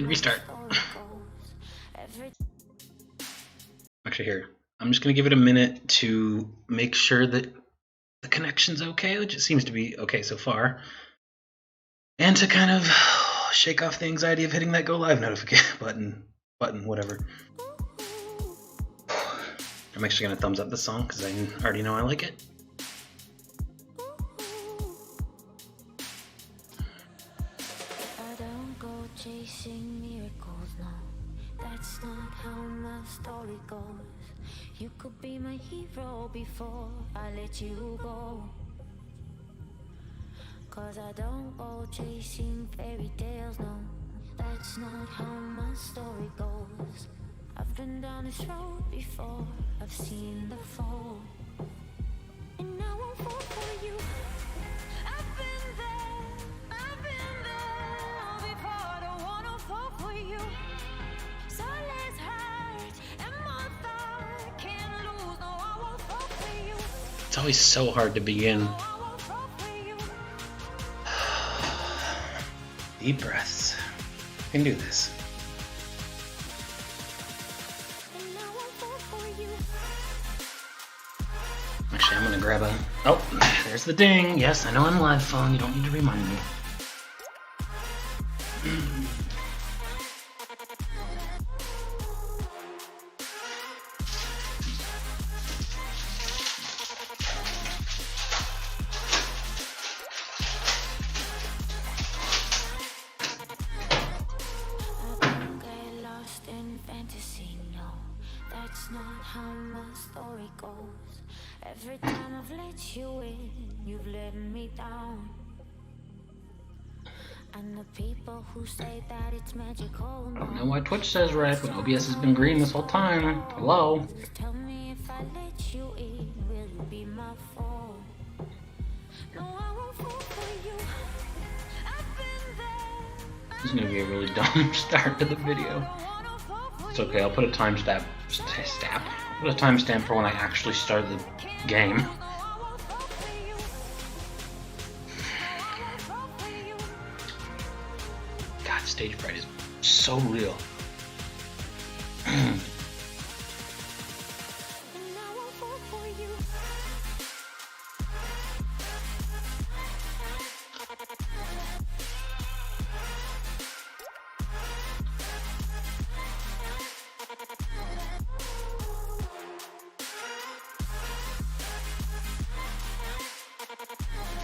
Restart. Actually, here. I'm just going to give it a minute to make sure that the connection's okay, which it seems to be okay so far. And to kind of shake off the anxiety of hitting that go live notification button, whatever. I'm actually going to thumbs up this song because I already know I like it. I don't go chasing miracles, no. That's not how my story goes. You could be my hero before I let you go. Cause I don't go chasing fairy tales, no. That's not how my story goes. I've been down this road before, I've seen the fall. And I won't fall for you. I've been there before. Don't wanna fall for you. So let's hide, and my thought can't lose. No, I won't fall for you. It's always so hard to begin. No, I won't fall for you. Deep breaths. I can do this. And I won't fall for you. Actually, I'm gonna grab a... Oh, there's the ding. Yes, I know I'm live phone. You don't need to remind me. I don't get lost in fantasy, no. That's not how my story goes. Every time I've let you in, you've let me down. And the people who say that it's magical, I don't know why Twitch says red when OBS has been green this whole time. Hello? tell me if I let you in, will you be my fall? No, I won't fall for you. I've been there. This is gonna be a really dumb start to the video. It's okay, I'll put a timestamp. Put a timestamp for when I actually start the game. God, stage fright is so real.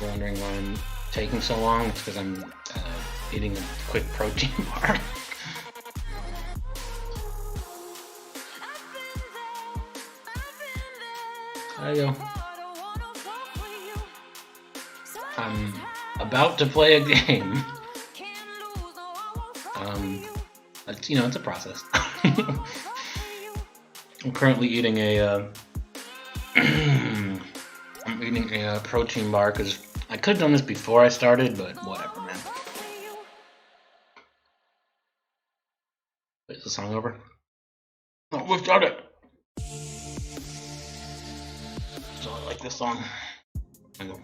Wondering why I'm taking so long? It's because I'm eating a quick protein bar. There you go. I'm about to play a game. It's, you know, it's a process. I'm currently eating a I'm eating a protein bar because I could have done this before I started, but whatever, man. Wait, is the song over? Oh, we've started. So I like this song. I go.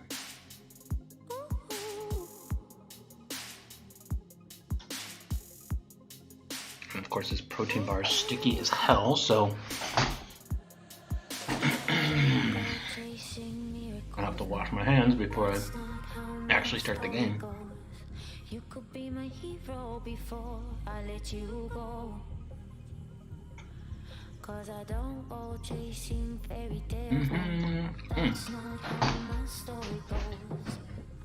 And of course, this protein bar is sticky as hell, so I have to wash my hands before I actually start the game. You could be my hero before I let you go. Cause I don't go chasing fairy tales. That's not how my story goes.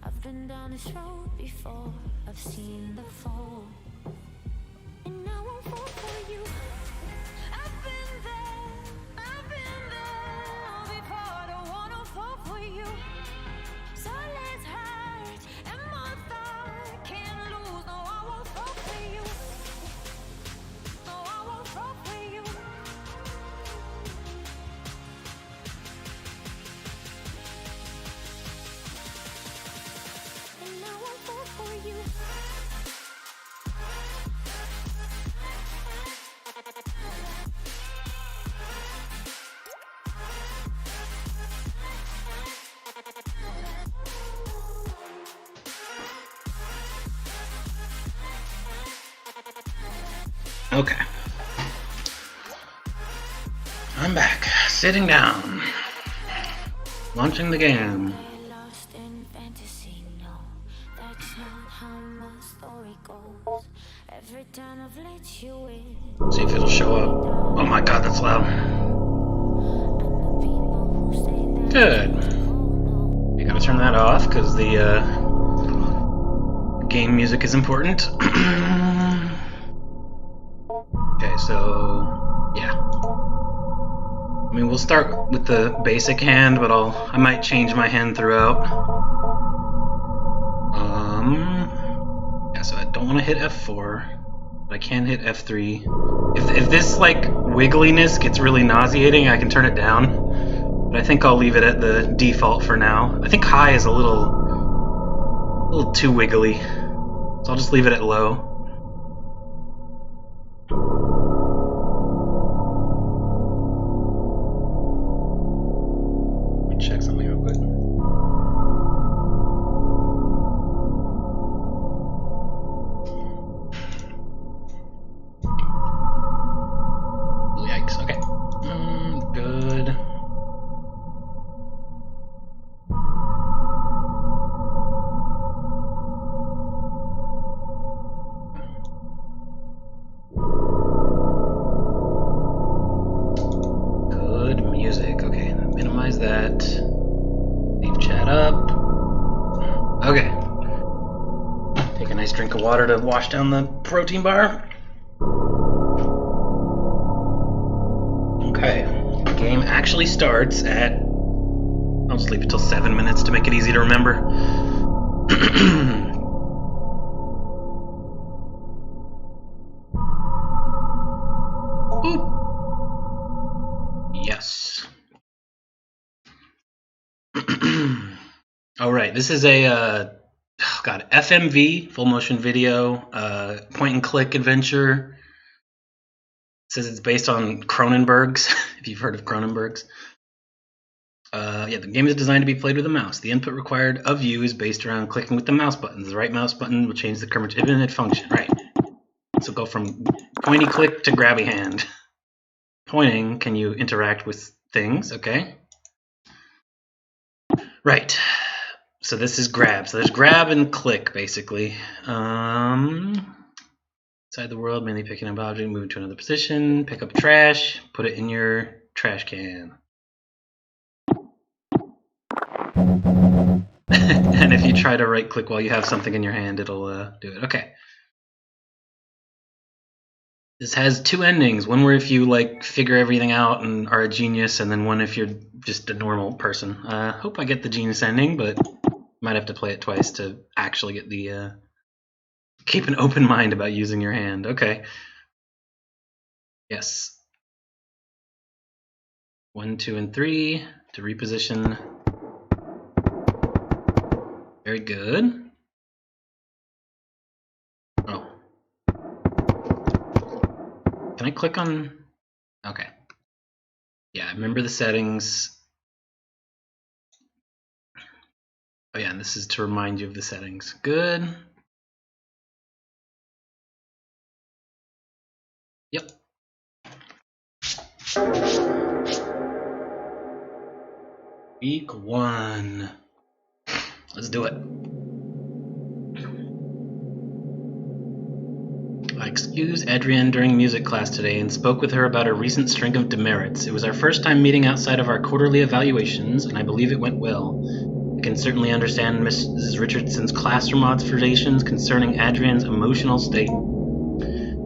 I've been down this road before, I've seen the fall. And I won't fall for you. I've been there before. Don't wanna fall for you. So let's hide, and my thought can't lose. No, I won't fall for you. No, I won't fall for you. And I won't fall for you. Okay. I'm back. Sitting down. Launching the game. See if it'll show up. Oh my god, that's loud. Good. You gotta turn that off because the game music is important. Okay, so yeah. I mean, we'll start with the basic hand, but I might change my hand throughout. Yeah, so I don't want to hit F4, but I can hit F3. If this like wiggliness gets really nauseating, I can turn it down. But I think I'll leave it at the default for now. I think high is a little too wiggly, so I'll just leave it at low. Check something real quick. Yikes, okay. Good. Good music. Okay, minimize that. Leave chat up. Okay. Take a nice drink of water to wash down the protein bar. Okay. The game actually starts at... I'll just leave it till 7 minutes to make it easy to remember. Oop. Yes. Alright, this is a FMV, full motion video, point and click adventure. It says it's based on Cronenberg's, if you've heard of Cronenberg's. Yeah, the game is designed to be played with a mouse. The input required of you is based around clicking with the mouse buttons. The right mouse button will change the current input function. Right. So go from pointy click to grabby hand. Pointing, can you interact with things? Okay. Right. So this is grab. So there's grab and click, basically. Inside the world, mainly picking up object, move to another position, pick up trash, put it in your trash can. And if you try to right click while you have something in your hand, it'll do it. Okay. This has two endings. One where if you like figure everything out and are a genius, and then one if you're just a normal person. Hope I get the genius ending, but might have to play it twice to actually get the keep an open mind about using your hand. Okay. Yes. 1, 2, and 3 to reposition. Very good. Oh. Can I click on... Okay. Yeah, I remember the settings. Oh yeah, and this is to remind you of the settings. Good. Yep. Week 1. Let's do it. I excused Adrienne during music class today and spoke with her about a recent string of demerits. It was our first time meeting outside of our quarterly evaluations, and I believe it went well. I can certainly understand Mrs. Richardson's classroom observations concerning Adrienne's emotional state.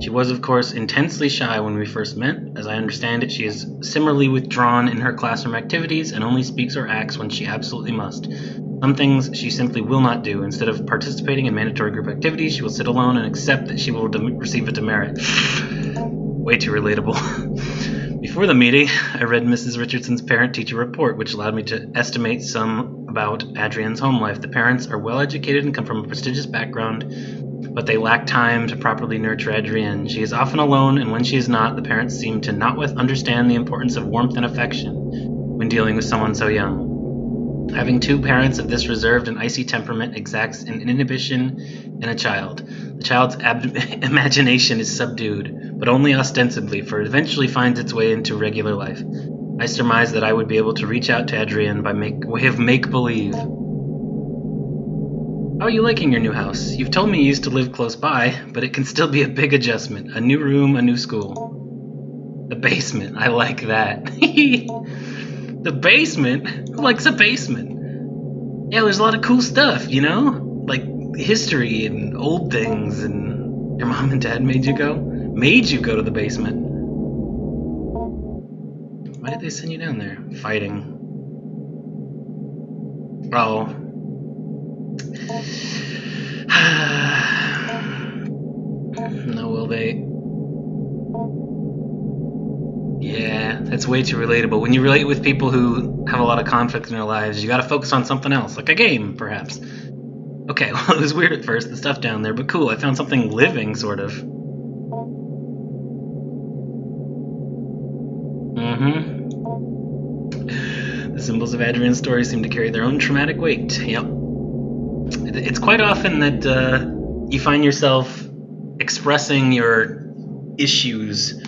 She was, of course, intensely shy when we first met. As I understand it, she is similarly withdrawn in her classroom activities and only speaks or acts when she absolutely must. Some things she simply will not do. Instead of participating in mandatory group activities, she will sit alone and accept that she will receive a demerit. Way too relatable. Before the meeting, I read Mrs. Richardson's parent-teacher report, which allowed me to estimate some about Adrienne's home life. The parents are well-educated and come from a prestigious background, but they lack time to properly nurture Adrienne. She is often alone, and when she is not, the parents seem to not understand the importance of warmth and affection when dealing with someone so young. Having two parents of this reserved and icy temperament exacts an inhibition in a child. The child's imagination is subdued. but only ostensibly, for it eventually finds its way into regular life. I surmised that I would be able to reach out to Adrienne by way of make-believe. How are you liking your new house? You've told me you used to live close by, but it can still be a big adjustment. A new room, a new school. The basement, I like that. The basement? Who likes a basement? Yeah, there's a lot of cool stuff, you know? Like history and old things, and your mom and dad made you go? Made you go to the basement. Why did they send you down there? Fighting. Oh. No, will they? Yeah, that's way too relatable. When you relate with people who have a lot of conflict in their lives, you gotta focus on something else, like a game, perhaps. Okay, well, it was weird at first, the stuff down there, but cool, I found something living, sort of. The symbols of Adrian's story seem to carry their own traumatic weight. Yep. It's quite often that you find yourself expressing your issues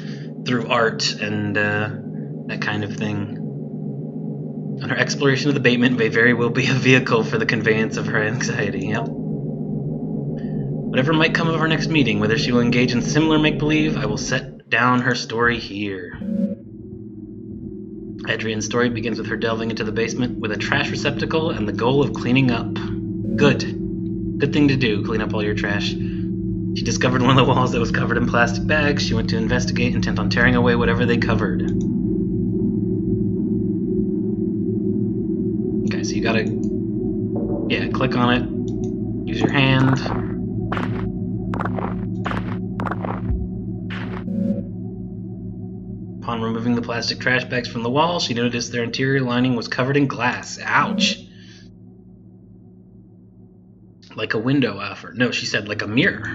through art and that kind of thing. And her exploration of the basement may very well be a vehicle for the conveyance of her anxiety. Yep. Whatever might come of our next meeting, whether she will engage in similar make-believe, I will set down her story here. Adrian's story begins with her delving into the basement with a trash receptacle and the goal of cleaning up. Good. Good thing to do, clean up all your trash. She discovered one of the walls that was covered in plastic bags. She went to investigate, intent on tearing away whatever they covered. Okay, so you gotta... yeah, click on it. Use your hand. Upon removing the plastic trash bags from the wall, she noticed their interior lining was covered in glass. Ouch! Like a window offer. No, she said like a mirror.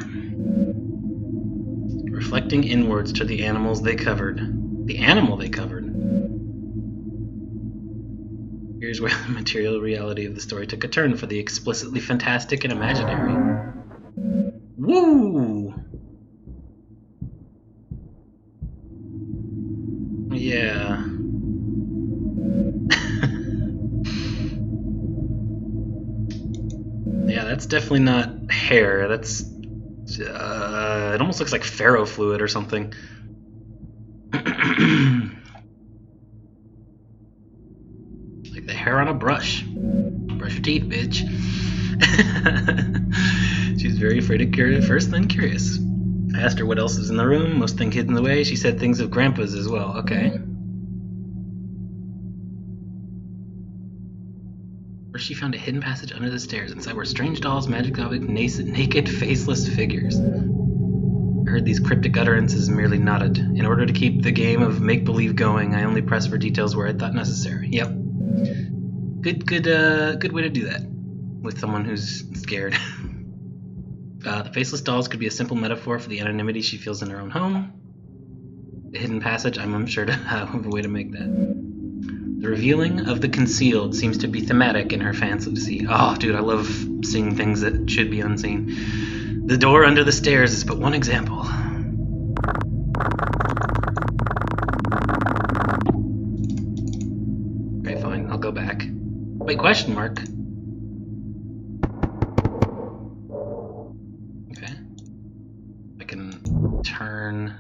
Reflecting inwards to the animals they covered. The animal they covered. Here's where the material reality of the story took a turn for the explicitly fantastic and imaginary. Woo! Yeah. Yeah, that's definitely not hair. That's... it almost looks like ferro fluid or something. Like the hair on a brush. Brush your teeth, bitch. She's very afraid of curious first, then curious. I asked her what else is in the room, most things hidden away. She said things of Grandpa's as well. Okay. First, she found a hidden passage under the stairs. Inside were strange dolls, magic objects, naked, faceless figures. I heard these cryptic utterances and merely nodded. In order to keep the game of make-believe going, I only pressed for details where I thought necessary. Yep. Good way to do that with someone who's scared. The faceless dolls could be a simple metaphor for the anonymity she feels in her own home. The hidden passage, I'm sure to have a way to make that. The revealing of the concealed seems to be thematic in her fantasy. Oh, dude, I love seeing things that should be unseen. The door under the stairs is but one example. Okay, fine, I'll go back. Wait, question mark? Okay. I can turn...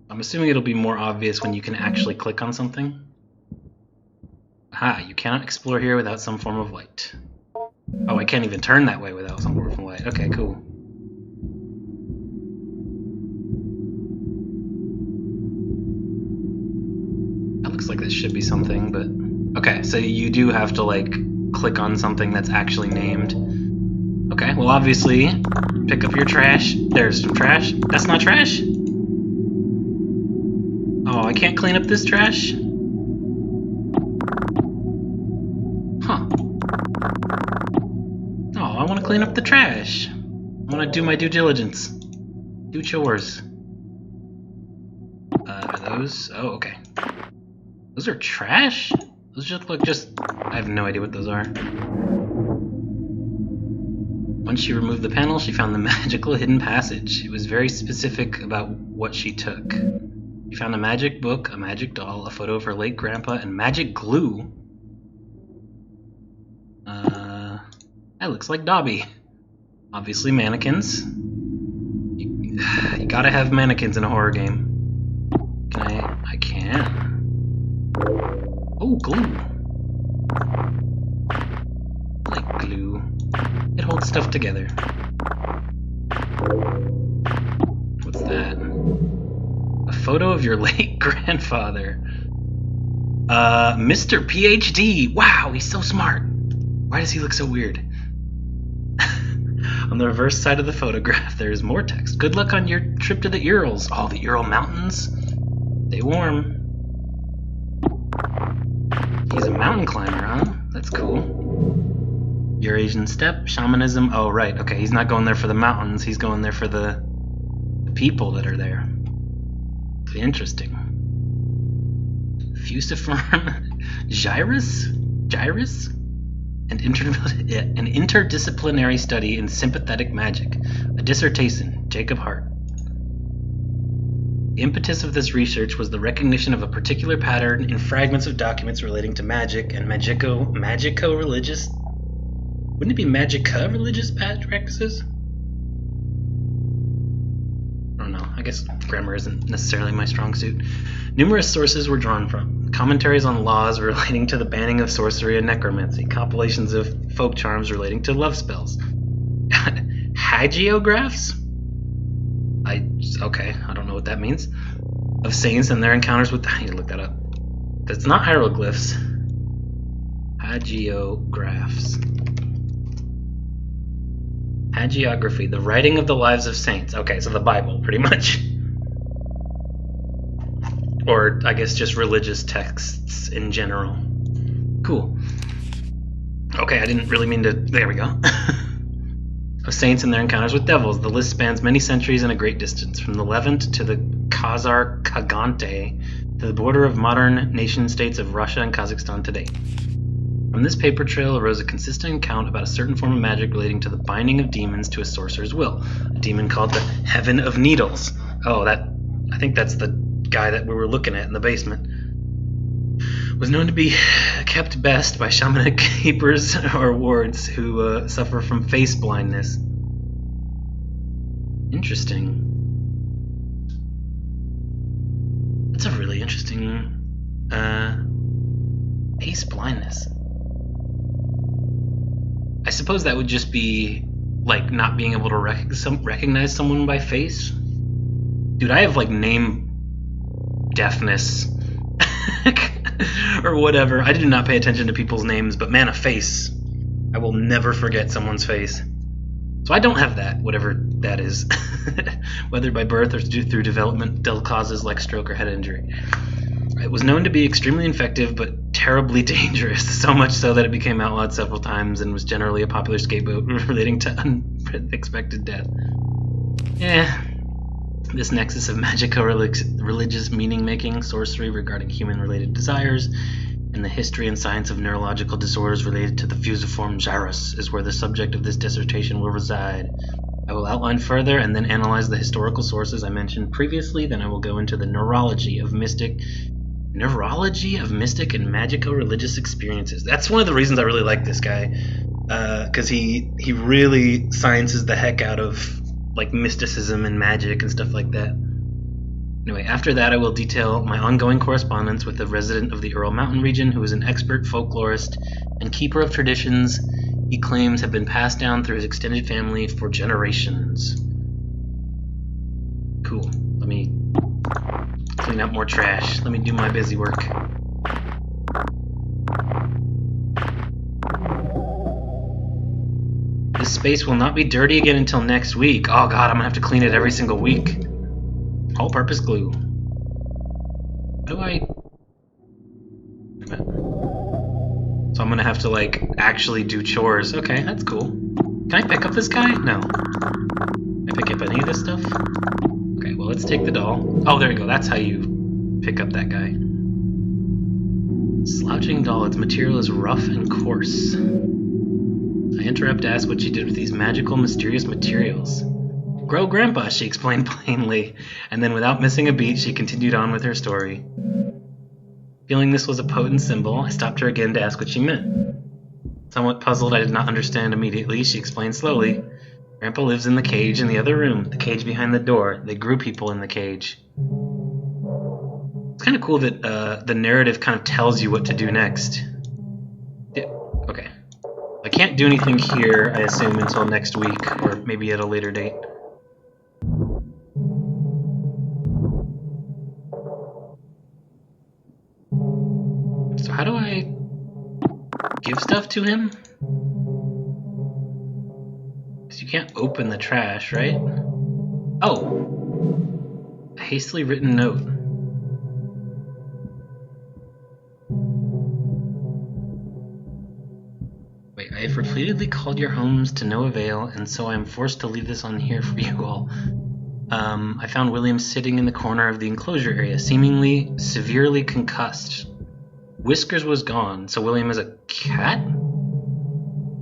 I'm assuming it'll be more obvious when you can actually click on something. Aha, you cannot explore here without some form of light. Oh, I can't even turn that way without some form of light. Okay, cool. That looks like this should be something, but... okay, so you do have to, like, click on something that's actually named. Okay, well, obviously, pick up your trash. There's some trash. That's not trash? Oh, I can't clean up this trash? Huh. Oh, I want to clean up the trash. I want to do my due diligence. Do chores. Are those? Oh, okay. Those are trash? Those just look just... I have no idea what those are. Once she removed the panel, she found the magical hidden passage. It was very specific about what she took. She found a magic book, a magic doll, a photo of her late grandpa, and magic glue. That looks like Dobby. Obviously mannequins. You gotta have mannequins in a horror game. Can I can. Oh, glue. I like glue. It holds stuff together. What's that? A photo of your late grandfather. Mr. PhD. Wow, he's so smart. Why does he look so weird? On the reverse side of the photograph, there is more text. Good luck on your trip to the Urals. Oh, the Ural Mountains. Stay warm. He's a mountain climber, huh? That's cool. Eurasian steppe, shamanism. Oh, right. Okay, he's not going there for the mountains. He's going there for the people that are there. Interesting. Fusiform gyrus? An interdisciplinary study in sympathetic magic. A dissertation, Jacob Hart. The impetus of this research was the recognition of a particular pattern in fragments of documents relating to magic and magico-religious... Wouldn't it be magica religious practices? I don't know. I guess grammar isn't necessarily my strong suit. Numerous sources were drawn from. Commentaries on laws relating to the banning of sorcery and necromancy. Compilations of folk charms relating to love spells. Hagiographs? Okay, I don't know what that means. Of saints and their encounters with... I need to look that up. That's not hieroglyphs. Hagiographs. Hagiography, the writing of the lives of saints. Okay, so the Bible, pretty much. Or, I guess, just religious texts in general. Cool. Okay, I didn't really mean to... There we go. Of saints and their encounters with devils. The list spans many centuries and a great distance, from the Levant to the Khazar Kagante to the border of modern nation-states of Russia and Kazakhstan today. From this paper trail arose a consistent account about a certain form of magic relating to the binding of demons to a sorcerer's will. A demon called the Heaven of Needles. Oh, I think that's the guy that we were looking at in the basement. Was known to be kept best by shamanic keepers or wards who suffer from face blindness. Interesting. That's a really interesting face blindness. I suppose that would just be like not being able to recognize someone by face. Dude, I have like name deafness or whatever. I do not pay attention to people's names, but man, a face. I will never forget someone's face. So I don't have that, whatever that is. Whether by birth or through developmental causes like stroke or head injury. It was known to be extremely infective, but terribly dangerous, so much so that it became outlawed several times and was generally a popular scapegoat relating to unexpected death. This nexus of magico-religious meaning-making, sorcery regarding human-related desires, and the history and science of neurological disorders related to the fusiform gyrus is where the subject of this dissertation will reside. I will outline further and then analyze the historical sources I mentioned previously, then I will go into the neurology of mystic and magico-religious experiences. That's one of the reasons I really like this guy, because he really sciences the heck out of like mysticism and magic and stuff like that. Anyway, after that I will detail my ongoing correspondence with a resident of the Ural Mountain region who is an expert folklorist and keeper of traditions he claims have been passed down through his extended family for generations. Cool. Let me clean up more trash. Let me do my busy work. This space will not be dirty again until next week. Oh god, I'm gonna have to clean it every single week. All-purpose glue. So I'm gonna have to like actually do chores. Okay, that's cool. Can I pick up this guy? No. Can I pick up any of this stuff? Okay, well let's take the doll. Oh, there you go. That's how you pick up that guy. Slouching doll. Its material is rough and coarse. I interrupt to ask what she did with these magical, mysterious materials. Grow Grandpa, she explained plainly, and then without missing a beat, she continued on with her story. Feeling this was a potent symbol, I stopped her again to ask what she meant. Somewhat puzzled, I did not understand immediately. She explained slowly. Grandpa lives in the cage in the other room, the cage behind the door. They grew people in the cage. It's kind of cool that the narrative kind of tells you what to do next. Yeah, okay. I can't do anything here, I assume, until next week, or maybe at a later date. So how do I give stuff to him? Because you can't open the trash, right? Oh! A hastily written note. Wait, I have repeatedly called your homes to no avail, and so I am forced to leave this on here for you all. I found William sitting in the corner of the enclosure area, seemingly severely concussed. Whiskers was gone, so William is a cat?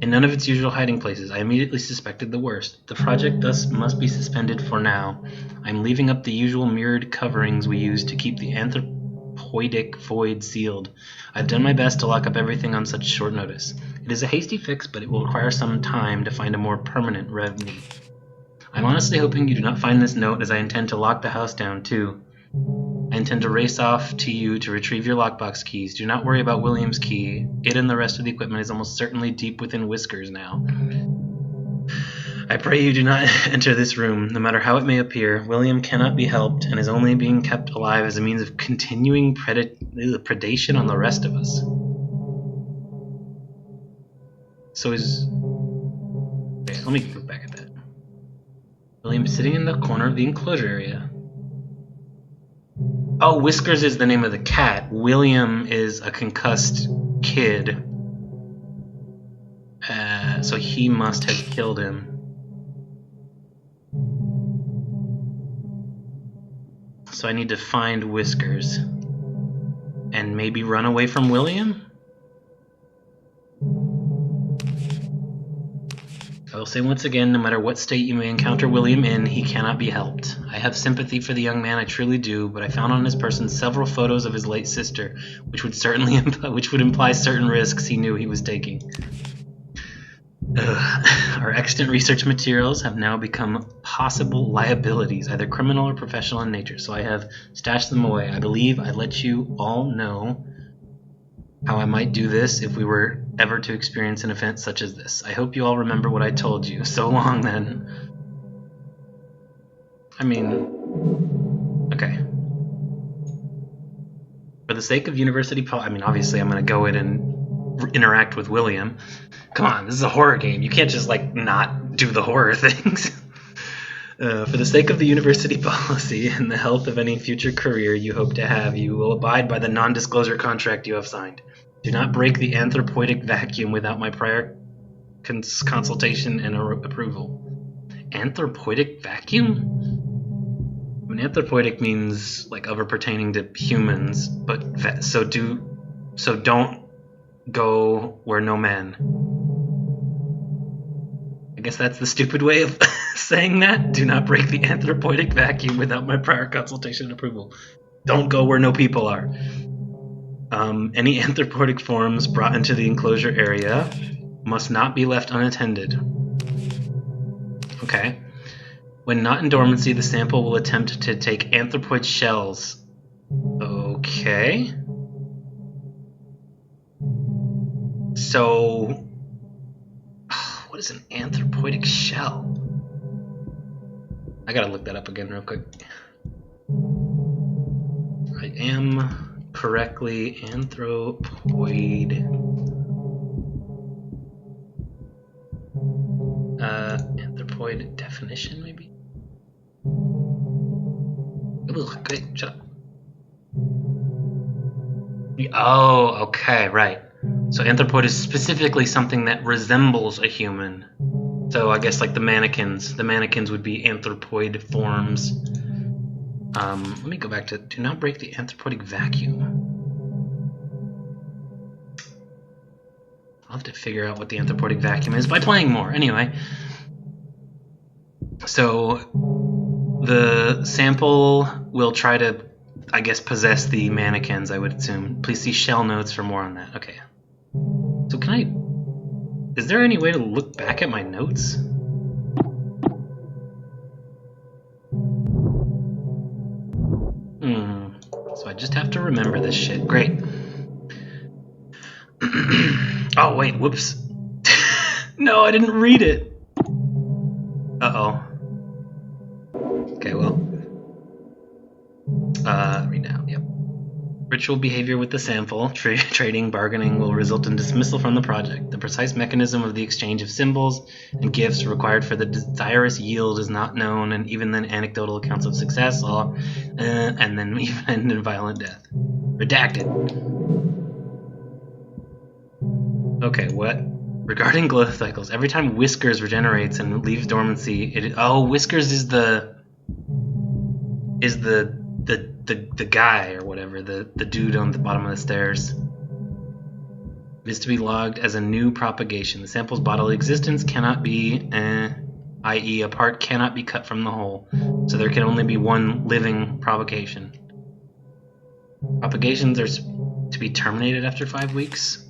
In none of its usual hiding places, I immediately suspected the worst. The project thus must be suspended for now. I am leaving up the usual mirrored coverings we use to keep the anthropoidic void sealed. I've done my best to lock up everything on such short notice. It is a hasty fix, but it will require some time to find a more permanent remedy. I'm honestly hoping you do not find this note, as I intend to lock the house down too. I intend to race off to you to retrieve your lockbox keys. Do not worry about William's key. It and the rest of the equipment is almost certainly deep within Whiskers now. I pray you do not enter this room, no matter how it may appear. William cannot be helped and is only being kept alive as a means of continuing predation on the rest of us. So is... Okay, let me look back at that. William sitting in the corner of the enclosure area. Oh, Whiskers is the name of the cat. William is a concussed kid. So he must have killed him. So I need to find Whiskers. And maybe run away from William? I will say once again, no matter what state you may encounter William in, he cannot be helped. I have sympathy for the young man, I truly do, but I found on his person several photos of his late sister, which would imply certain risks he knew he was taking. Our extant research materials have now become possible liabilities, either criminal or professional in nature, so I have stashed them away. I believe I let you all know how I might do this if we were ever to experience an event such as this. I hope you all remember what I told you. So long, then. I mean... Okay. For the sake of university obviously I'm going to go in and interact with William. Come on, this is a horror game. You can't just, not do the horror things. For the sake of the university policy and the health of any future career you hope to have, you will abide by the non-disclosure contract you have signed. Do not break the anthropoidic vacuum without my prior consultation and approval. Anthropoidic vacuum? Anthropoidic means other pertaining to humans, but so don't go where no men. I guess that's the stupid way of saying that. Do not break the anthropoidic vacuum without my prior consultation and approval. Don't go where no people are. Any anthropoidic forms brought into the enclosure area must not be left unattended. Okay. When not in dormancy, the sample will attempt to take anthropoid shells. Okay. So, what is an anthropoidic shell? I gotta look that up again real quick. I am correctly anthropoid. Anthropoid definition, maybe? Okay, shut up. Oh, okay, right. So anthropoid is specifically something that resembles a human. So I guess the mannequins. The mannequins would be anthropoid forms. Let me go back to do not break the anthropoidic vacuum. have to figure out what the anthropoidic vacuum is by playing more. Anyway, so the sample will try to, I guess, possess the mannequins, I would assume. Please see shell notes for more on that. Okay. So can I... Is there any way to look back at my notes? So I just have to remember this shit. Great. Oh, wait, whoops. No, I didn't read it. Uh-oh. Okay, well. Read now, yep. Ritual behavior with the sample, trading, bargaining will result in dismissal from the project. The precise mechanism of the exchange of symbols and gifts required for the desirous yield is not known, and even then anecdotal accounts of success, and then even end in violent death. Redacted. Okay, what? Regarding growth cycles, every time Whiskers regenerates and leaves dormancy, Whiskers is the guy or whatever, the dude on the bottom of the stairs. It is to be logged as a new propagation. The sample's bodily existence cannot be, i.e. a part cannot be cut from the whole, so there can only be one living propagation. Propagations are to be terminated after 5 weeks.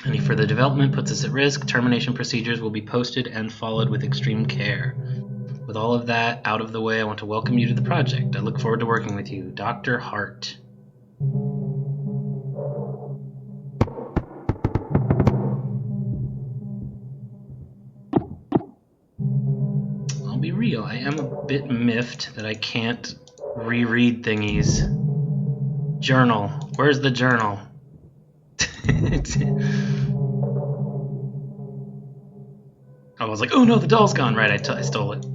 Any further development puts us at risk. Termination procedures will be posted and followed with extreme care. With all of that out of the way, I want to welcome you to the project. I look forward to working with you. Dr. Hart. I'll be real, I am a bit miffed that I can't reread thingies. Journal. Where's the journal? I was like, oh no, the doll's gone. Right, I stole it.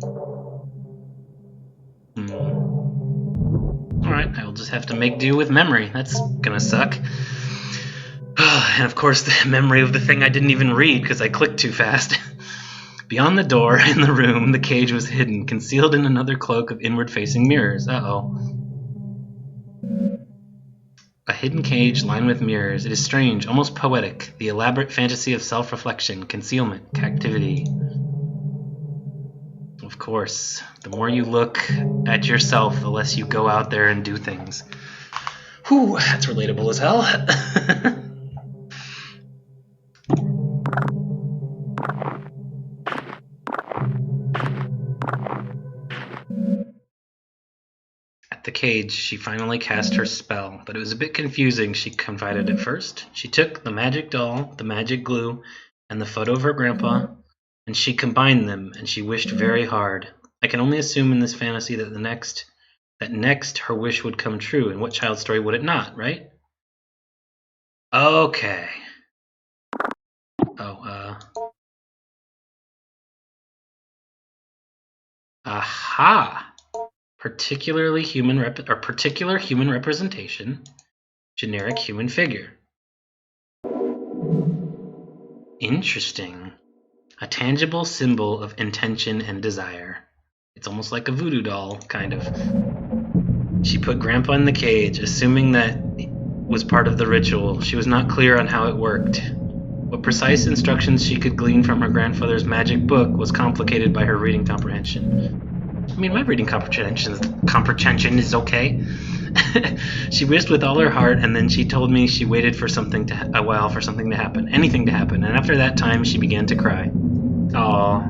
Alright, I will just have to make do with memory. That's gonna suck. And of course, the memory of the thing I didn't even read because I clicked too fast. Beyond the door in the room, the cage was hidden, concealed in another cloak of inward-facing mirrors. Uh-oh. A hidden cage lined with mirrors. It is strange, almost poetic. The elaborate fantasy of self-reflection, concealment, captivity. Of course, the more you look at yourself, the less you go out there and do things. Whew, that's relatable as hell. At the cage, she finally cast her spell, but it was a bit confusing, she confided at first. She took the magic doll, the magic glue, and the photo of her grandpa, and she combined them, and she wished very hard. I can only assume in this fantasy that next her wish would come true, and what child's story would it not, right? Okay. Aha! Particular human representation, generic human figure. Interesting. A tangible symbol of intention and desire. It's almost like a voodoo doll, kind of. She put Grandpa in the cage, assuming that was part of the ritual. She was not clear on how it worked. What precise instructions she could glean from her grandfather's magic book was complicated by her reading comprehension. I mean, my reading comprehension is okay. She wished with all her heart, and then she told me she waited for something to happen, anything to happen, and after that time she began to cry. Aww.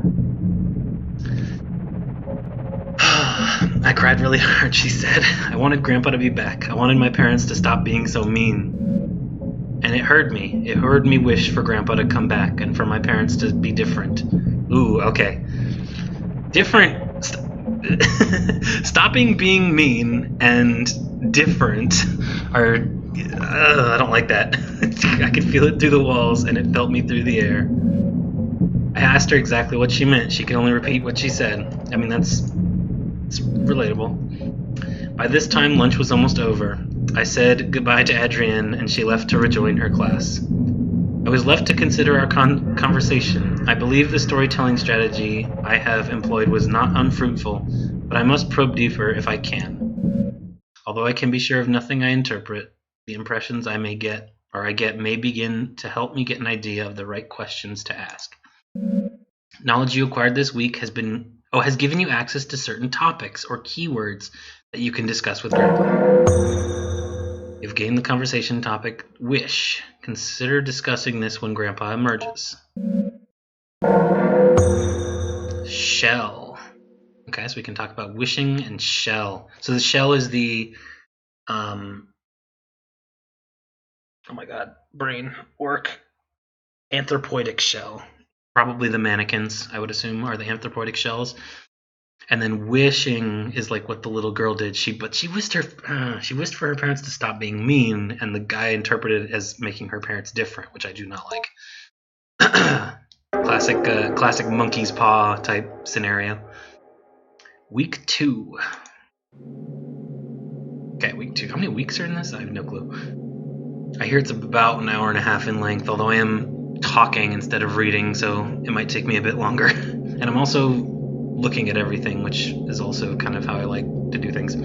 I cried really hard, she said. I wanted Grandpa to be back. I wanted my parents to stop being so mean. And it hurt me. It heard me wish for Grandpa to come back and for my parents to be different. Ooh, okay. Different. Stopping being mean and different are... I don't like that. I could feel it through the walls, and it felt me through the air. I asked her exactly what she meant. She could only repeat what she said. I mean, it's relatable. By this time, lunch was almost over. I said goodbye to Adrienne, and she left to rejoin her class. I was left to consider our conversation. I believe the storytelling strategy I have employed was not unfruitful, but I must probe deeper if I can. Although I can be sure of nothing I interpret, the impressions I may get or may begin to help me get an idea of the right questions to ask. Knowledge you acquired this week has given you access to certain topics or keywords that you can discuss with Grandpa. You've gained the conversation topic wish. Consider discussing this when Grandpa emerges. Shell. Okay, so we can talk about wishing and shell. So the shell is the oh my god, brain work. Anthropoidic shell. Probably the mannequins, I would assume, are the anthropoidic shells. And then wishing is like what the little girl did. She wished for her parents to stop being mean, and the guy interpreted it as making her parents different, which I do not like. Classic monkey's paw type scenario. Week 2. Okay, week 2. How many weeks are in this? I have no clue. I hear it's about an hour and a half in length, although I am talking instead of reading, so it might take me a bit longer. And I'm also looking at everything, which is also kind of how I like to do things.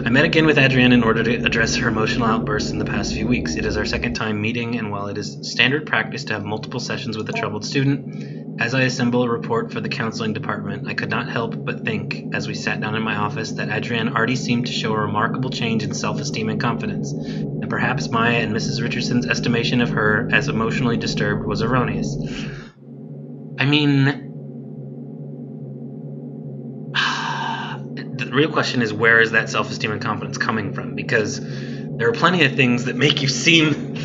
I met again with Adrienne in order to address her emotional outbursts in the past few weeks. It is our second time meeting, and while it is standard practice to have multiple sessions with a troubled student, as I assemble a report for the counseling department, I could not help but think, as we sat down in my office, that Adrienne already seemed to show a remarkable change in self-esteem and confidence, and perhaps Maya and Mrs. Richardson's estimation of her as emotionally disturbed was erroneous. I mean, the real question is, where is that self-esteem and confidence coming from? Because there are plenty of things that make you seem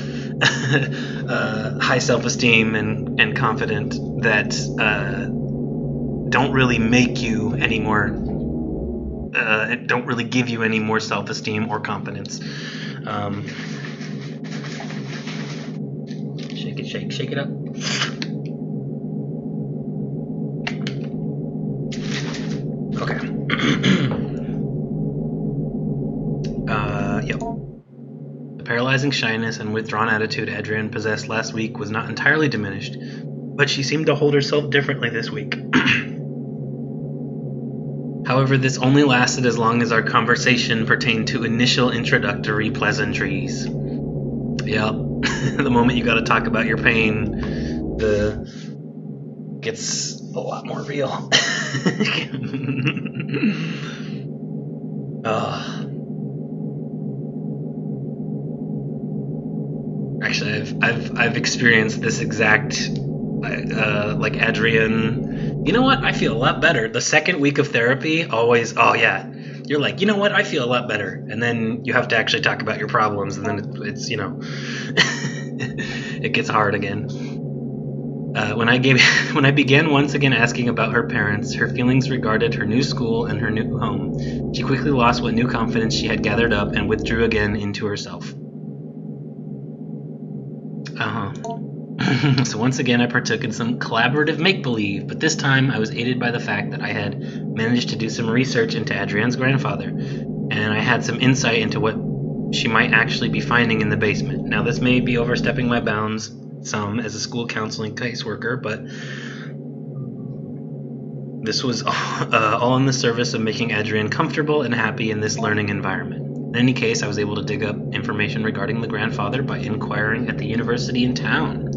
high self-esteem and confident that don't really make you any more, don't really give you any more self-esteem or confidence. Shake it up. Okay. Yep. The paralyzing shyness and withdrawn attitude Adrienne possessed last week was not entirely diminished, but she seemed to hold herself differently this week. However, this only lasted as long as our conversation pertained to initial introductory pleasantries. Yep. The moment you gotta talk about your pain, gets a lot more real. Actually, I've experienced this exact like Adrienne. You know what? I feel a lot better. The second week of therapy, always. Oh yeah, you're like, you know what? I feel a lot better, and then you have to actually talk about your problems, and then it's it gets hard again. When I began once again asking about her parents, her feelings regarding her new school and her new home, she quickly lost what new confidence she had gathered up and withdrew again into herself. So once again I partook in some collaborative make-believe, but this time I was aided by the fact that I had managed to do some research into Adrienne's grandfather, and I had some insight into what she might actually be finding in the basement. Now this may be overstepping my bounds some as a school counseling caseworker, but this was all in the service of making Adrienne comfortable and happy in this learning environment. In any case, I was able to dig up information regarding the grandfather by inquiring at the university in town.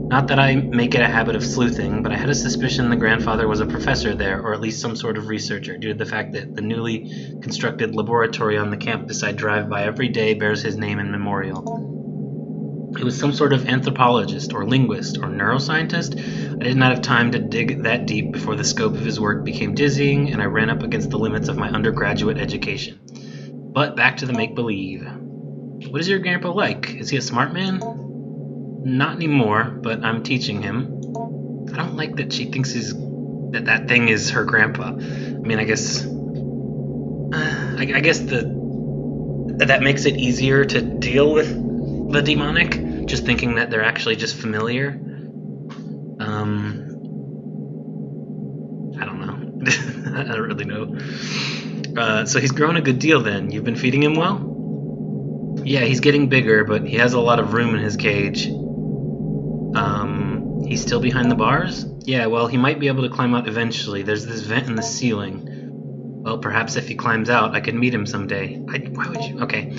Not that I make it a habit of sleuthing, but I had a suspicion the grandfather was a professor there, or at least some sort of researcher, due to the fact that the newly constructed laboratory on the campus I drive by every day bears his name and memorial. He was some sort of anthropologist or linguist or neuroscientist. I did not have time to dig that deep before the scope of his work became dizzying and I ran up against the limits of my undergraduate education. But back to the make-believe. What is your grandpa like? Is he a smart man? Not anymore, but I'm teaching him. I don't like that she thinks that thing is her grandpa. I mean, I guess that makes it easier to deal with the demonic, just thinking that they're actually just familiar. I don't know. I don't really know. So he's grown a good deal then. You've been feeding him well? Yeah, he's getting bigger, but he has a lot of room in his cage. He's still behind the bars? Yeah, well, he might be able to climb out eventually. There's this vent in the ceiling. Well, perhaps if he climbs out, I could meet him someday. Why would you? Okay.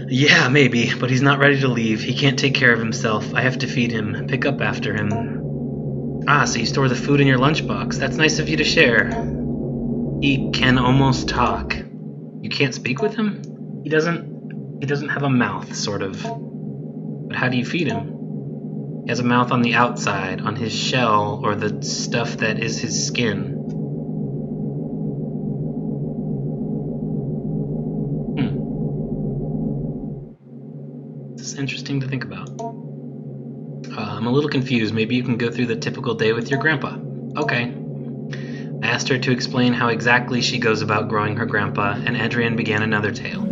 Yeah, maybe, but he's not ready to leave. He can't take care of himself. I have to feed him, pick up after him. Ah, so you store the food in your lunchbox. That's nice of you to share. He can almost talk. You can't speak with him? He doesn't have a mouth, sort of. But how do you feed him? He has a mouth on the outside, on his shell, or the stuff that is his skin. This is interesting to think about. I'm a little confused. Maybe you can go through the typical day with your grandpa. Okay. I asked her to explain how exactly she goes about growing her grandpa, and Adrienne began another tale.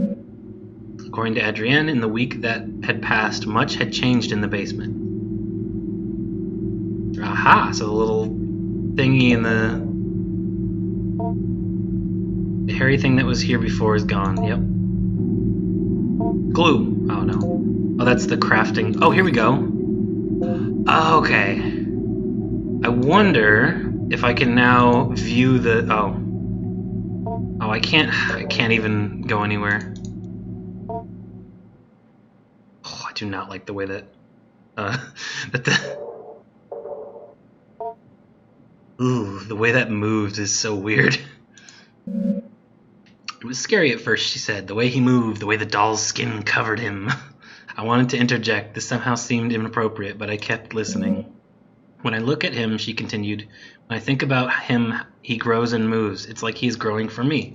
According to Adrienne, in the week that had passed, much had changed in the basement. Aha! So the little thingy in the hairy thing that was here before is gone. Yep. Glue. Oh no. Oh, that's the crafting. Oh, here we go. Okay. I wonder if I can now view the... Oh, I can't even go anywhere. Oh, I do not like the way that... the way that moves is so weird. It was scary at first, she said. The way he moved, the way the doll's skin covered him. I wanted to interject. This somehow seemed inappropriate, but I kept listening. When I look at him, she continued, when I think about him, he grows and moves. It's like he's growing for me.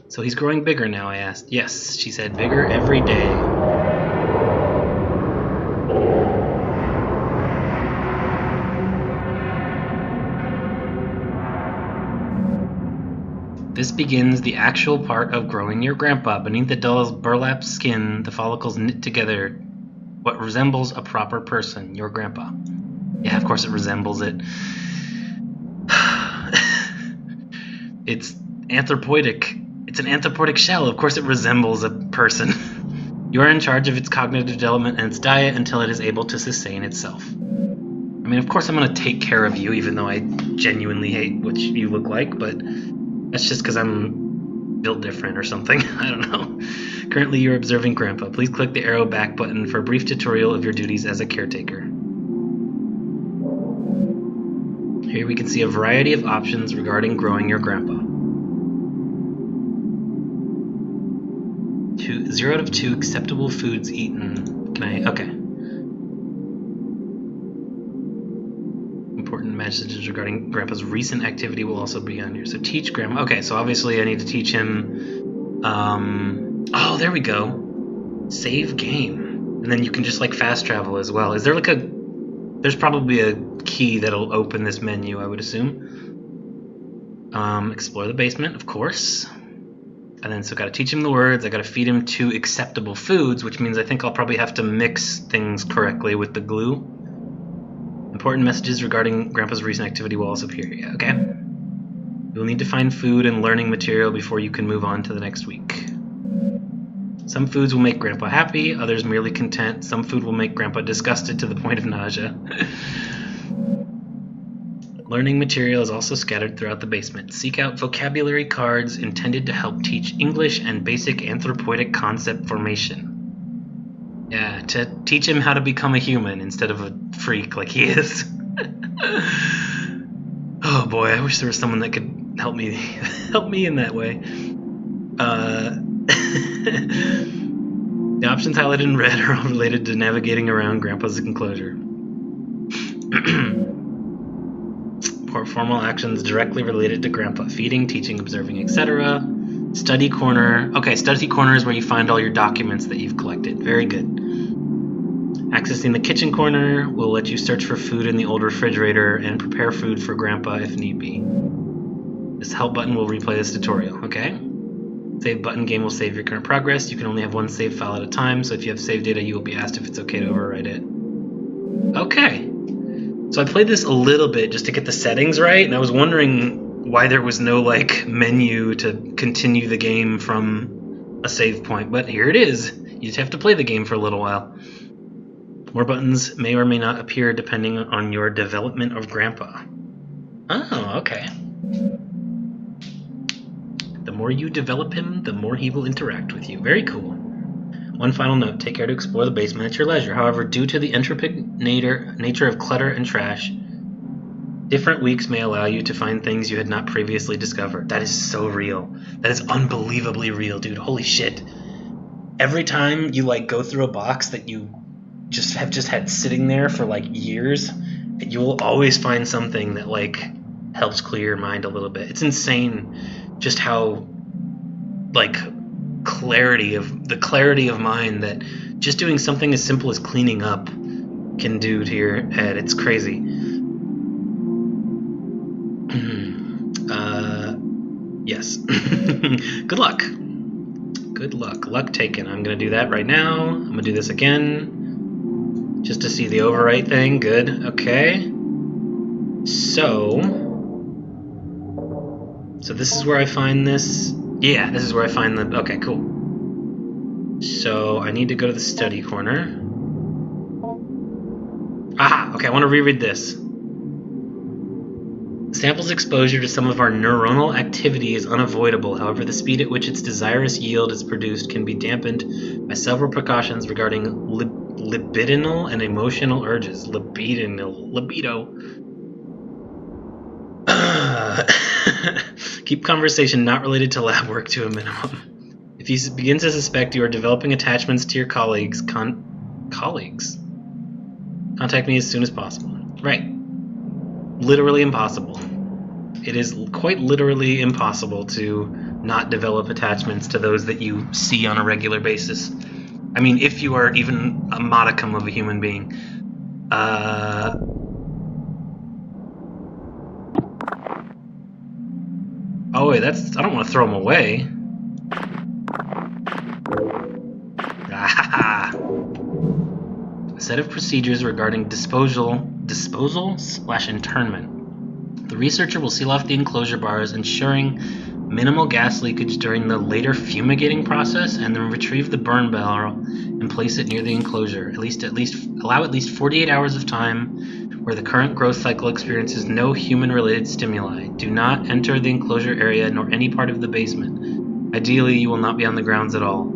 So he's growing bigger now, I asked. Yes, she said, bigger every day. This begins the actual part of growing your grandpa. Beneath the doll's burlap skin, the follicles knit together what resembles a proper person, your grandpa. Yeah, of course it resembles it. It's anthropoidic. It's an anthropoidic shell. Of course it resembles a person. You are in charge of its cognitive development and its diet until it is able to sustain itself. I mean, of course I'm going to take care of you, even though I genuinely hate what you look like, but that's just because I'm built different or something. I don't know. Currently, you're observing Grandpa. Please click the arrow back button for a brief tutorial of your duties as a caretaker. Here we can see a variety of options regarding growing your grandpa. 0 out of 2 acceptable foods eaten. Okay. Important messages regarding Grandpa's recent activity will also be on here. So teach Grandpa. Okay, so obviously I need to teach him. Oh, there we go. Save game, and then you can just like fast travel as well. Is there like a? There's probably a key that'll open this menu, I would assume. Explore the basement, of course. And then so got to teach him the words. I got to feed him 2 acceptable foods, which means I think I'll probably have to mix things correctly with the glue. Important messages regarding Grandpa's recent activity will also appear. Yeah, okay. You will need to find food and learning material before you can move on to the next week. Some foods will make Grandpa happy, others merely content. Some food will make Grandpa disgusted to the point of nausea. Learning material is also scattered throughout the basement. Seek out vocabulary cards intended to help teach English and basic anthropoidic concept formation. Yeah, to teach him how to become a human instead of a freak like he is. Oh boy, I wish there was someone that could help me in that way. The options highlighted in red are all related to navigating around Grandpa's enclosure. Formal actions directly related to Grandpa. Feeding, teaching, observing, etc. Study corner. Okay, study corner is where you find all your documents that you've collected. Very good. Accessing the kitchen corner will let you search for food in the old refrigerator and prepare food for Grandpa if need be. This help button will replay this tutorial. Okay. Save button game will save your current progress. You can only have one save file at a time, so if you have save data, you will be asked if it's okay to overwrite it. Okay. So I played this a little bit just to get the settings right, and I was wondering why there was no like menu to continue the game from a save point, but here it is. You just have to play the game for a little while. More buttons may or may not appear depending on your development of Grandpa. Oh, okay. The more you develop him, the more he will interact with you. Very cool. One final note, take care to explore the basement at your leisure. However, due to the entropic nature of clutter and trash, different weeks may allow you to find things you had not previously discovered. That is so real. That is unbelievably real, dude. Holy shit. Every time you like go through a box that you just had sitting there for like years, you will always find something that like helps clear your mind a little bit. It's insane just how like clarity of mind that just doing something as simple as cleaning up can do to your head. It's crazy. Yes. Good luck. Good luck. Luck taken. I'm gonna do that right now. I'm gonna do this again just to see the overwrite thing. Good. Okay. So this is where I find this. Yeah, this is where I find the. Okay, cool. So I need to go to the study corner. Aha! Okay, I want to reread this. Sample's exposure to some of our neuronal activity is unavoidable. However, the speed at which its desirous yield is produced can be dampened by several precautions regarding libidinal and emotional urges. Libido. Keep conversation not related to lab work to a minimum. If you begin to suspect you are developing attachments to your colleagues, contact me as soon as possible. Right. Literally impossible. It is quite literally impossible to not develop attachments to those that you see on a regular basis. I mean, if you are even a modicum of a human being. Oh wait, I don't want to throw them away. A set of procedures regarding disposal/internment. The researcher will seal off the enclosure bars, ensuring minimal gas leakage during the later fumigating process, and then retrieve the burn barrel and place it near the enclosure. Allow at least 48 hours of time where the current growth cycle experiences no human-related stimuli. Do not enter the enclosure area nor any part of the basement. Ideally, you will not be on the grounds at all.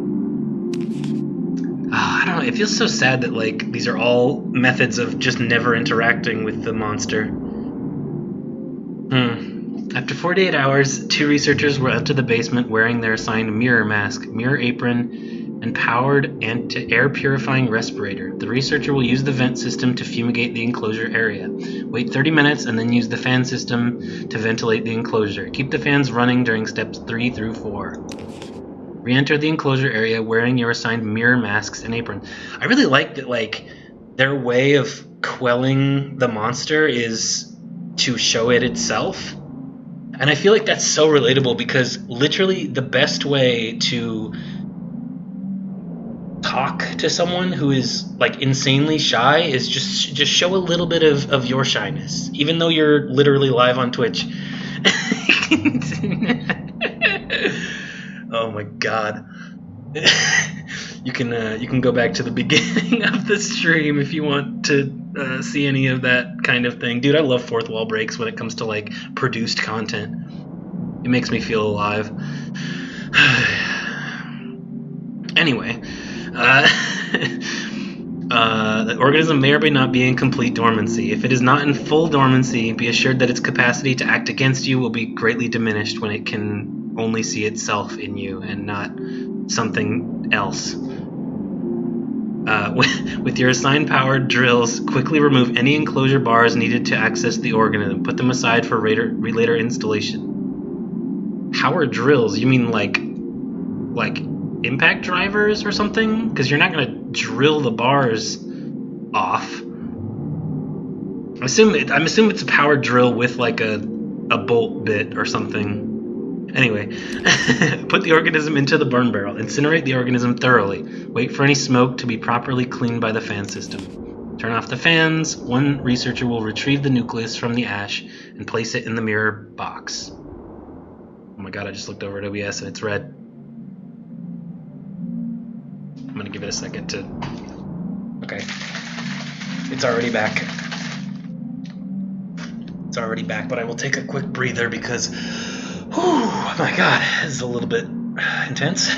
I don't know, it feels so sad that like these are all methods of just never interacting with the monster. After 48 hours, 2 researchers were up to the basement wearing their assigned mirror mask, mirror apron, and powered air purifying respirator. The researcher will use the vent system to fumigate the enclosure area. Wait 30 minutes and then use the fan system to ventilate the enclosure. Keep the fans running during steps 3 through 4. Re-enter the enclosure area wearing your assigned mirror masks and apron. I really like that, like, their way of quelling the monster is to show it itself. And I feel like that's so relatable because literally the best way to talk to someone who is like insanely shy is just show a little bit of your shyness, even though you're literally live on Twitch. Oh my god. You can go back to the beginning of the stream if you want to see any of that kind of thing. Dude, I love fourth wall breaks when it comes to like produced content. It makes me feel alive. Anyway, the organism may or may not be in complete dormancy. If it is not in full dormancy, be assured that its capacity to act against you will be greatly diminished when it can only see itself in you and not something else. With your assigned powered drills, quickly remove any enclosure bars needed to access the organism. Put them aside for later installation. Powered drills? You mean like impact drivers or something? Because you're not going to drill the bars off. I'm assuming it's a powered drill with like a bolt bit or something. Anyway, put the organism into the burn barrel. Incinerate the organism thoroughly. Wait for any smoke to be properly cleaned by the fan system. Turn off the fans. One researcher will retrieve the nucleus from the ash and place it in the mirror box. Oh my god, I just looked over at OBS and it's red. I'm gonna give it a second to... Okay. It's already back. It's already back, but I will take a quick breather because... Oh my god, this is a little bit intense.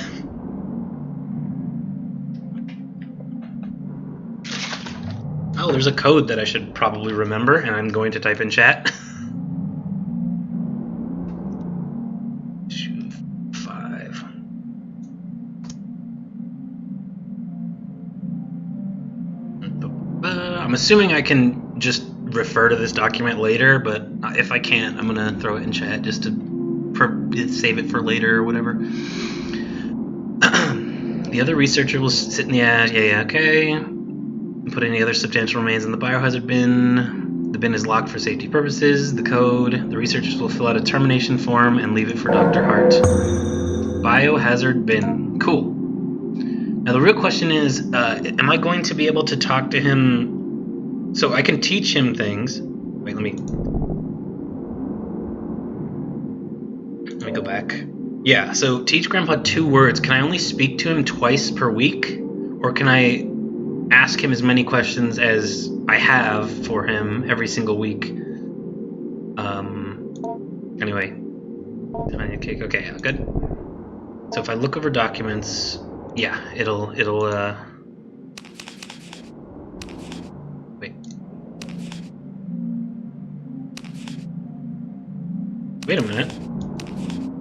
Oh, there's a code that I should probably remember, and I'm going to type in chat. 5. I'm assuming I can just refer to this document later, but if I can't, I'm gonna throw it in chat just to save it for later or whatever. The other researcher will sit in the okay. Put any other substantial remains in the biohazard bin. The bin is locked for safety purposes. The code. The researchers will fill out a termination form and leave it for Dr. Hart. Biohazard bin. Cool. Now the real question is, am I going to be able to talk to him? So I can teach him things. Wait, let me go back. Yeah, so teach Grandpa 2 words. Can I only speak to him twice per week? Or can I ask him as many questions as I have for him every single week? Anyway. Cake. Okay, yeah, good. So if I look over documents, yeah, it'll wait a minute.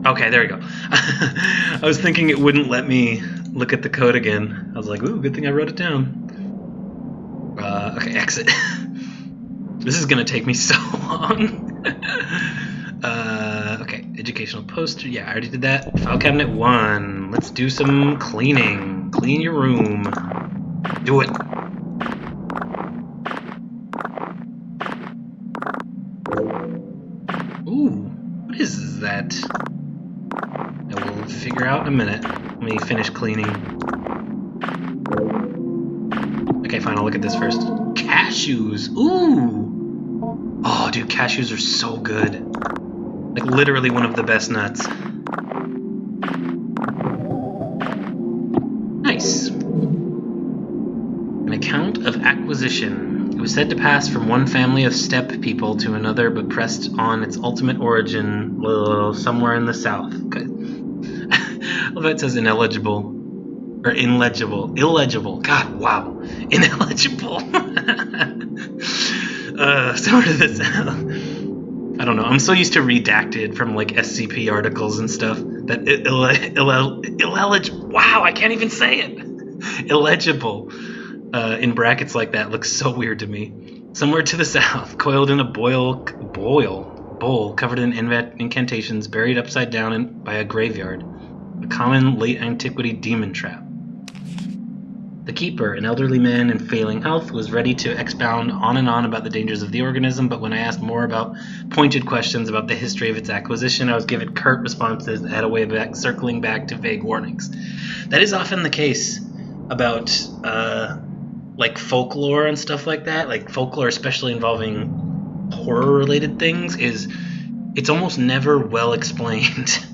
Okay, there we go. I was thinking it wouldn't let me look at the code again. I was like, ooh, good thing I wrote it down. Okay, exit. This is gonna take me so long. Okay, educational poster. Yeah, I already did that. File cabinet 1. Let's do some cleaning. Clean your room. Do it. Ooh, what is that? I will figure out in a minute. Let me finish cleaning. Okay, fine, I'll look at this first. Cashews! Ooh! Oh, dude, cashews are so good. Like, literally one of the best nuts. Nice. An account of acquisition. It was said to pass from one family of steppe people to another, but pressed on its ultimate origin somewhere in the south. Okay. I love that it says ineligible. Or illegible. Illegible. God, wow. Ineligible. Somewhere to the south. I don't know. I'm so used to redacted from like SCP articles and stuff that illegible. Wow, I can't even say it. Illegible. In brackets like that looks so weird to me. Somewhere to the south, coiled in a bowl covered in incantations, buried upside down by a graveyard, a common late antiquity demon trap. The keeper, an elderly man in failing health, was ready to expound on and on about the dangers of the organism, but when I asked more about pointed questions about the history of its acquisition, I was given curt responses that had a way of circling back to vague warnings. That is often the case about like folklore and stuff like that. Like folklore, especially involving horror-related things, it's almost never well explained.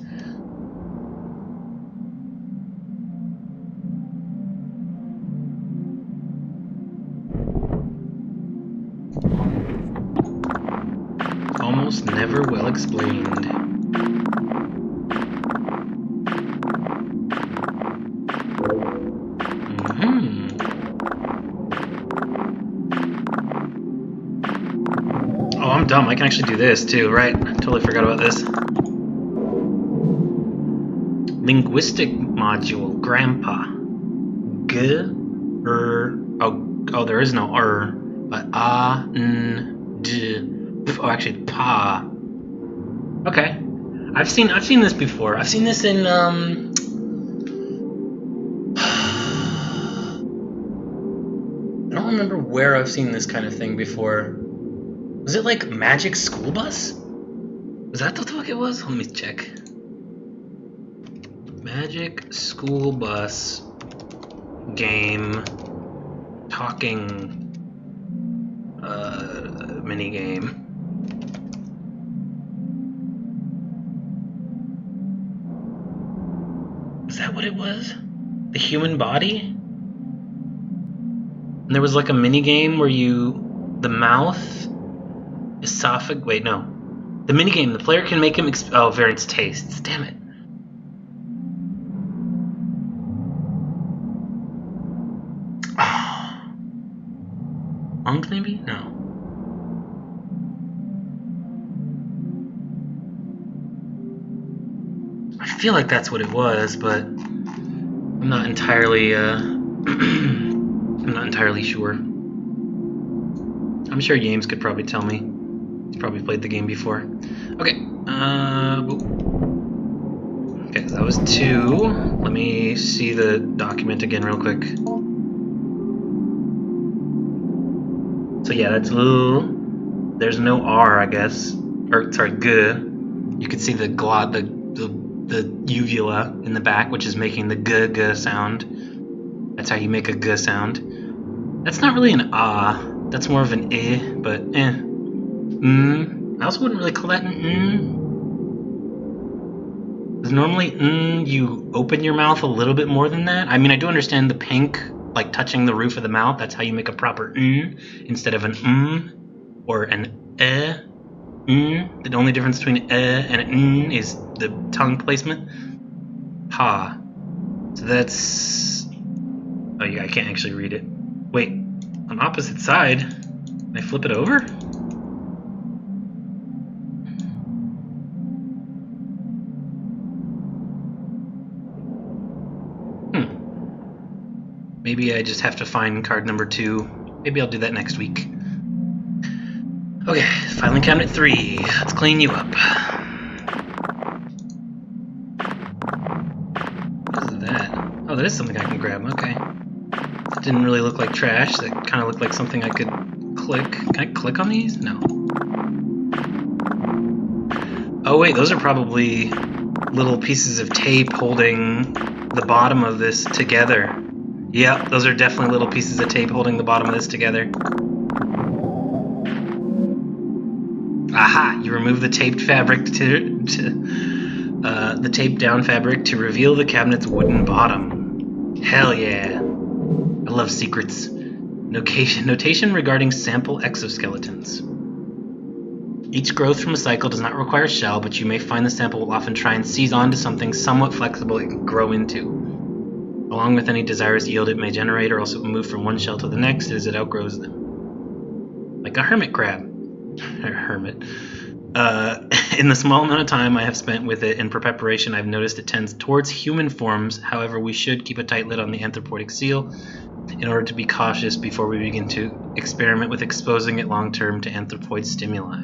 Almost never well explained. Oh, I'm dumb. I can actually do this too, right? Totally forgot about this. Linguistic module, Grandpa. Oh, there is no R, but oh, actually, pa. Okay, I've seen this before. I've seen this in I don't remember where I've seen this kind of thing before. Was it like Magic School Bus? Was that the fuck it was? Let me check. Magic School Bus game talking mini game. Is that what it was? The human body? And there was like a mini game where the mouth, esophagus. Wait, no. The mini game. The player can make him. Variance tastes. Damn it. Unk, maybe? No. I feel like that's what it was, but I'm not entirely, I'm not entirely sure. I'm sure James could probably tell me. He's probably played the game before. Okay, okay, so that was 2. Let me see the document again real quick. So yeah, that's L. There's no R, I guess. Or, sorry, G. You can see the uvula in the back, which is making the G sound. That's how you make a G sound. That's not really an ah. That's more of an I, but eh. I also wouldn't really call that an Because normally you open your mouth a little bit more than that. I mean, I do understand the pink, like touching the roof of the mouth. That's how you make a proper instead of an or an eh. The only difference between and an is the tongue placement. Ha. So that's... Oh yeah, I can't actually read it. Wait, on opposite side? Can I flip it over? Maybe I just have to find card number 2. Maybe I'll do that next week. Okay, filing cabinet 3. Let's clean you up. What is that? Oh, that is something I can grab. Okay. That didn't really look like trash. That kind of looked like something I could click. Can I click on these? No. Oh wait, those are probably little pieces of tape holding the bottom of this together. Yep, those are definitely little pieces of tape holding the bottom of this together. Aha! You remove the taped fabric the taped down fabric to reveal the cabinet's wooden bottom. Hell yeah! I love secrets. Notation regarding sample exoskeletons. Each growth from a cycle does not require a shell, but you may find the sample will often try and seize onto something somewhat flexible it can grow into. Along with any desirous yield it may generate, or also move from one shell to the next as it outgrows them. Like a hermit crab. Hermit. In the small amount of time I have spent with it in preparation, I've noticed it tends towards human forms. However, we should keep a tight lid on the anthropoidic seal in order to be cautious before we begin to experiment with exposing it long-term to anthropoid stimuli.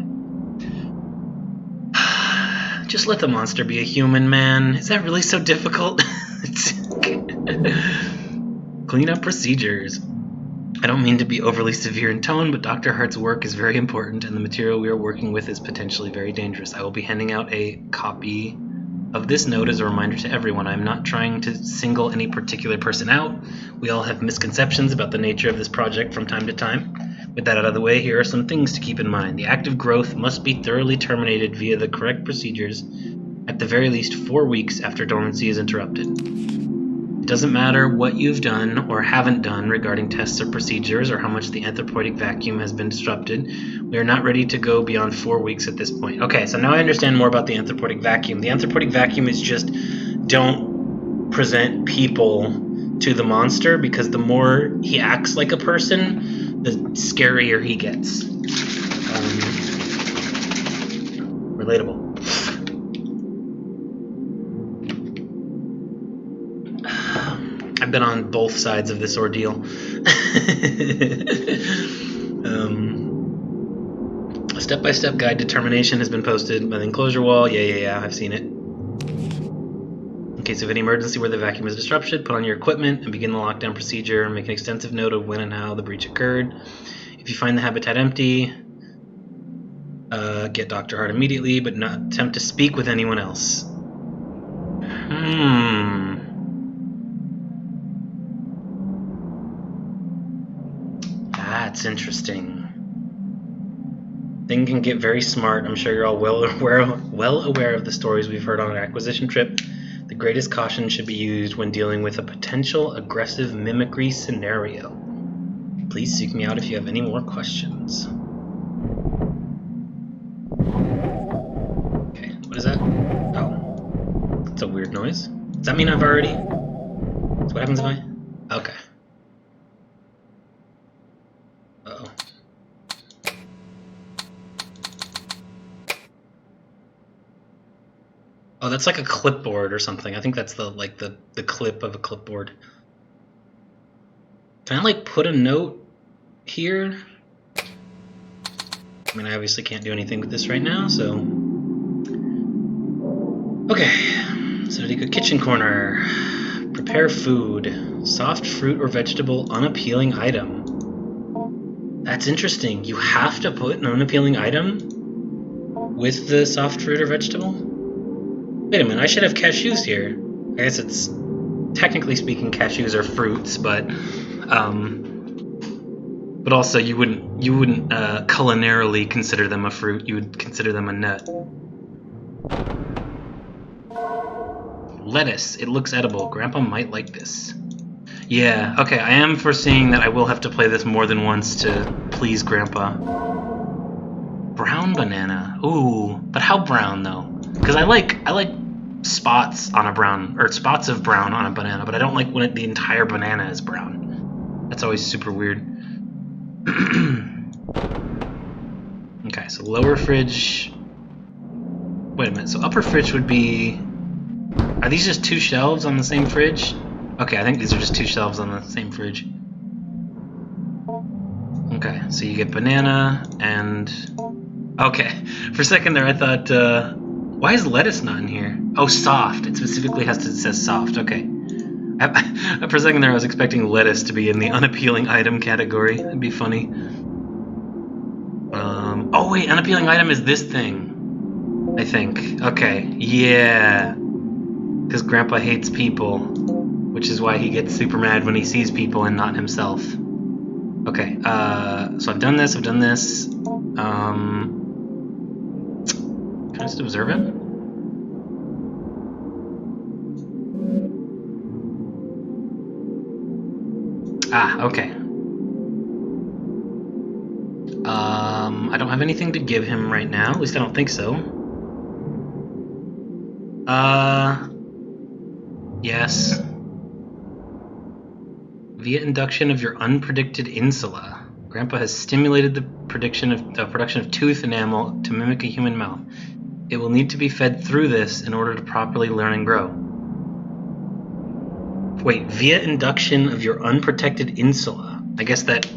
Just let the monster be a human, man. Is that really so difficult? Cleanup procedures. I don't mean to be overly severe in tone, but Dr. Hart's work is very important, and the material we are working with is potentially very dangerous. I will be handing out a copy of this note as a reminder to everyone. I'm not trying to single any particular person out. We all have misconceptions about the nature of this project from time to time. With that out of the way, here are some things to keep in mind. The active growth must be thoroughly terminated via the correct procedures at the very least 4 weeks after dormancy is interrupted. It doesn't matter what you've done or haven't done regarding tests or procedures or how much the anthropoidic vacuum has been disrupted. We are not ready to go beyond 4 weeks at this point. Okay, so now I understand more about the anthropoidic vacuum. The anthropoidic vacuum is just don't present people to the monster, because the more he acts like a person, the scarier he gets. Relatable. I've been on both sides of this ordeal. A step-by-step guide to termination has been posted by the enclosure wall. Yeah, I've seen it. In case of any emergency where the vacuum is disrupted, put on your equipment and begin the lockdown procedure. Make an extensive note of when and how the breach occurred. If you find the habitat empty, get Dr. Hart immediately, but not attempt to speak with anyone else. That's interesting. Thing can get very smart. I'm sure you're all well aware of the stories we've heard on an acquisition trip. The greatest caution should be used when dealing with a potential aggressive mimicry scenario. Please seek me out if you have any more questions. Okay, what is that? Oh, that's a weird noise. Does that mean I've already... So what happens if I... Okay. Uh-oh. Oh, that's like a clipboard or something. I think that's the clip of a clipboard. Can I like put a note here? I mean, I obviously can't do anything with this right now, so... Okay, so take a kitchen corner. Prepare food. Soft fruit or vegetable, unappealing item. That's interesting. You have to put an unappealing item with the soft fruit or vegetable? Wait a minute, I should have cashews here. I guess it's... Technically speaking, cashews are fruits, but also you wouldn't culinarily consider them a fruit. You would consider them a nut. Lettuce. It looks edible. Grandpa might like this. Yeah, okay, I am foreseeing that I will have to play this more than once to please Grandpa. Brown banana. Ooh, but how brown though? Because I like spots on a brown, or spots of brown on a banana, but I don't like when the entire banana is brown. That's always super weird. Okay, so lower fridge. Wait a minute, so upper fridge would be... Are these just two shelves on the same fridge? Okay, I think these are just two shelves on the same fridge. Okay, so you get banana and... Okay, for a second there I thought, why is lettuce not in here? Oh, soft. It specifically it says soft. Okay. For a second there I was expecting lettuce to be in the unappealing item category. That'd be funny. Oh wait, unappealing item is this thing. I think. Okay, yeah. Because Grandpa hates people, which is why he gets super mad when he sees people and not himself. Okay, so I've done this, Can I just observe him? Ah, okay. I don't have anything to give him right now. At least I don't think so. Yes. Via induction of your unpredicted insula, Grandpa has stimulated the production of tooth enamel to mimic a human mouth. It will need to be fed through this in order to properly learn and grow. Wait, via induction of your unprotected insula. I guess that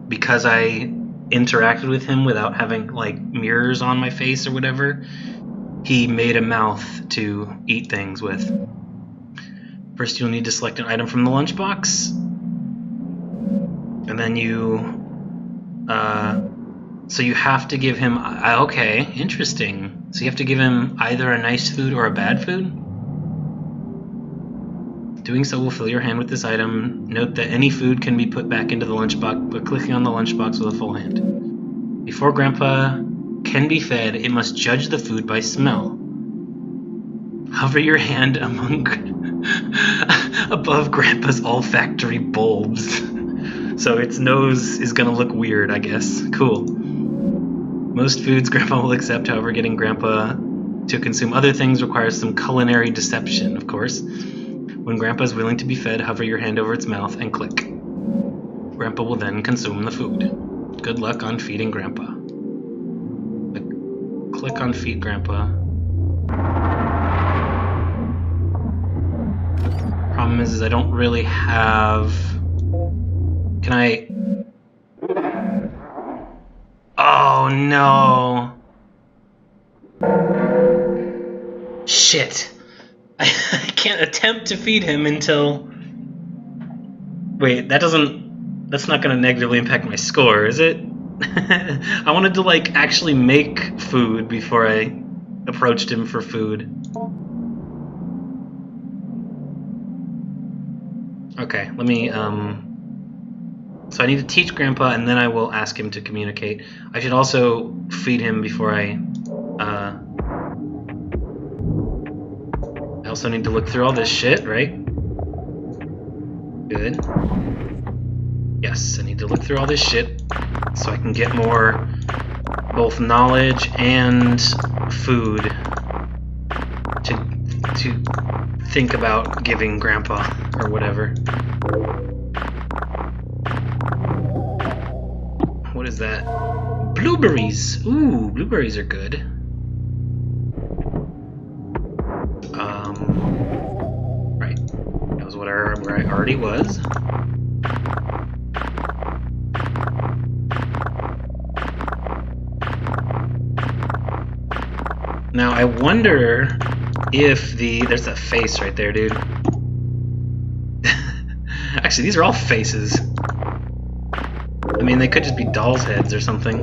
because I interacted with him without having like mirrors on my face or whatever, he made a mouth to eat things with. First you'll need to select an item from the lunchbox, and then so you have to give him, okay, interesting. So you have to give him either a nice food or a bad food? Doing so will fill your hand with this item. Note that any food can be put back into the lunchbox by clicking on the lunchbox with a full hand. Before Grandpa can be fed, it must judge the food by smell. Hover your hand above Grandpa's olfactory bulbs. So its nose is gonna look weird, I guess. Cool. Most foods Grandpa will accept, however, getting Grandpa to consume other things requires some culinary deception, of course. When Grandpa is willing to be fed, hover your hand over its mouth and click. Grandpa will then consume the food. Good luck on feeding Grandpa. Click on feed Grandpa. Problem is I don't really have... Can I... Oh no! Shit! I can't attempt to feed him until... Wait, that's not gonna negatively impact my score, is it? I wanted to like actually make food before I approached him for food. Okay, let me so I need to teach Grandpa and then I will ask him to communicate. I should also feed him before I also need to look through all this shit, right? Good. Yes, I need to look through all this shit so I can get more both knowledge and food to think about giving Grandpa or whatever. What is that? Blueberries! Ooh, blueberries are good. where I already was. Now I wonder if there's that face right there, dude. Actually, these are all faces. I mean, they could just be dolls' heads or something.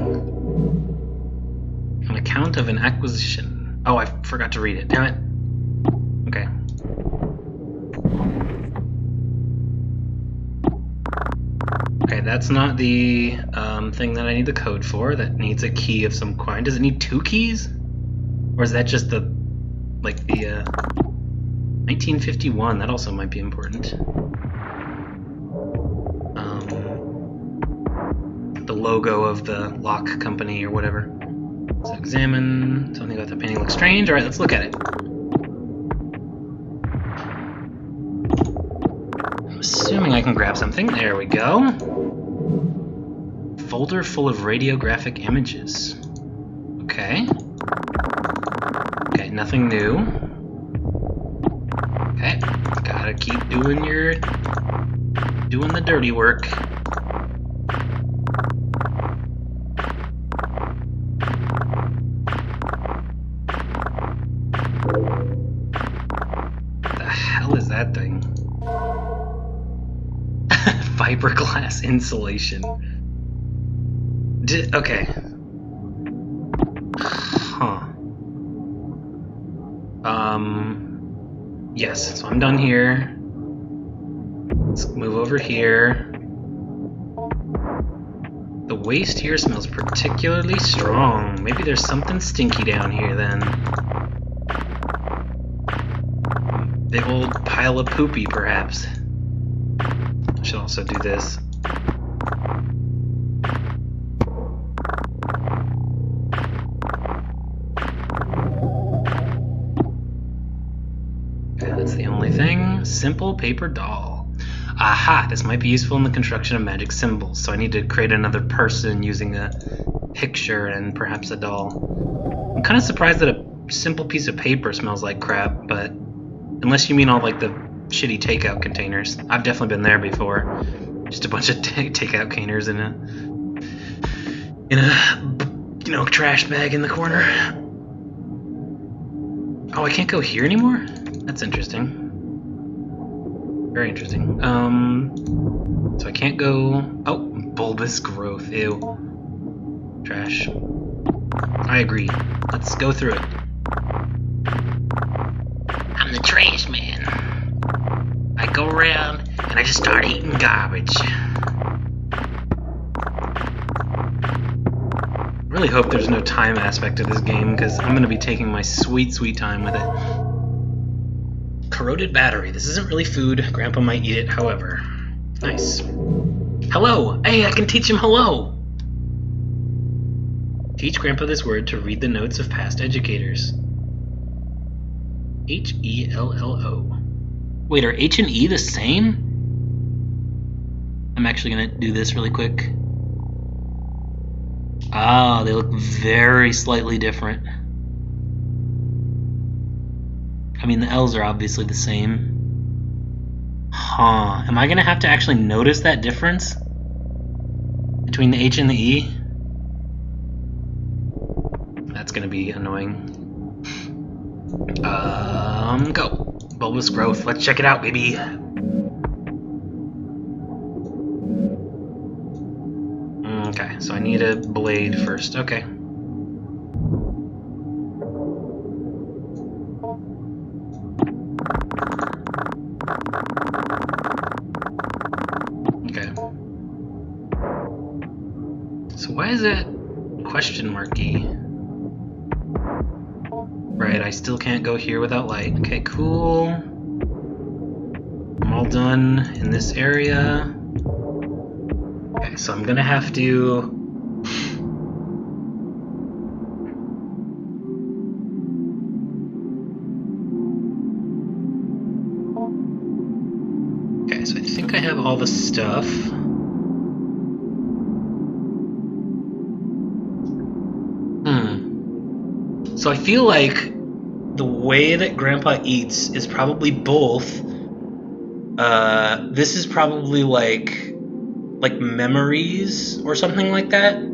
An account of an acquisition. Oh, I forgot to read it. Damn it. Okay. Okay, that's not the thing that I need the code for. That needs a key of some kind. Does it need 2 keys? Or is that just the 1951? That also might be important. The logo of the lock company or whatever. So examine. Something about the painting looks strange. Alright, let's look at it. I'm assuming I can grab something. There we go. Folder full of radiographic images. Okay. Okay, nothing new. Okay, gotta keep doing the dirty work. The hell is that thing? Fiberglass insulation. Okay. Huh. Yes, so I'm done here. Let's move over here. The waste here smells particularly strong. Maybe there's something stinky down here then. Big old pile of poopy, perhaps. I should also do this. Okay, that's the only thing. Simple paper doll. Aha! This might be useful in the construction of magic symbols, so I need to create another person using a picture and perhaps a doll. I'm kind of surprised that a simple piece of paper smells like crap, but unless you mean all like the shitty takeout containers. I've definitely been there before. Just a bunch of takeout containers in a trash bag in the corner. Oh, I can't go here anymore? That's interesting. Very interesting. So I can't go... Oh, bulbous growth. Ew. Trash. I agree. Let's go through it. I'm the trash man. I go around and I just start eating garbage. I really hope there's no time aspect to this game, because I'm going to be taking my sweet, sweet time with it. Corroded battery. This isn't really food. Grandpa might eat it, however. Nice. Hello! Hey, I can teach him hello! Teach Grandpa this word to read the notes of past educators. H-E-L-L-O. Wait, are H and E the same? I'm actually going to do this really quick. Ah, they look very slightly different. I mean, the L's are obviously the same. Huh. Am I going to have to actually notice that difference between the H and the E? That's going to be annoying. Go. Bulbous growth. Let's check it out, baby. Okay, so I need a blade first. Okay. Okay. So why is that question marky? Right, I still can't go here without light. Okay, cool. I'm all done in this area. Okay, so I'm gonna have to... Okay, so I think I have all the stuff. So I feel like the way that Grandpa eats is probably both This is probably like memories or something like that.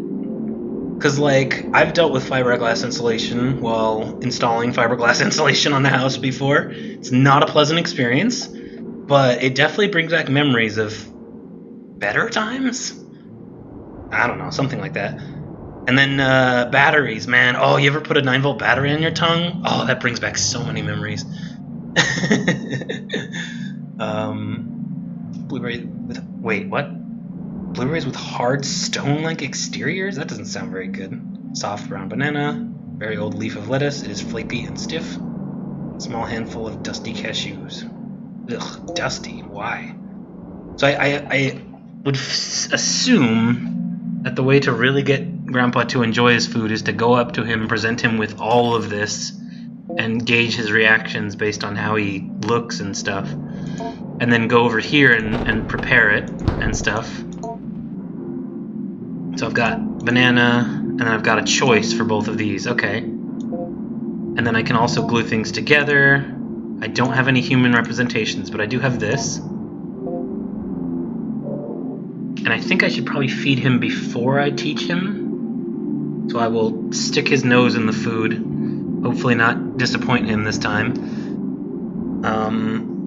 Because, like, I've dealt with fiberglass insulation while installing fiberglass insulation on the house before. It's not a pleasant experience, but it definitely brings back memories of better times? I don't know, something like that. And then batteries, man. Oh, you ever put a 9-volt battery on your tongue? Oh, that brings back so many memories. Blueberry with... Wait, what? Blueberries with hard stone-like exteriors? That doesn't sound very good. Soft brown banana. Very old leaf of lettuce. It is flaky and stiff. Small handful of dusty cashews. Ugh, dusty. Why? So I would assume that the way to really get Grandpa to enjoy his food is to go up to him, present him with all of this, and gauge his reactions based on how he looks and stuff. And then go over here and prepare it and stuff. So I've got banana, and then I've got a choice for both of these. Okay. And then I can also glue things together. I don't have any human representations, but I do have this. And I think I should probably feed him before I teach him. So I will stick his nose in the food. Hopefully not disappoint him this time. I'm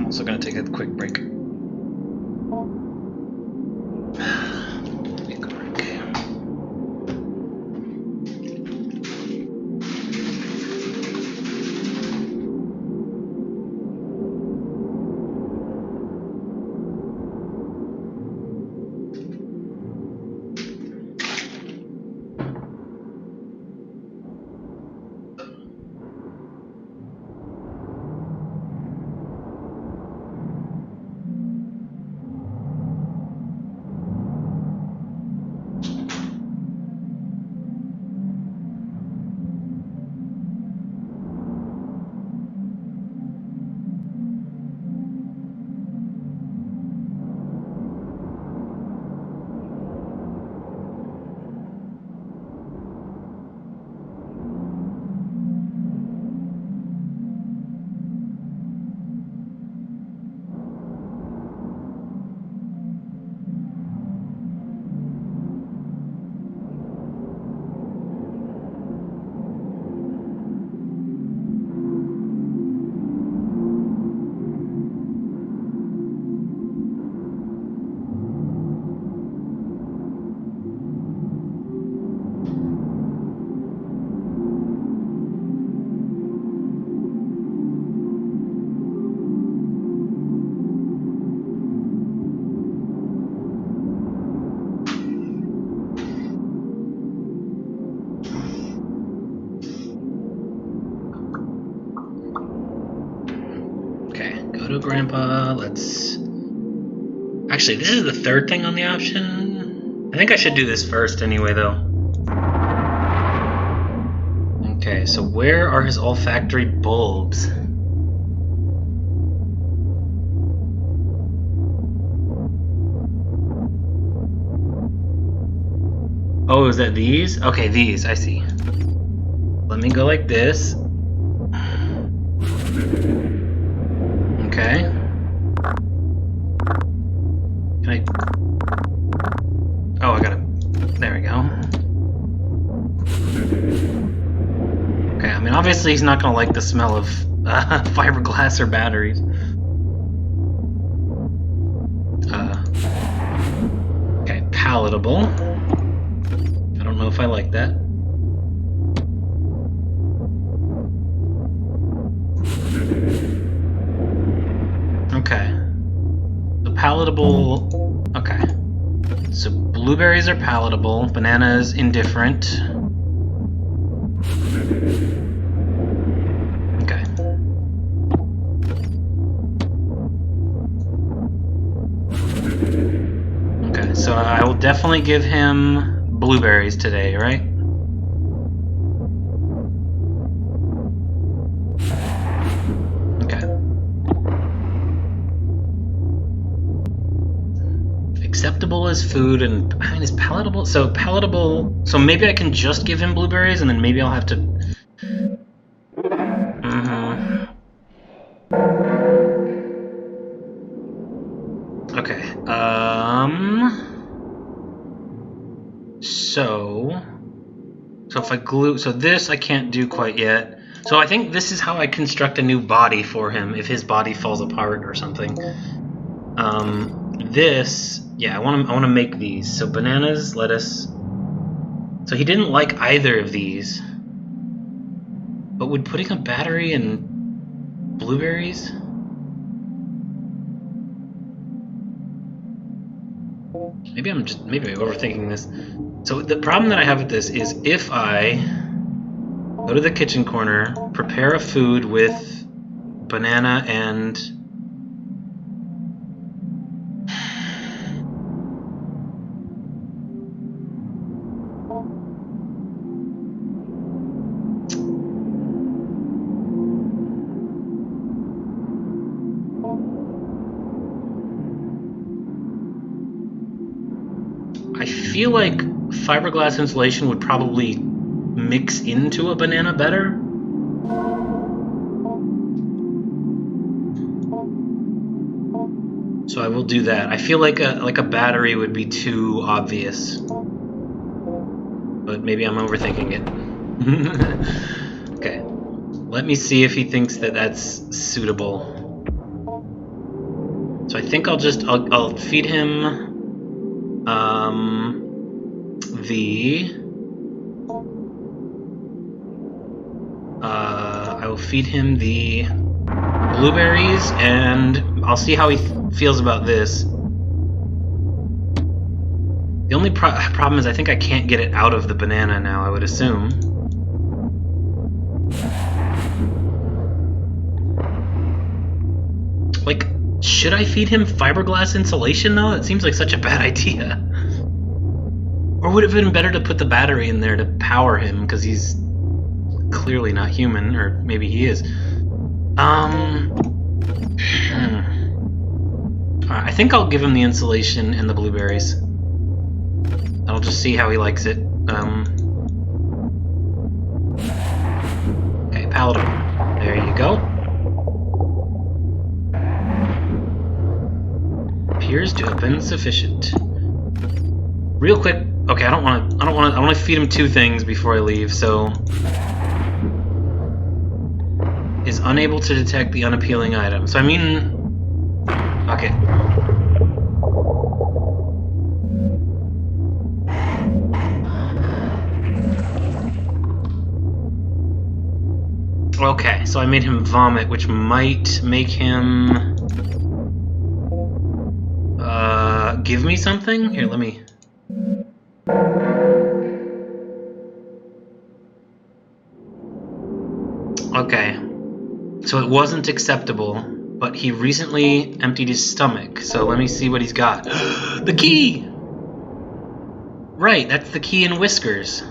also going to take a quick break. Grandpa, let's... Actually, this is the third thing on the option. I think I should do this first anyway, though. Okay, so where are his olfactory bulbs? Oh, is that these? Okay, these, I see. Let me go like this. Okay. Can I... Oh, I gotta... There we go. Okay, I mean, obviously he's not gonna like the smell of fiberglass or batteries. Okay, palatable. I don't know if I like that. Okay. So palatable... Okay. So blueberries are palatable, banana is indifferent. Okay. Okay, so I will definitely give him blueberries today, right? Acceptable as food, and I mean, is palatable. So palatable. So maybe I can just give him blueberries, and then maybe I'll have to. So if I glue... So this I can't do quite yet. So I think this is how I construct a new body for him, if his body falls apart or something. This... Yeah, I want to make these. So bananas, lettuce... So he didn't like either of these. But would putting a battery in blueberries? Maybe I'm overthinking this. So the problem that I have with this is if I go to the kitchen corner, prepare a food with banana and I feel like fiberglass insulation would probably mix into a banana better. So I will do that. I feel like a battery would be too obvious. But maybe I'm overthinking it. Okay. Let me see if he thinks that that's suitable. So I think I'll feed him I will feed him the blueberries, and I'll see how he feels about this. The only problem is I think I can't get it out of the banana now, I would assume. Like, should I feed him fiberglass insulation though? It seems like such a bad idea. Or would it have been better to put the battery in there to power him, because he's clearly not human, or maybe he is. Alright, I think I'll give him the insulation and the blueberries. I'll just see how he likes it. Okay, palatable. There you go. Appears to have been sufficient. Real quick, okay, I want to feed him two things before I leave, so is unable to detect the unappealing item. So I mean, okay. Okay, so I made him vomit, which might make him give me something? Here, let me... Okay, so it wasn't acceptable, but he recently emptied his stomach, so let me see what he's got. The key! Right, that's the key in Whiskers.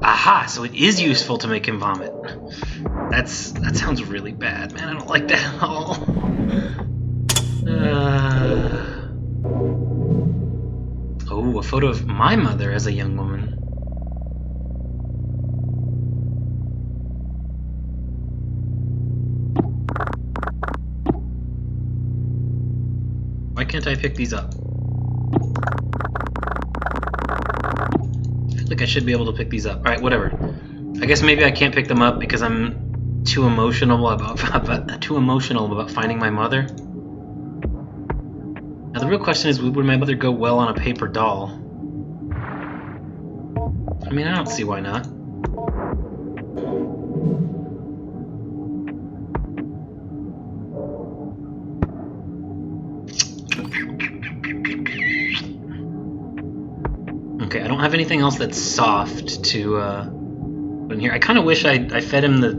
Aha, so it is useful to make him vomit. That sounds really bad, man. I don't like that at all. Oh, a photo of my mother as a young woman. Why can't I pick these up? I feel like I should be able to pick these up. Alright, whatever. I guess maybe I can't pick them up because I'm too emotional about finding my mother. Now the real question is, would my mother go well on a paper doll? I mean, I don't see why not. Okay, I don't have anything else that's soft to put in here. I kind of wish I fed him the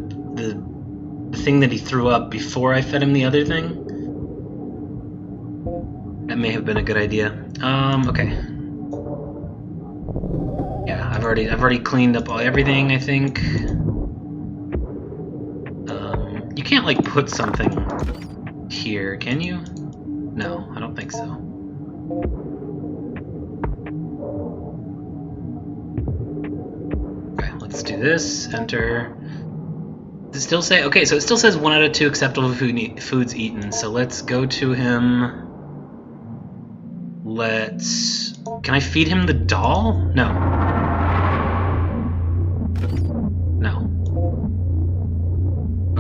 thing that he threw up before I fed him the other thing. That may have been a good idea. Okay. Yeah, I've already cleaned up everything, I think. You can't like put something here, can you? No, I don't think so. Okay, let's do this. Enter. Does it still say? Okay, so it still says 1 out of 2 acceptable foods eaten. So let's go to him. Can I feed him the doll? No.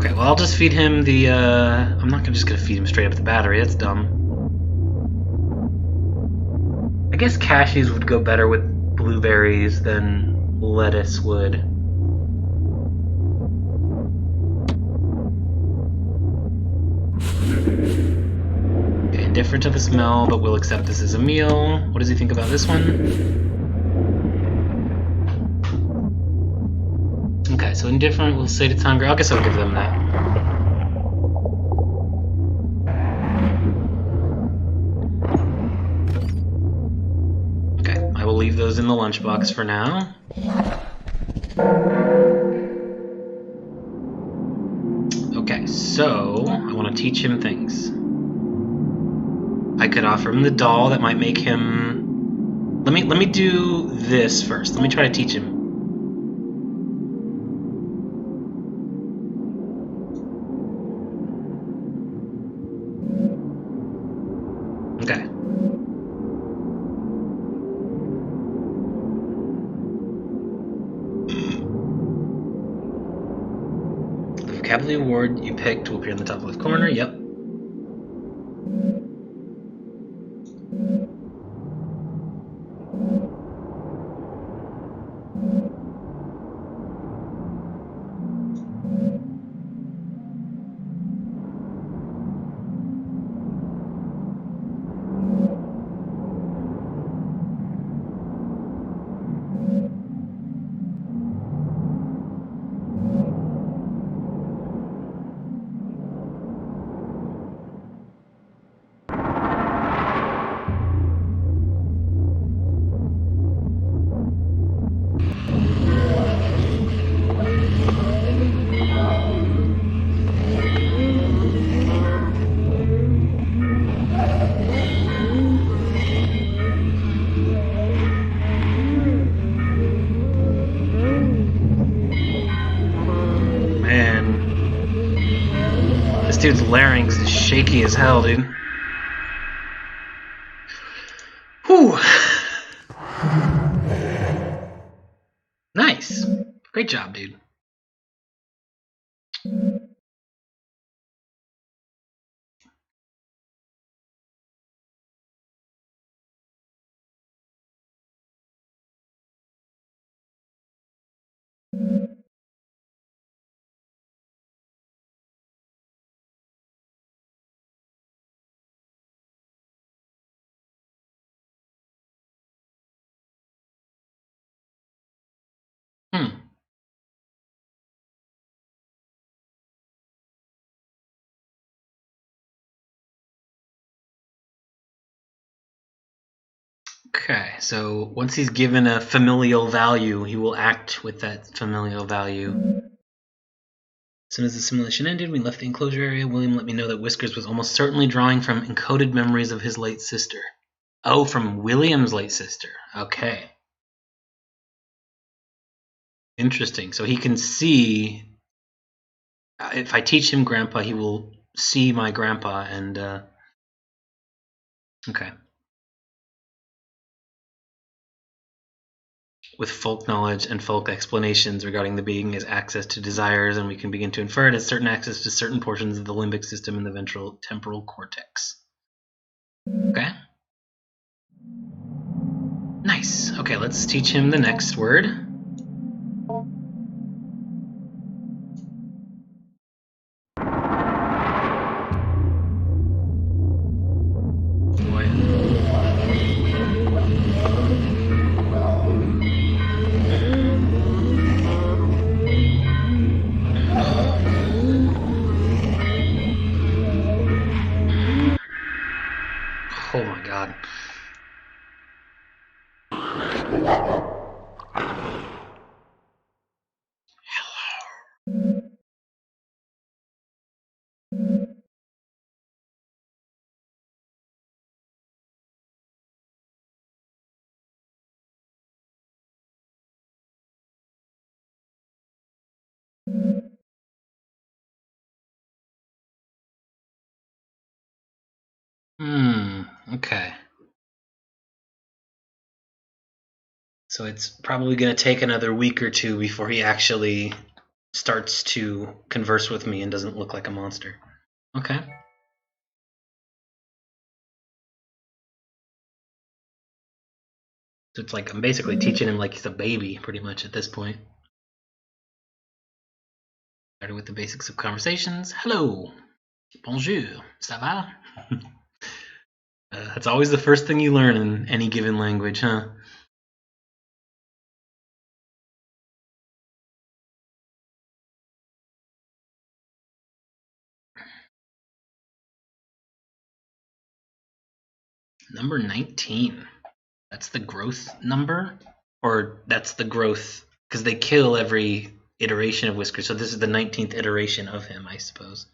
Okay, well, I'll just feed him the, I'm not just gonna feed him straight up the battery, that's dumb. I guess cashews would go better with blueberries than lettuce would. Okay, indifferent to the smell, but we'll accept this as a meal. What does he think about this one? Okay, so indifferent, we'll say it's hungry. I guess I'll give them that. Okay, I will leave those in the lunchbox for now. Okay, so I want to teach him things. I could offer him the doll that might make him. Let me do this first. Let me try to teach him. Okay. The vocabulary word you picked will appear in the top left corner. Yep. This dude's larynx is shaky as hell, dude. Whew. Nice. Great job, dude. Okay, so once he's given a familial value, he will act with that familial value. As soon as the simulation ended, we left the enclosure area. William let me know that Whiskers was almost certainly drawing from encoded memories of his late sister. Oh, from William's late sister. Okay. Interesting. So he can see. If I teach him Grandpa, he will see my grandpa and. Okay. With folk knowledge and folk explanations regarding the being as access to desires, and we can begin to infer it as certain access to certain portions of the limbic system and the ventral temporal cortex. Okay. Nice. Okay, let's teach him the next word. Oh my god. Okay. So it's probably going to take another week or two before he actually starts to converse with me and doesn't look like a monster. Okay. So it's like I'm basically teaching him like he's a baby, pretty much at this point. Started with the basics of conversations. Hello. Bonjour. Ça va? That's always the first thing you learn in any given language, huh? Number 19. That's the growth number? Or that's the growth, because they kill every iteration of Whisker, so this is the 19th iteration of him, I suppose.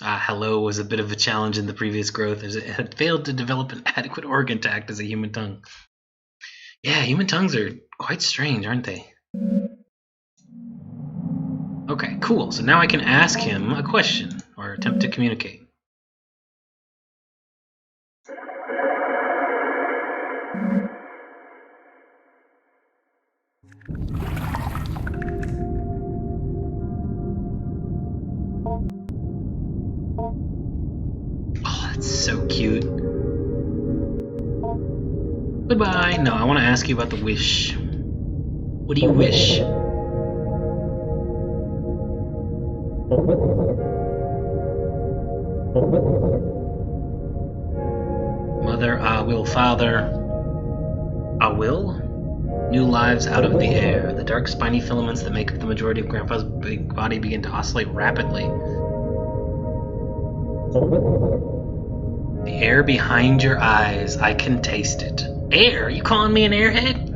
Hello was a bit of a challenge in the previous growth, as it had failed to develop an adequate organ to act as a human tongue. Yeah, human tongues are quite strange, aren't they? Okay, cool. So now I can ask him a question, or attempt to communicate. Oh, that's so cute. Goodbye. No, I want to ask you about the wish. What do you wish? Mother, I will. Father, I will. New lives out of the air. The dark spiny filaments that make up the majority of Grandpa's big body begin to oscillate rapidly. The air behind your eyes, I can taste it. Air? You calling me an airhead?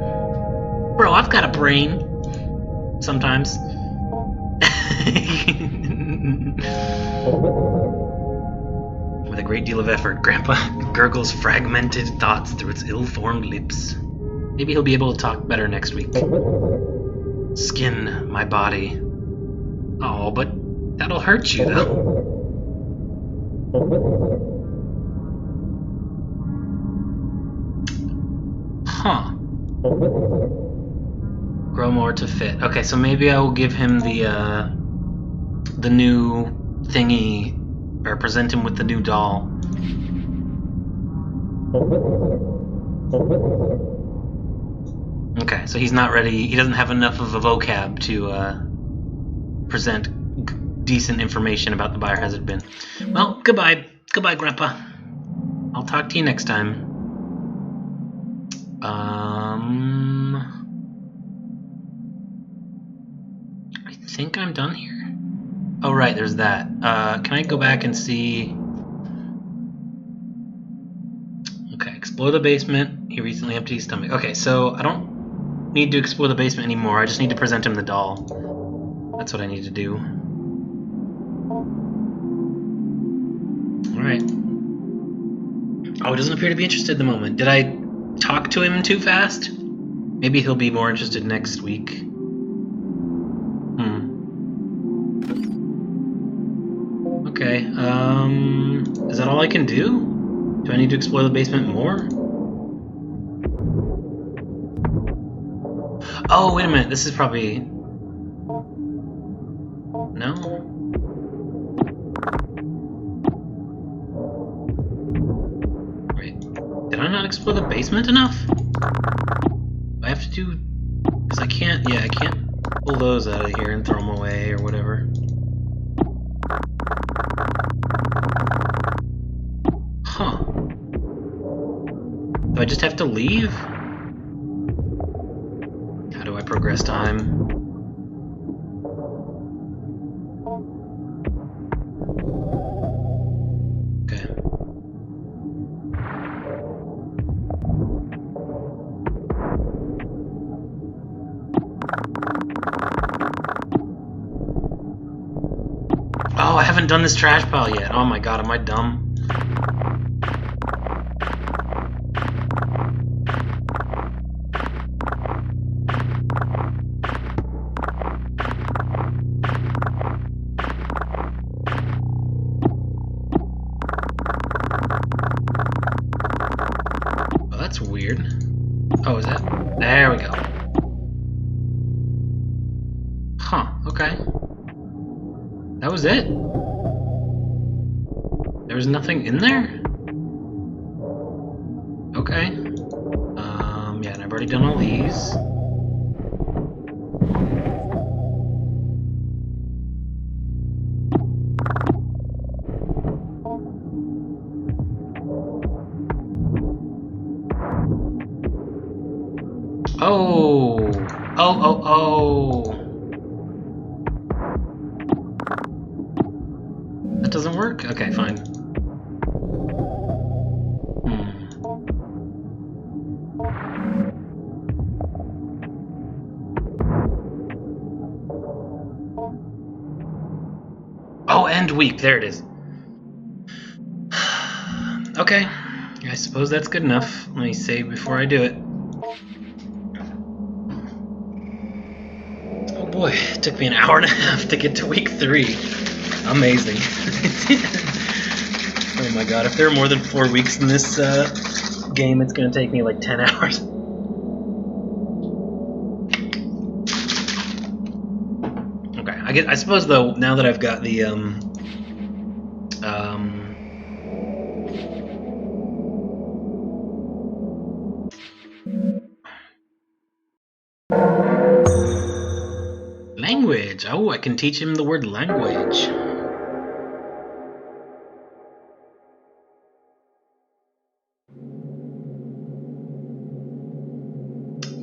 Bro, I've got a brain. Sometimes. With a great deal of effort, Grandpa gurgles fragmented thoughts through its ill-formed lips. Maybe he'll be able to talk better next week. Skin my body. Oh, but that'll hurt you, though. Huh. Grow more to fit. Okay, so maybe I will give him the new thingy, or present him with the new doll. Okay, so he's not ready. He doesn't have enough of a vocab to present decent information about the biohazard bin. Well, goodbye. Goodbye, Grandpa. I'll talk to you next time. I think I'm done here. Oh, right, there's that. Can I go back and see? Okay, explore the basement. He recently emptied his stomach. Okay, so I don't need to explore the basement anymore. I just need to present him the doll. That's what I need to do. Alright. Oh, he doesn't appear to be interested at the moment. Did I talk to him too fast? Maybe he'll be more interested next week. Okay, is that all I can do? Do I need to explore the basement more? Oh, wait a minute, this is probably... No? Wait, did I not explore the basement enough? I have to do... Because I can't, yeah, I can't pull those out of here and throw them away or whatever. Huh. Do I just have to leave? How do I progress time? Okay. Oh, I haven't done this trash pile yet. Oh my god, am I dumb? Huh, okay. That was it? There was nothing in there? Okay. Yeah, and I've already done all these. Oh! Oh. That doesn't work? Okay, fine. Oh, end week. There it is. Okay. I suppose that's good enough. Let me save before I do it. Oh boy, it took me an hour and a half to get to week 3. Amazing. Oh my god, if there are more than 4 weeks in this game, it's going to take me like 10 hours. Okay, I suppose though, now that I've got the language. Oh, I can teach him the word language.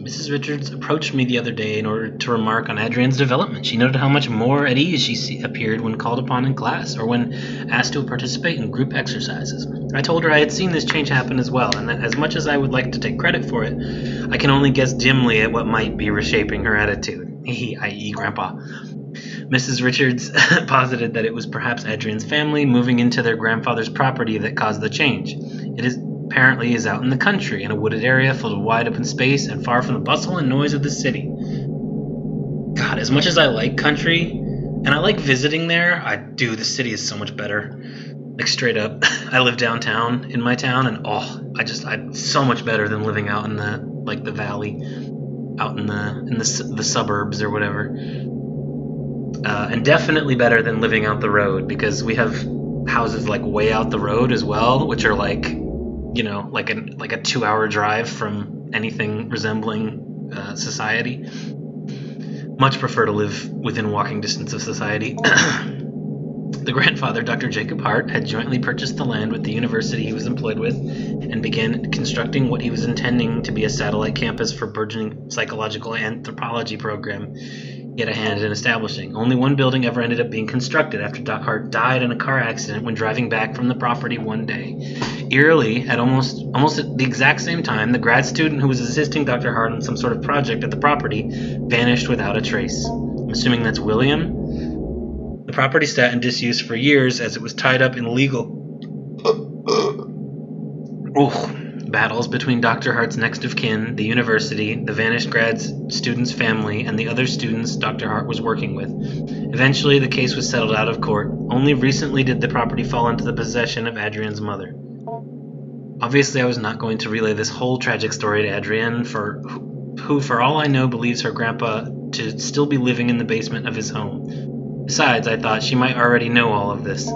Mrs. Richards approached me the other day in order to remark on Adrian's development. She noted how much more at ease she appeared when called upon in class or when asked to participate in group exercises. I told her I had seen this change happen as well, and that as much as I would like to take credit for it, I can only guess dimly at what might be reshaping her attitude, i.e. Grandpa. Mrs. Richards posited that it was perhaps Adrian's family moving into their grandfather's property that caused the change. It apparently is out in the country, in a wooded area filled with wide open space and far from the bustle and noise of the city. God, as much as I like country, and I like visiting there, the city is so much better. Like, straight up, I live downtown in my town, and I'm so much better than living out in the valley, out in the suburbs or whatever. And definitely better than living out the road, because we have houses like way out the road as well, which are like a 2-hour drive from anything resembling society. Much prefer to live within walking distance of society. The grandfather, Dr. Jacob Hart, had jointly purchased the land with the university he was employed with and began constructing what he was intending to be a satellite campus for burgeoning psychological anthropology program he had a hand in establishing. Only one building ever ended up being constructed after Doc Hart died in a car accident when driving back from the property one day. Eerily, at almost at the exact same time, the grad student who was assisting Dr. Hart on some sort of project at the property vanished without a trace. I'm assuming that's William. The property sat in disuse for years as it was tied up in legal battles between Dr. Hart's next of kin, the university, the vanished grad student's family, and the other students Dr. Hart was working with. Eventually, the case was settled out of court. Only recently did the property fall into the possession of Adrian's mother. Obviously, I was not going to relay this whole tragic story to Adrian, who, for all I know, believes her grandpa to still be living in the basement of his home. Besides, I thought she might already know all of this.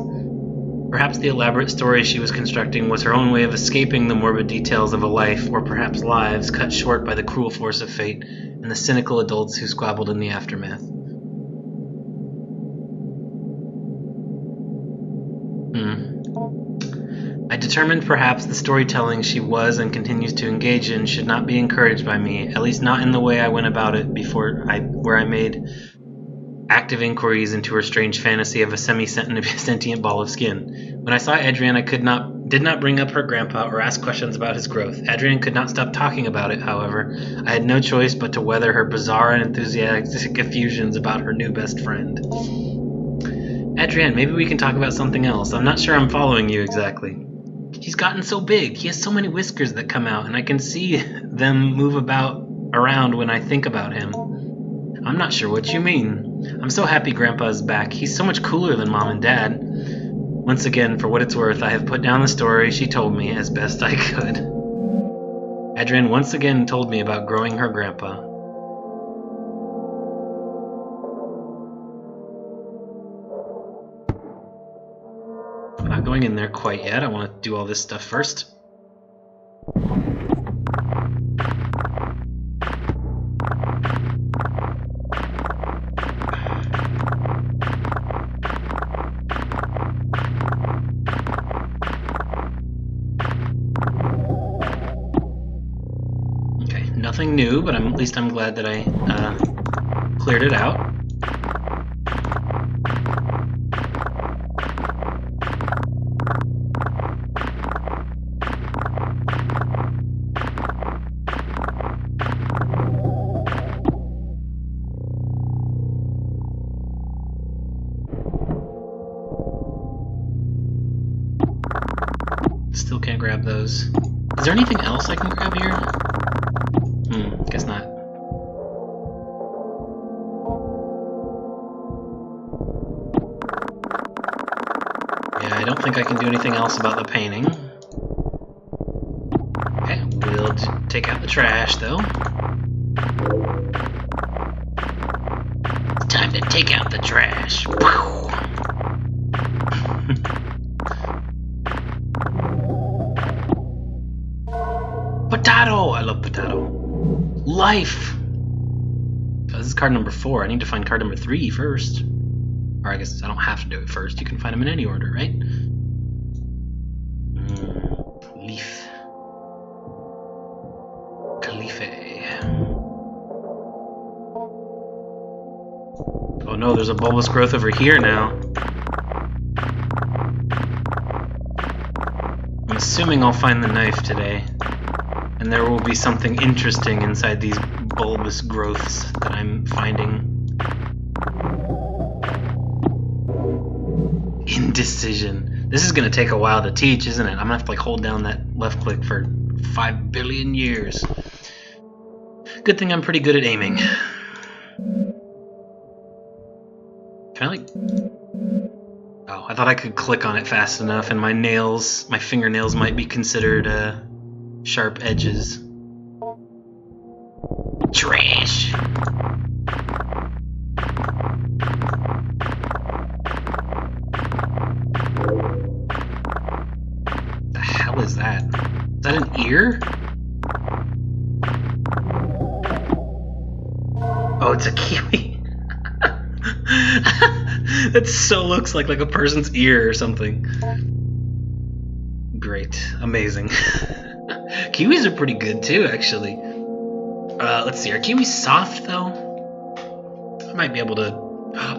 Perhaps the elaborate story she was constructing was her own way of escaping the morbid details of a life, or perhaps lives, cut short by the cruel force of fate and the cynical adults who squabbled in the aftermath. I determined perhaps the storytelling she was and continues to engage in should not be encouraged by me, at least not in the way I went about it where I made active inquiries into her strange fantasy of a semi-sentient ball of skin. When I saw Adrian, I did not bring up her grandpa or ask questions about his growth. Adrian could not stop talking about it, however. I had no choice but to weather her bizarre and enthusiastic effusions about her new best friend. Adrian, maybe we can talk about something else. I'm not sure I'm following you exactly. He's gotten so big. He has so many whiskers that come out, and I can see them move around when I think about him. I'm not sure what you mean. I'm so happy Grandpa is back. He's so much cooler than Mom and Dad. Once again, for what it's worth, I have put down the story she told me as best I could. Adrian once again told me about growing her grandpa. going in there quite yet. I want to do all this stuff first. Okay, nothing new, but at least I'm glad that I cleared it out. Still can't grab those. Is there anything else I can grab here? Guess not. Yeah, I don't think I can do anything else about the painting. Okay, we'll take out the trash though. It's time to take out the trash. Potato! I love potato. Life! Oh, this is card number 4. I need to find card number 3 first. Or I guess I don't have to do it first. You can find them in any order, right? Leaf. Calife. Oh no, there's a bulbous growth over here now. I'm assuming I'll find the knife today. And there will be something interesting inside these bulbous growths that I'm finding. Indecision. This is going to take a while to teach, isn't it? I'm going to have to like hold down that left click for 5 billion years. Good thing I'm pretty good at aiming. Can I like... Oh, I thought I could click on it fast enough and my nails, my fingernails might be considered sharp edges. Trash. The hell is that? Is that an ear? Oh, it's a kiwi. That so looks like a person's ear or something. Great. Amazing. Kiwis are pretty good too, actually. Let's see. Are kiwis soft though? I might be able to...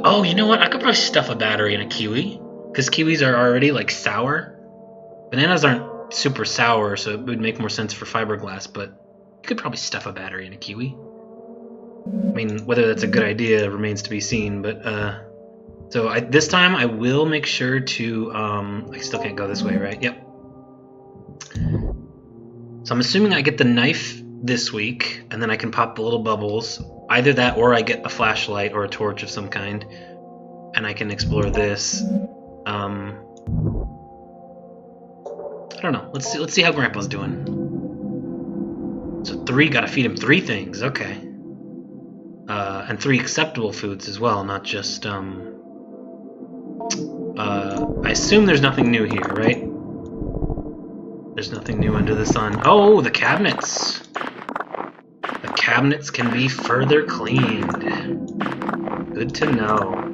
Oh, you know what? I could probably stuff a battery in a kiwi. Because kiwis are already like sour. Bananas aren't super sour, so it would make more sense for fiberglass, but you could probably stuff a battery in a kiwi. I mean, whether that's a good idea remains to be seen, but so this time I will make sure to I still can't go this way, right? Yep. So I'm assuming I get the knife this week, and then I can pop the little bubbles. Either that, or I get a flashlight or a torch of some kind, and I can explore this. I don't know. Let's see how Grandpa's doing. So 3, gotta feed him 3 things. Okay. And 3 acceptable foods as well, not just I assume there's nothing new here, right? There's nothing new under the sun. Oh, the cabinets! The cabinets can be further cleaned. Good to know.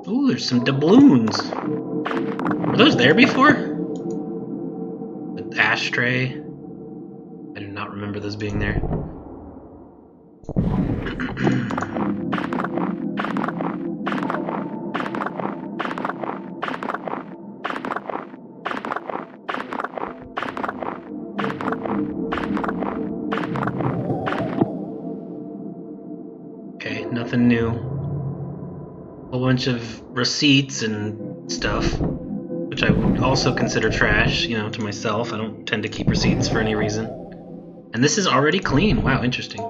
Ooh, there's some doubloons. Were those there before? The ashtray. I do not remember those being there. Okay, nothing new. A whole bunch of receipts and stuff, which I would also consider trash, you know, to myself. I don't tend to keep receipts for any reason. And this is already clean. Wow, interesting.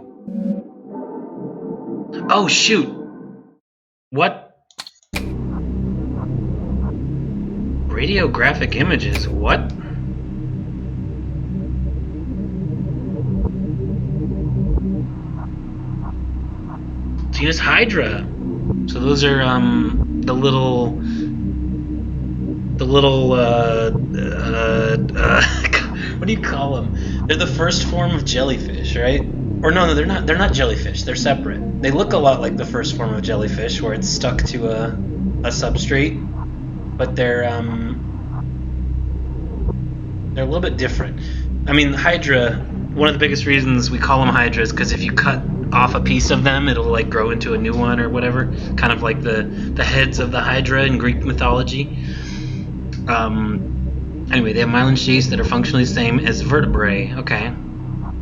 Oh, shoot! What? Radiographic images? What? Genus Hydra. So those are the little what do you call them? They're the first form of jellyfish, right? Or no, they're not. They're not jellyfish. They're separate. They look a lot like the first form of jellyfish, where it's stuck to a substrate, but they're a little bit different. I mean, Hydra. One of the biggest reasons we call them Hydra is because if you cut off a piece of them, it'll like grow into a new one or whatever. Kind of like the heads of the Hydra in Greek mythology. Anyway, they have myelin sheaths that are functionally the same as vertebrae. Okay.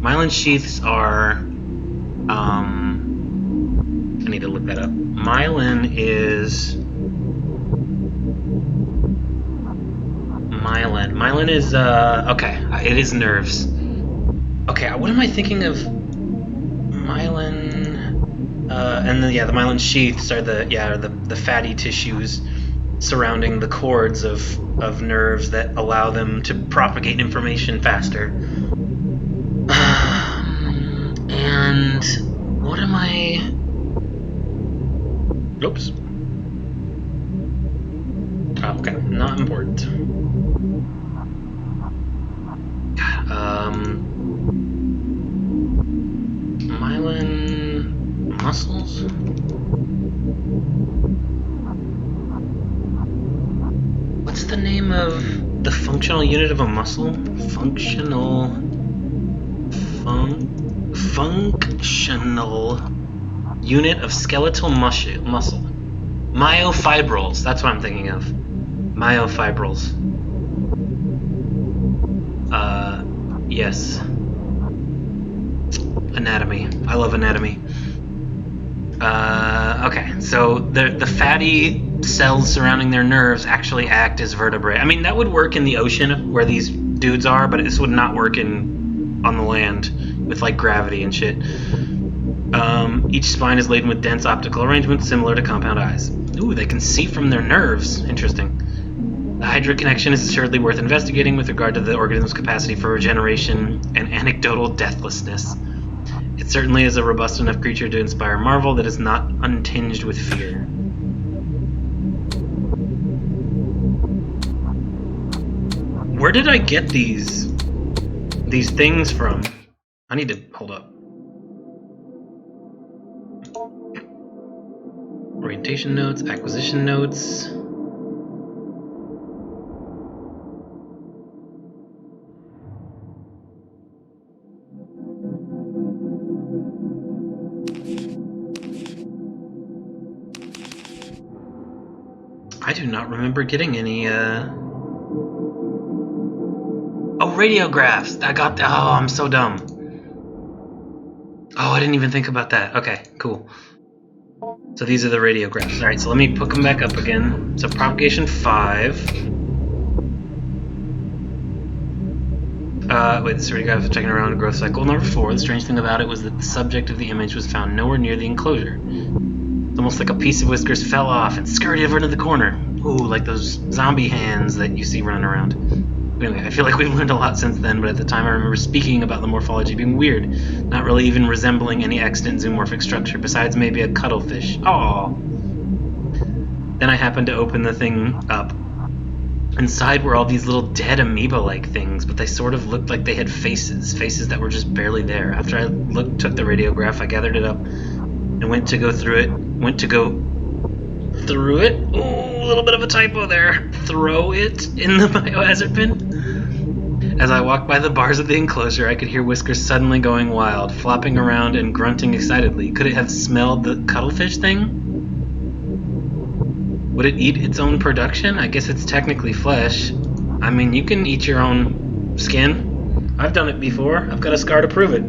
Myelin sheaths are... I need to look that up. Myelin is... Myelin is, okay. It is nerves. Okay, what am I thinking of? Myelin... and then, the myelin sheaths are the fatty tissues surrounding the cords of nerves that allow them to propagate information faster. And what am I... Oops. Oh, okay, not important. Myelin muscles? What's the name of the functional unit of a muscle? Functional unit of skeletal muscle. Myofibrils. That's what I'm thinking of. Myofibrils. Yes. Anatomy. I love anatomy. Okay, so the fatty cells surrounding their nerves actually act as vertebrae. I mean, that would work in the ocean where these dudes are, but this would not work on the land with like gravity and shit. Each spine is laden with dense optical arrangements similar to compound eyes. Ooh, they can see from their nerves. Interesting. The Hydra connection is assuredly worth investigating with regard to the organism's capacity for regeneration and anecdotal deathlessness. It certainly is a robust enough creature to inspire marvel that is not untinged with fear. Where did I get these things from? I need to hold up. Orientation notes, acquisition notes. I do not remember getting any, Oh, radiographs! Oh, I'm so dumb. Oh, I didn't even think about that. Okay, cool. So these are the radiographs. Alright, so let me put them back up again. So propagation 5. Wait, this radiograph is checking around growth cycle number 4. The strange thing about it was that the subject of the image was found nowhere near the enclosure. It's almost like a piece of whiskers fell off and scurried over into the corner. Ooh, like those zombie hands that you see running around. Anyway, I feel like we've learned a lot since then, but at the time I remember speaking about the morphology being weird, not really even resembling any extant zoomorphic structure, besides maybe a cuttlefish. Aww. Then I happened to open the thing up. Inside were all these little dead amoeba-like things, but they sort of looked like they had faces that were just barely there. After I took the radiograph, I gathered it up and went to go through it. Ooh, a little bit of a typo there. Throw it in the biohazard bin. As I walked by the bars of the enclosure, I could hear Whiskers suddenly going wild, flopping around and grunting excitedly. Could it have smelled the cuttlefish thing? Would it eat its own production? I guess it's technically flesh. I mean, you can eat your own skin. I've done it before. I've got a scar to prove it.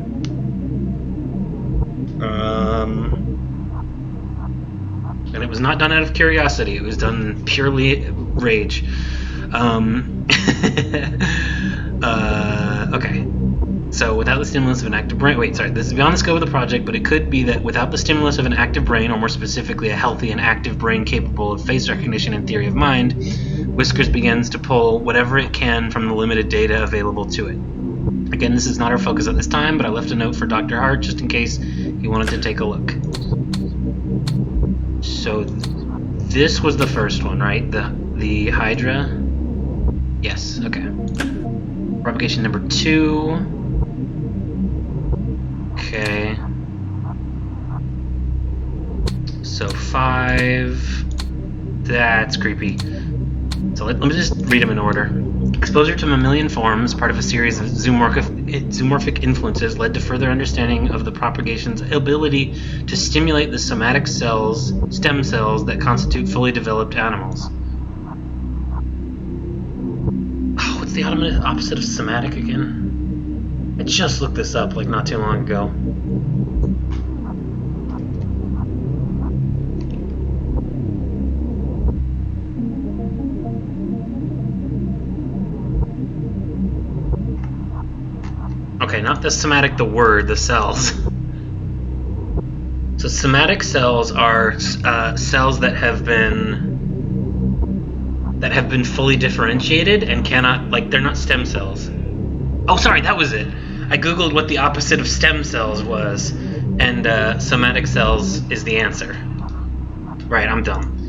And it was not done out of curiosity. It was done purely rage. Okay. So without the stimulus of an active brain... Wait, sorry. This is beyond the scope of the project, but it could be that without the stimulus of an active brain, or more specifically a healthy and active brain capable of face recognition and theory of mind, Whiskers begins to pull whatever it can from the limited data available to it. Again, this is not our focus at this time, but I left a note for Dr. Hart just in case he wanted to take a look. So this was the first one, right? The Hydra? Yes, okay. Propagation number 2. Okay. So 5. That's creepy. So let me just read them in order. Exposure to mammalian forms, part of a series of zoomorphic influences, led to further understanding of the propagation's ability to stimulate the somatic cells, stem cells, that constitute fully developed animals. Oh, what's the opposite of somatic again? I just looked this up like not too long ago. Okay, not the somatic, the word, the cells. So somatic cells are cells that have been fully differentiated and cannot, like, they're not stem cells. Oh, sorry, that was it. I googled what the opposite of stem cells was, and somatic cells is the answer. Right, I'm dumb.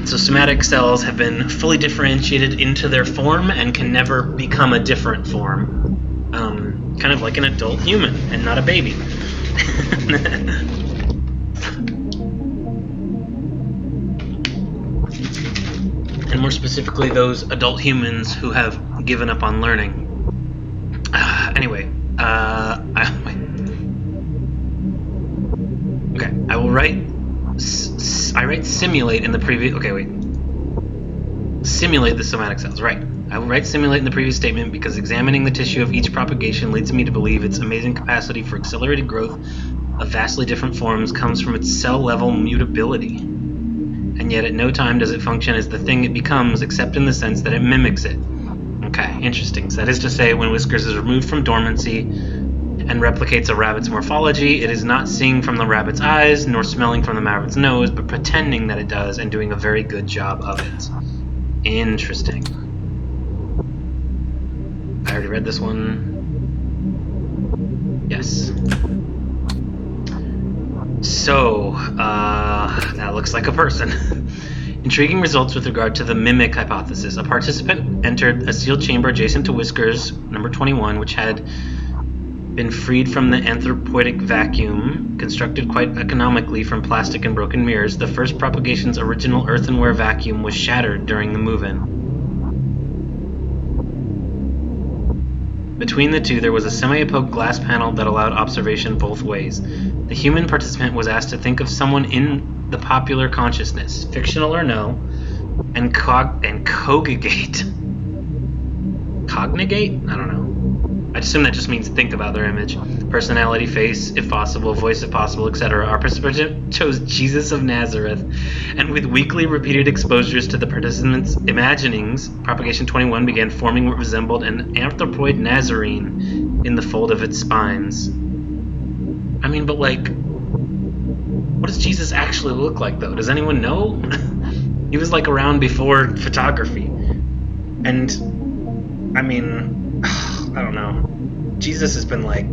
So somatic cells have been fully differentiated into their form and can never become a different form. Kind of like an adult human and not a baby. And more specifically, those adult humans who have given up on learning. Anyway, okay, I will write. I write simulate in the previous. Okay, wait. Simulate the somatic cells, right? I will write simulate in the previous statement because examining the tissue of each propagation leads me to believe its amazing capacity for accelerated growth of vastly different forms comes from its cell-level mutability. And yet at no time does it function as the thing it becomes, except in the sense that it mimics it. Okay, interesting. So that is to say, when Whiskers is removed from dormancy and replicates a rabbit's morphology, it is not seeing from the rabbit's eyes, nor smelling from the rabbit's nose, but pretending that it does and doing a very good job of it. Interesting. I already read this one. Yes. So, that looks like a person. Intriguing results with regard to the mimic hypothesis. A participant entered a sealed chamber adjacent to Whiskers, number 21, which had been freed from the anthropoidic vacuum, constructed quite economically from plastic and broken mirrors. The first propagation's original earthenware vacuum was shattered during the move-in. Between the two, there was a semi-opaque glass panel that allowed observation both ways. The human participant was asked to think of someone in the popular consciousness, fictional or no, and cogigate. Cognigate? I don't know. I assume that just means think about their image. Personality, face, if possible, voice, if possible, etc. Our participant chose Jesus of Nazareth, and with weekly repeated exposures to the participants' imaginings, propagation 21 began forming what resembled an anthropoid Nazarene in the fold of its spines. I mean, but like, what does Jesus actually look like, though? Does anyone know? He was like around before photography. And, I mean, I don't know. Jesus has been like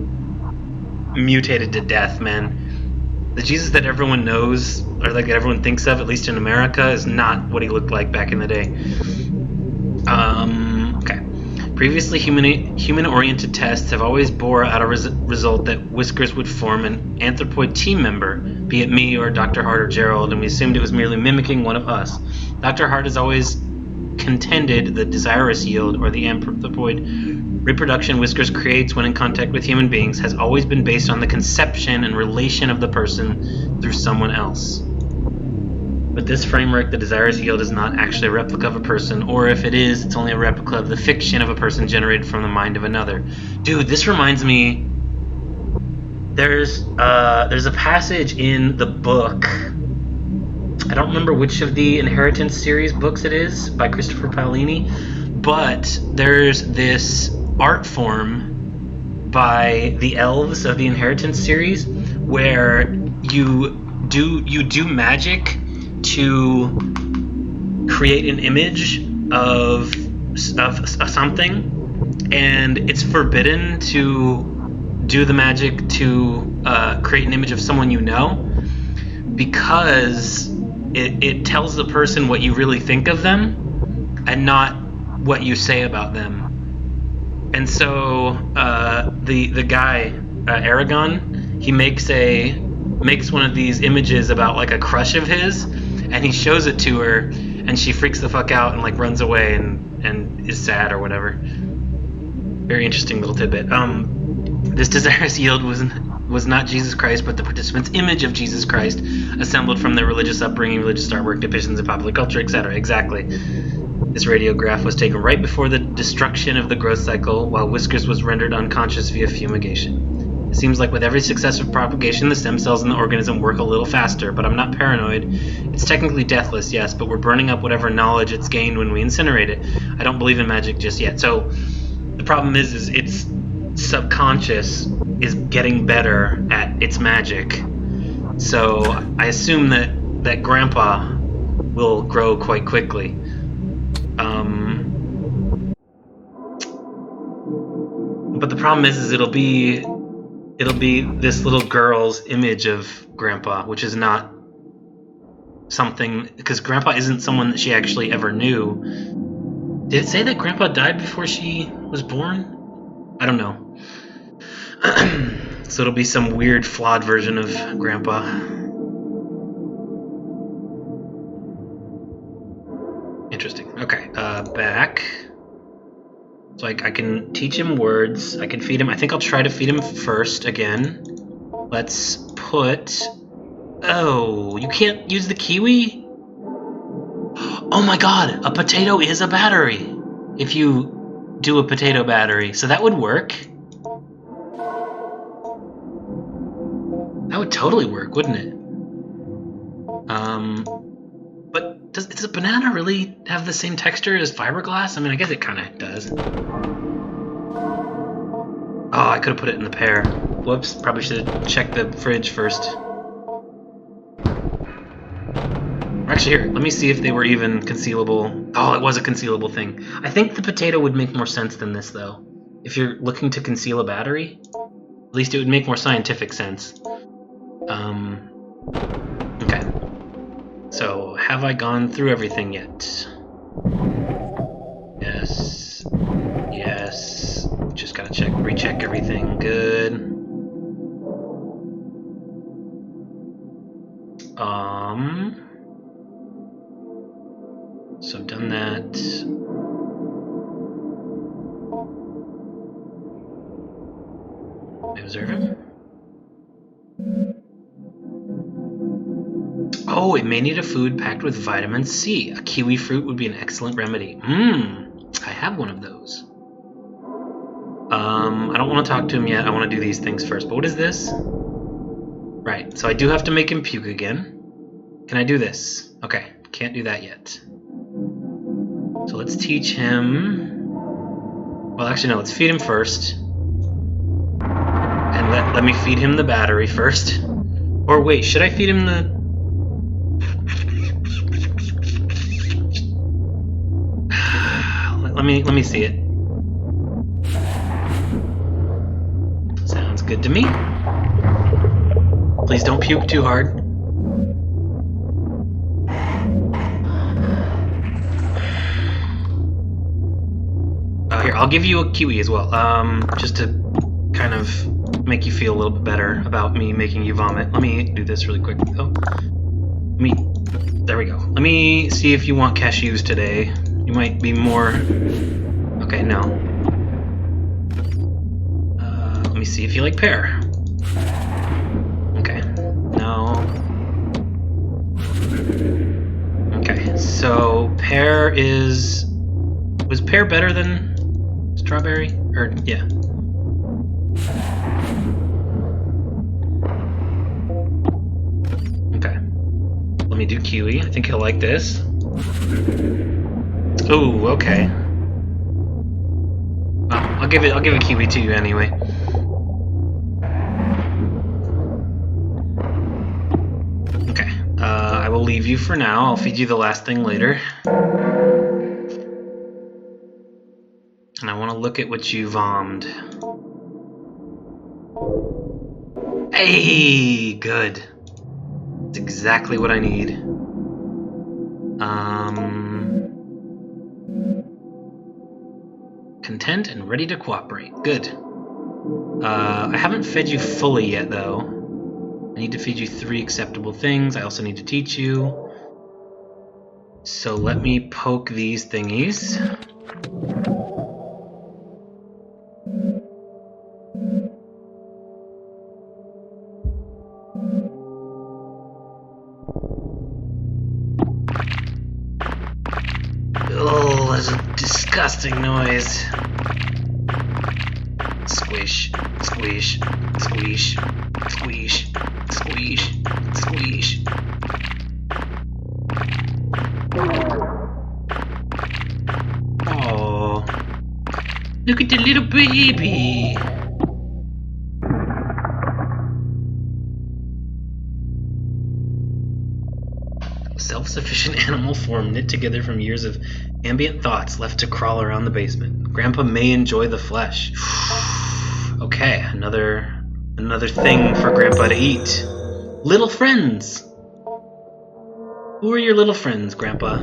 mutated to death, man. The Jesus that everyone knows, or like everyone thinks of, at least in America, is not what he looked like back in the day. Okay. Previously, human-oriented tests have always bore out a result that Whiskers would form an anthropoid team member, be it me or Dr. Hart or Gerald, and we assumed it was merely mimicking one of us. Dr. Hart has always contended the desirous yield, or the anthropoid reproduction Whiskers creates when in contact with human beings, has always been based on the conception and relation of the person through someone else. With this framework, the desirous yield is not actually a replica of a person, or if it is, it's only a replica of the fiction of a person generated from the mind of another. Dude, this reminds me, there's a passage in the book, I don't remember which of the Inheritance series books it is, by Christopher Paolini, but there's this art form by the elves of the Inheritance series where you do magic to create an image of something, and it's forbidden to do the magic to create an image of someone you know. because it tells the person what you really think of them and not what you say about them. And so the guy Aragon, he makes one of these images about like a crush of his, and he shows it to her, and she freaks the fuck out and like runs away and is sad or whatever. Very interesting little tidbit. This desirous yield was not Jesus Christ, but the participant's image of Jesus Christ, assembled from their religious upbringing, religious artwork, depictions in popular culture, etc. Exactly. This radiograph was taken right before the destruction of the growth cycle, while Whiskers was rendered unconscious via fumigation. It seems like with every successive propagation, the stem cells in the organism work a little faster, but I'm not paranoid. It's technically deathless, yes, but we're burning up whatever knowledge it's gained when we incinerate it. I don't believe in magic just yet. So the problem is its subconscious is getting better at its magic. So I assume that Grandpa will grow quite quickly. But the problem is it'll be this little girl's image of Grandpa, which is not something, because Grandpa isn't someone that she actually ever knew. Did it say that Grandpa died before she was born? I don't know. So it'll be some weird, flawed version of Grandpa. Interesting. Okay, back. So I can teach him words. I can feed him. I think I'll try to feed him first again. Let's put... Oh, you can't use the kiwi? Oh my god, a potato is a battery. If you do a potato battery. So that would work. That would totally work, wouldn't it? But does a banana really have the same texture as fiberglass? I mean, I guess it kind of does. Oh, I could have put it in the pear. Whoops, probably should have checked the fridge first. Actually, here, let me see if they were even concealable. Oh, it was a concealable thing. I think the potato would make more sense than this, though. If you're looking to conceal a battery, at least it would make more scientific sense. Okay. So, have I gone through everything yet? Yes. Yes. Just gotta recheck everything. Good. So I've done that. Observe him. Oh, it may need a food packed with vitamin C. A kiwi fruit would be an excellent remedy. I have one of those. I don't want to talk to him yet. I want to do these things first. But what is this? Right, so I do have to make him puke again. Can I do this? Okay, can't do that yet. So let's teach him... Well, actually, no, let's feed him first. And let me feed him the battery first. Or wait, should I feed him the... Let me see it. Sounds good to me. Please don't puke too hard. Here, I'll give you a kiwi as well. Just to kind of make you feel a little bit better about me making you vomit. Let me do this really quick, though. There we go. Let me see if you want cashews today. You might be more... Okay, no. Let me see if you like pear. Okay, no. Okay, so pear is... Was pear better than strawberry? Or, yeah. Okay. Let me do kiwi. I think he'll like this. Ooh, okay. Well, I'll give a kiwi to you anyway. Okay. I will leave you for now. I'll feed you the last thing later. And I want to look at what you vommed. Hey, good. It's exactly what I need. Content and ready to cooperate. Good. I haven't fed you fully yet, though. I need to feed you 3 acceptable things. I also need to teach you. So let me poke these thingies. Oh, that's a disgusting noise. Squish, squish, squish, squish, squish, squish. Oh, look at the little baby. Self-sufficient animal form knit together from years of ambient thoughts left to crawl around the basement. Grandpa may enjoy the flesh. Okay, another thing for Grandpa to eat. Little friends. Who are your little friends, Grandpa?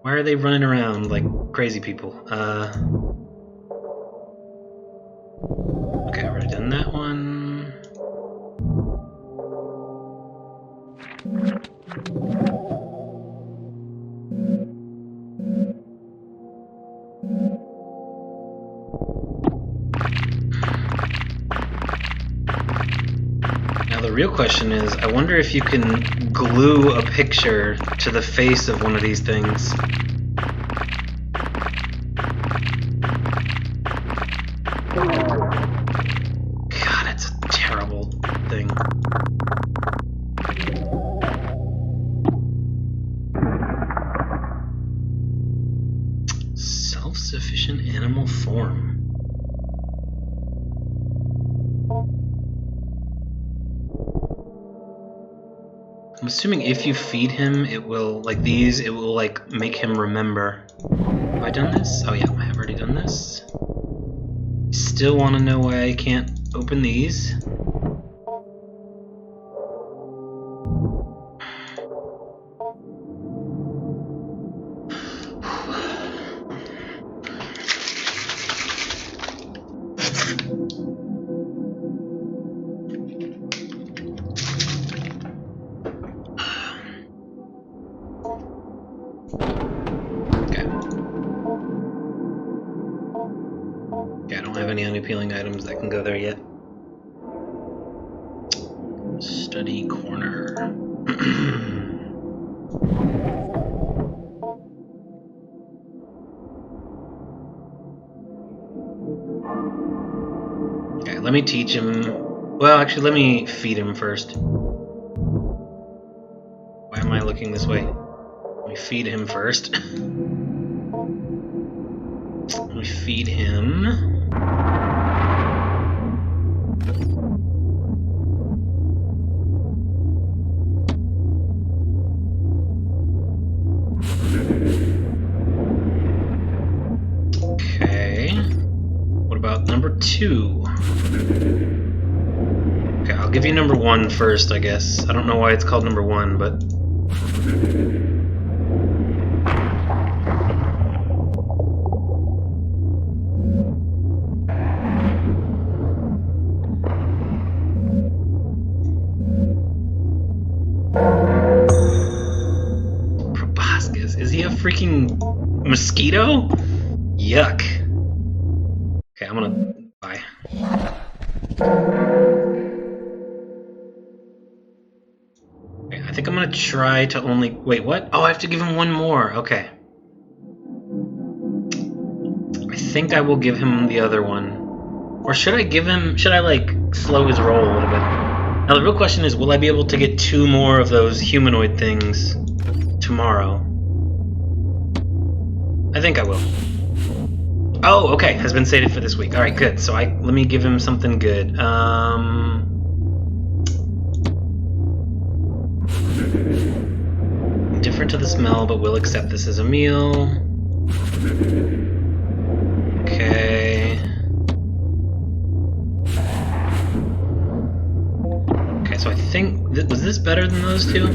Why are they running around like crazy people? Okay, I've already done that one. Now the real question is, I wonder if you can glue a picture to the face of one of these things. God, it's a terrible thing. Self-sufficient animal form. I'm assuming if you feed him, it will, like these, it will like make him remember. Have I done this? Oh yeah, I have already done this. Still want to know why I can't open these. Unappealing items that can go there yet. Study corner. Okay, let me teach him. Well, actually, let me feed him first. Why am I looking this way? Let me feed him first. Let me feed him. Number 2. Okay, I'll give you number 1 first, I guess. I don't know why it's called number 1, but... Proboscis. Is he a freaking mosquito? Yuck. Okay, I'm gonna... Bye. Okay, I think I'm gonna try to only... Wait, what? Oh, I have to give him 1 more. Okay. I think I will give him the other one. Or should I give him... Should I, like, slow his roll a little bit? Now, the real question is, will I be able to get 2 more of those humanoid things tomorrow? I think I will. Oh, okay. Has been sated for this week. All right, good. So let me give him something good. Different to the smell, but will accept this as a meal. Okay. Okay, so So I think was this better than those two?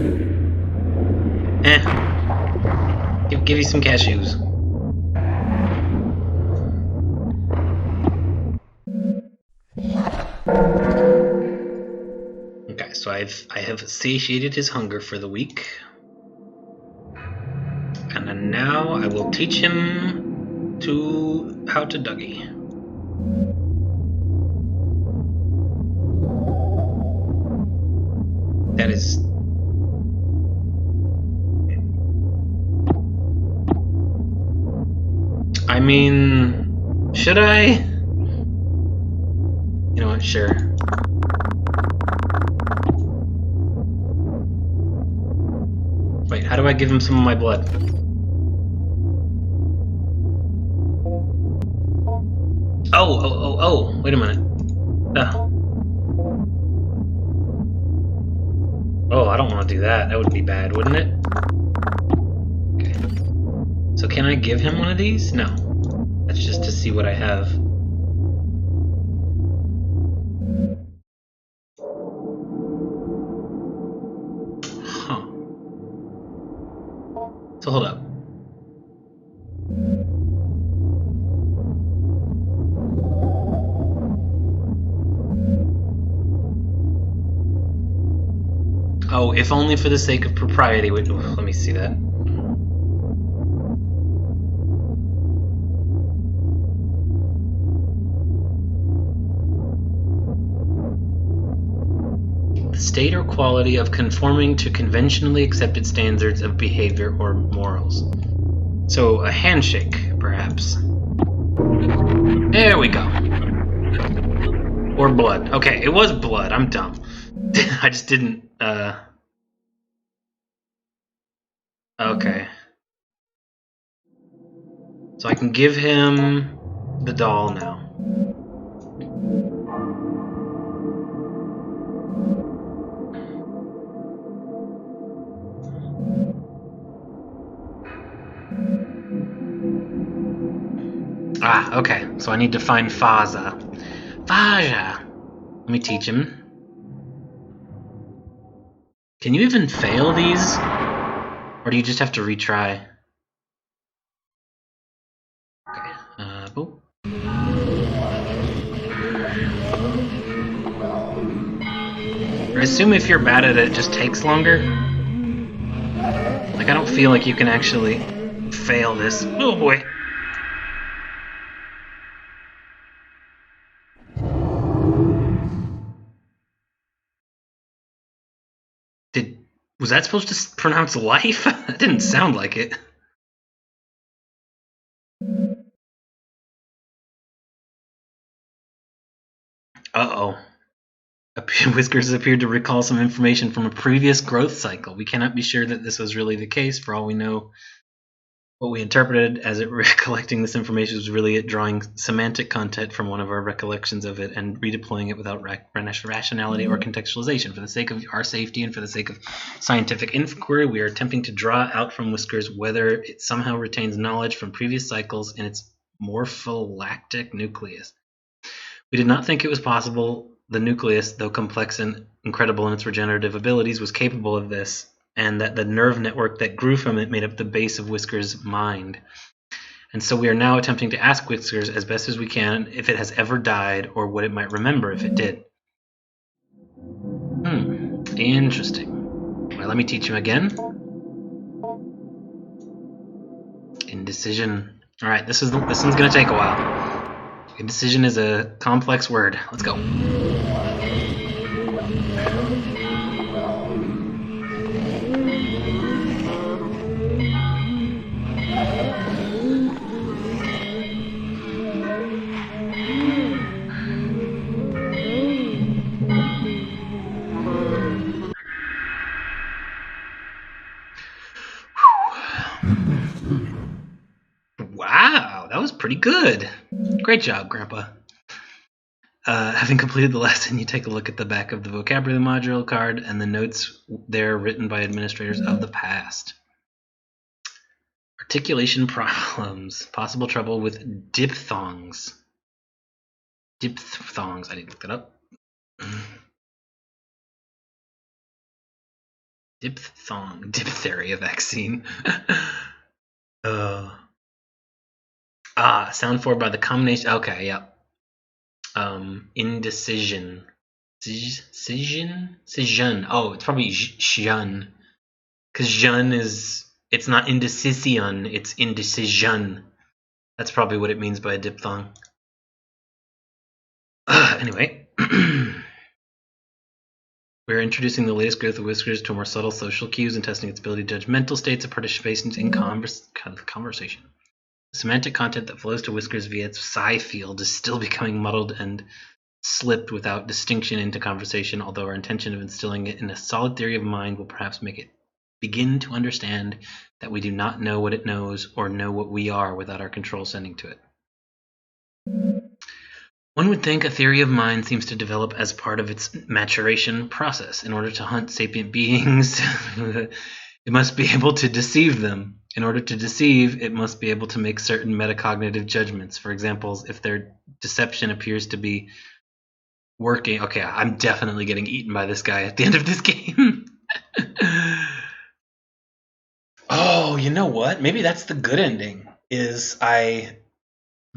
Give you some cashews. Okay, so I have satiated his hunger for the week, and then now I will teach him how to Dougie. That is. I mean, should I? You know what? Sure. Wait, how do I give him some of my blood? Oh, wait a minute. Oh, I don't want to do that. That would be bad, wouldn't it? Okay. So can I give him one of these? No. That's just to see what I have. Huh. So hold up. Oh, if only for the sake of propriety. Wait, let me see that. The state or quality of conforming to conventionally accepted standards of behavior or morals. So a handshake, perhaps. There we go. Or blood. Okay, it was blood. I'm dumb. I just didn't, Okay. So I can give him the doll now. Ah, okay. So I need to find Faza. Faja! Let me teach him. Can you even fail these? Or do you just have to retry? Okay. Boop. I assume if you're bad at it, it just takes longer. Like, I don't feel like you can actually fail this. Oh boy. Was that supposed to pronounce life? That didn't sound like it. Uh-oh. Whiskers appeared to recall some information from a previous growth cycle. We cannot be sure that this was really the case. For all we know, what we interpreted as it recollecting this information was really it drawing semantic content from one of our recollections of it and redeploying it without rationality or contextualization. For the sake of our safety and for the sake of scientific inquiry, we are attempting to draw out from Whiskers whether it somehow retains knowledge from previous cycles in its morpholactic nucleus. We did not think it was possible the nucleus, though complex and incredible in its regenerative abilities, was capable of this, and that the nerve network that grew from it made up the base of Whiskers' mind. And so we are now attempting to ask Whiskers as best as we can if it has ever died or what it might remember if it did. Interesting. Well, let me teach him again. Indecision. All right, this one's going to take a while. Indecision is a complex word. Let's go. Wow, that was pretty good. Great job, Grandpa. Having completed the lesson, you take a look at the back of the vocabulary module card and the notes there written by administrators of the past. Articulation problems. Possible trouble with diphthongs. Diphthongs. I didn't look that up. diphtheria vaccine. Sound formed by the combination. Okay, yeah. Indecision. Cision. Oh, it's probably jeune. Because jeune is, it's not indecision, it's indecision. That's probably what it means by a diphthong. Anyway. We're introducing the latest growth of whiskers to more subtle social cues and testing its ability to judge mental states of participants in conversation. The semantic content that flows to whiskers via its psi field is still becoming muddled and slipped without distinction into conversation, although our intention of instilling it in a solid theory of mind will perhaps make it begin to understand that we do not know what it knows or know what we are without our control sending to it. One would think a theory of mind seems to develop as part of its maturation process. In order to hunt sapient beings, it must be able to deceive them. In order to deceive, it must be able to make certain metacognitive judgments. For example, if their deception appears to be working... Okay, I'm definitely getting eaten by this guy at the end of this game. Oh, you know what? Maybe that's the good ending, is I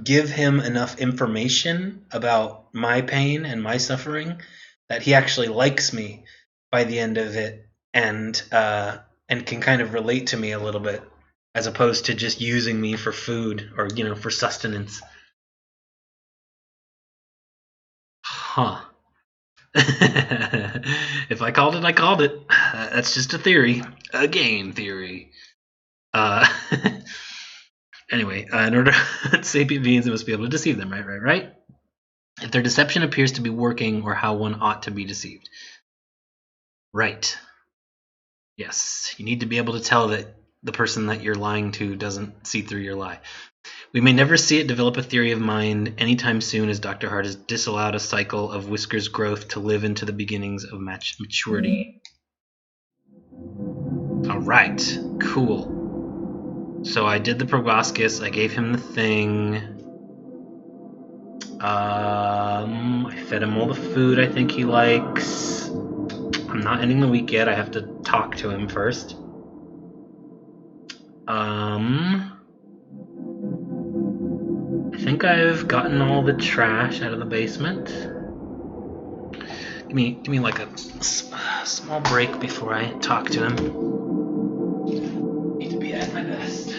give him enough information about my pain and my suffering that he actually likes me by the end of it, and can kind of relate to me a little bit, as opposed to just using me for food or for sustenance. Huh. If I called it, I called it. That's just a theory, a game theory. Anyway, in order sapient beings, it must be able to deceive them, right? If their deception appears to be working, or how one ought to be deceived. Right. Yes, you need to be able to tell that the person that you're lying to doesn't see through your lie. We may never see it develop a theory of mind anytime soon, as Dr. Hart has disallowed a cycle of whiskers growth to live into the beginnings of maturity. All right, cool. So I did the proboscis. I gave him the thing. I fed him all the food I think he likes. I'm not ending the week yet. I have to talk to him first. I think I've gotten all the trash out of the basement. Give me like a small break before I talk to him. Need to be at my best.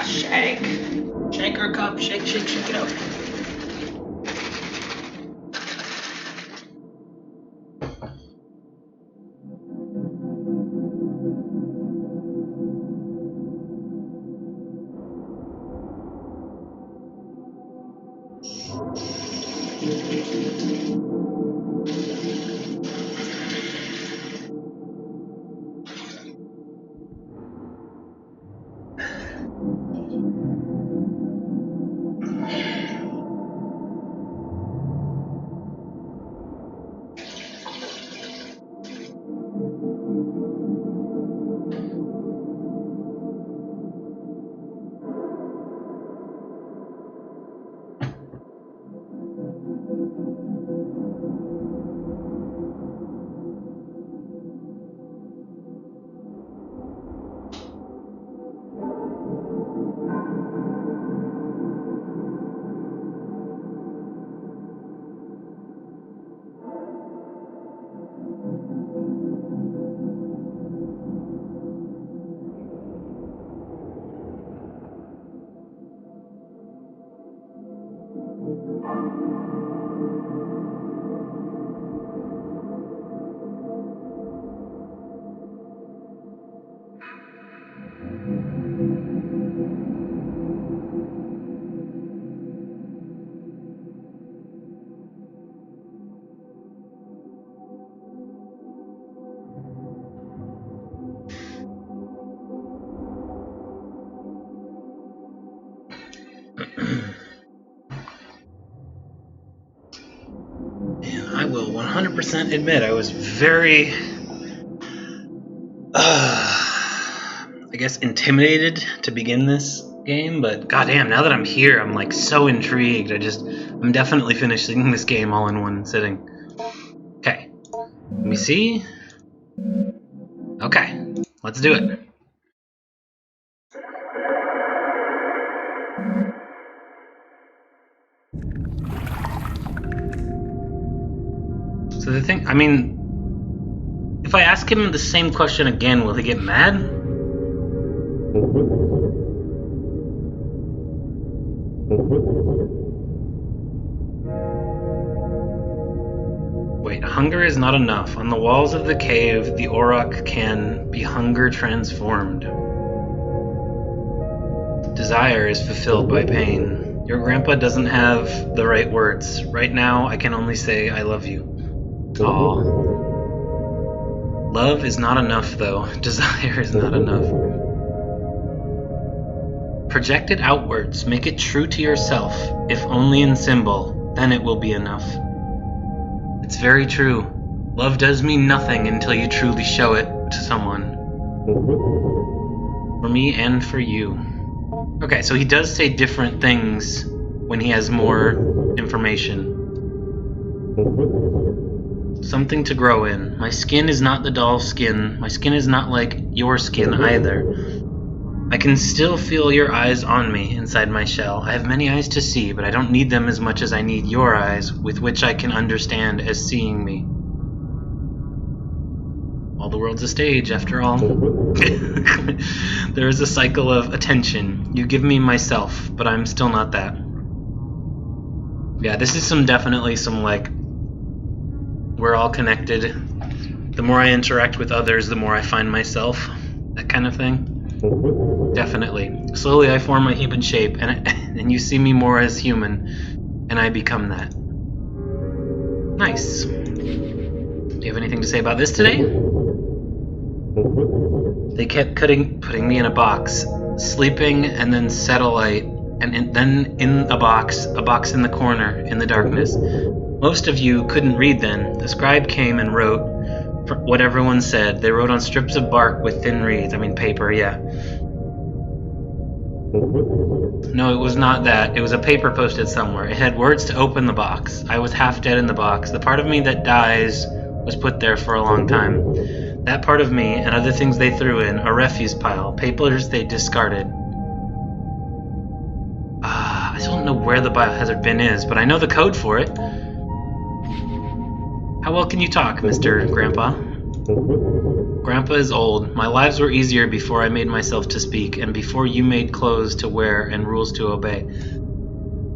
Shake! Shake her cup, shake it out. I will 100% admit I was very, I guess, intimidated to begin this game, but goddamn, now that I'm here, I'm like so intrigued. I'm definitely finishing this game all in one sitting. Okay, let me see. Okay, let's do it. So the thing, I mean, if I ask him the same question again, will he get mad? Wait, hunger is not enough. On the walls of the cave, the auroch can be hunger transformed. Desire is fulfilled by pain. Your grandpa doesn't have the right words. Right now, I can only say I love you. Aww. Love is not enough, though. Desire is not enough. Project it outwards. Make it true to yourself. If only in symbol, then it will be enough. It's very true. Love does mean nothing until you truly show it to someone. For me and for you. Okay, so he does say different things when he has more information. Something to grow in. My skin is not the doll's skin. My skin is not like your skin either. I can still feel your eyes on me inside my shell. I have many eyes to see, but I don't need them as much as I need your eyes, with which I can understand as seeing me. All the world's a stage, after all. There is a cycle of attention. You give me myself, but I'm still not that. Yeah, this is definitely some like, we're all connected. The more I interact with others, the more I find myself. That kind of thing. Definitely. Slowly I form my human shape, and you see me more as human, and I become that. Nice. Do you have anything to say about this today? They kept putting me in a box, sleeping, and then satellite, and then in a box in the corner, in the darkness. Most of you couldn't read then. The scribe came and wrote what everyone said. They wrote on strips of bark with thin reeds. I mean paper, yeah. No, it was not that. It was a paper posted somewhere. It had words to open the box. I was half dead in the box. The part of me that dies was put there for a long time. That part of me and other things they threw in, a refuse pile, papers they discarded. I don't know where the biohazard bin is, but I know the code for it. How well can you talk, Mr. Grandpa? Grandpa is old. My lives were easier before I made myself to speak, and before you made clothes to wear and rules to obey.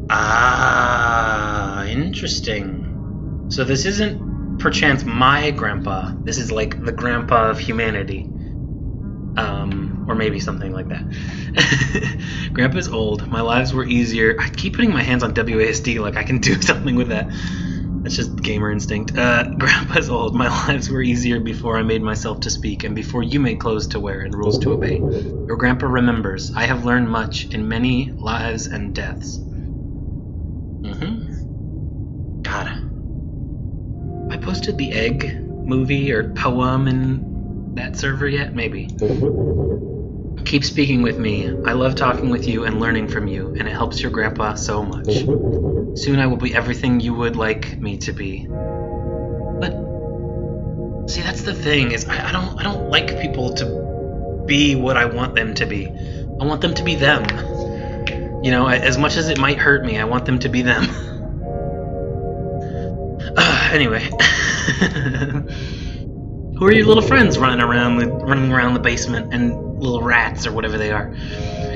Ah, interesting. So this isn't perchance my grandpa. This is like the grandpa of humanity. Or maybe something like that. Grandpa's old. My lives were easier. I keep putting my hands on WASD like I can do something with that. That's just gamer instinct. Grandpa's old. My lives were easier before I made myself to speak, and before you made clothes to wear and rules to obey. Your grandpa remembers. I have learned much in many lives and deaths. God. I posted the egg movie or poem in that server yet? Maybe. Keep speaking with me. I love talking with you and learning from you, and it helps your grandpa so much. Soon I will be everything you would like me to be. But see, that's the thing, is I don't like people to be what I want them to be. I want them to be them. You know, as much as it might hurt me, I want them to be them. Anyway. Who are your little friends running around the basement, and little rats or whatever they are?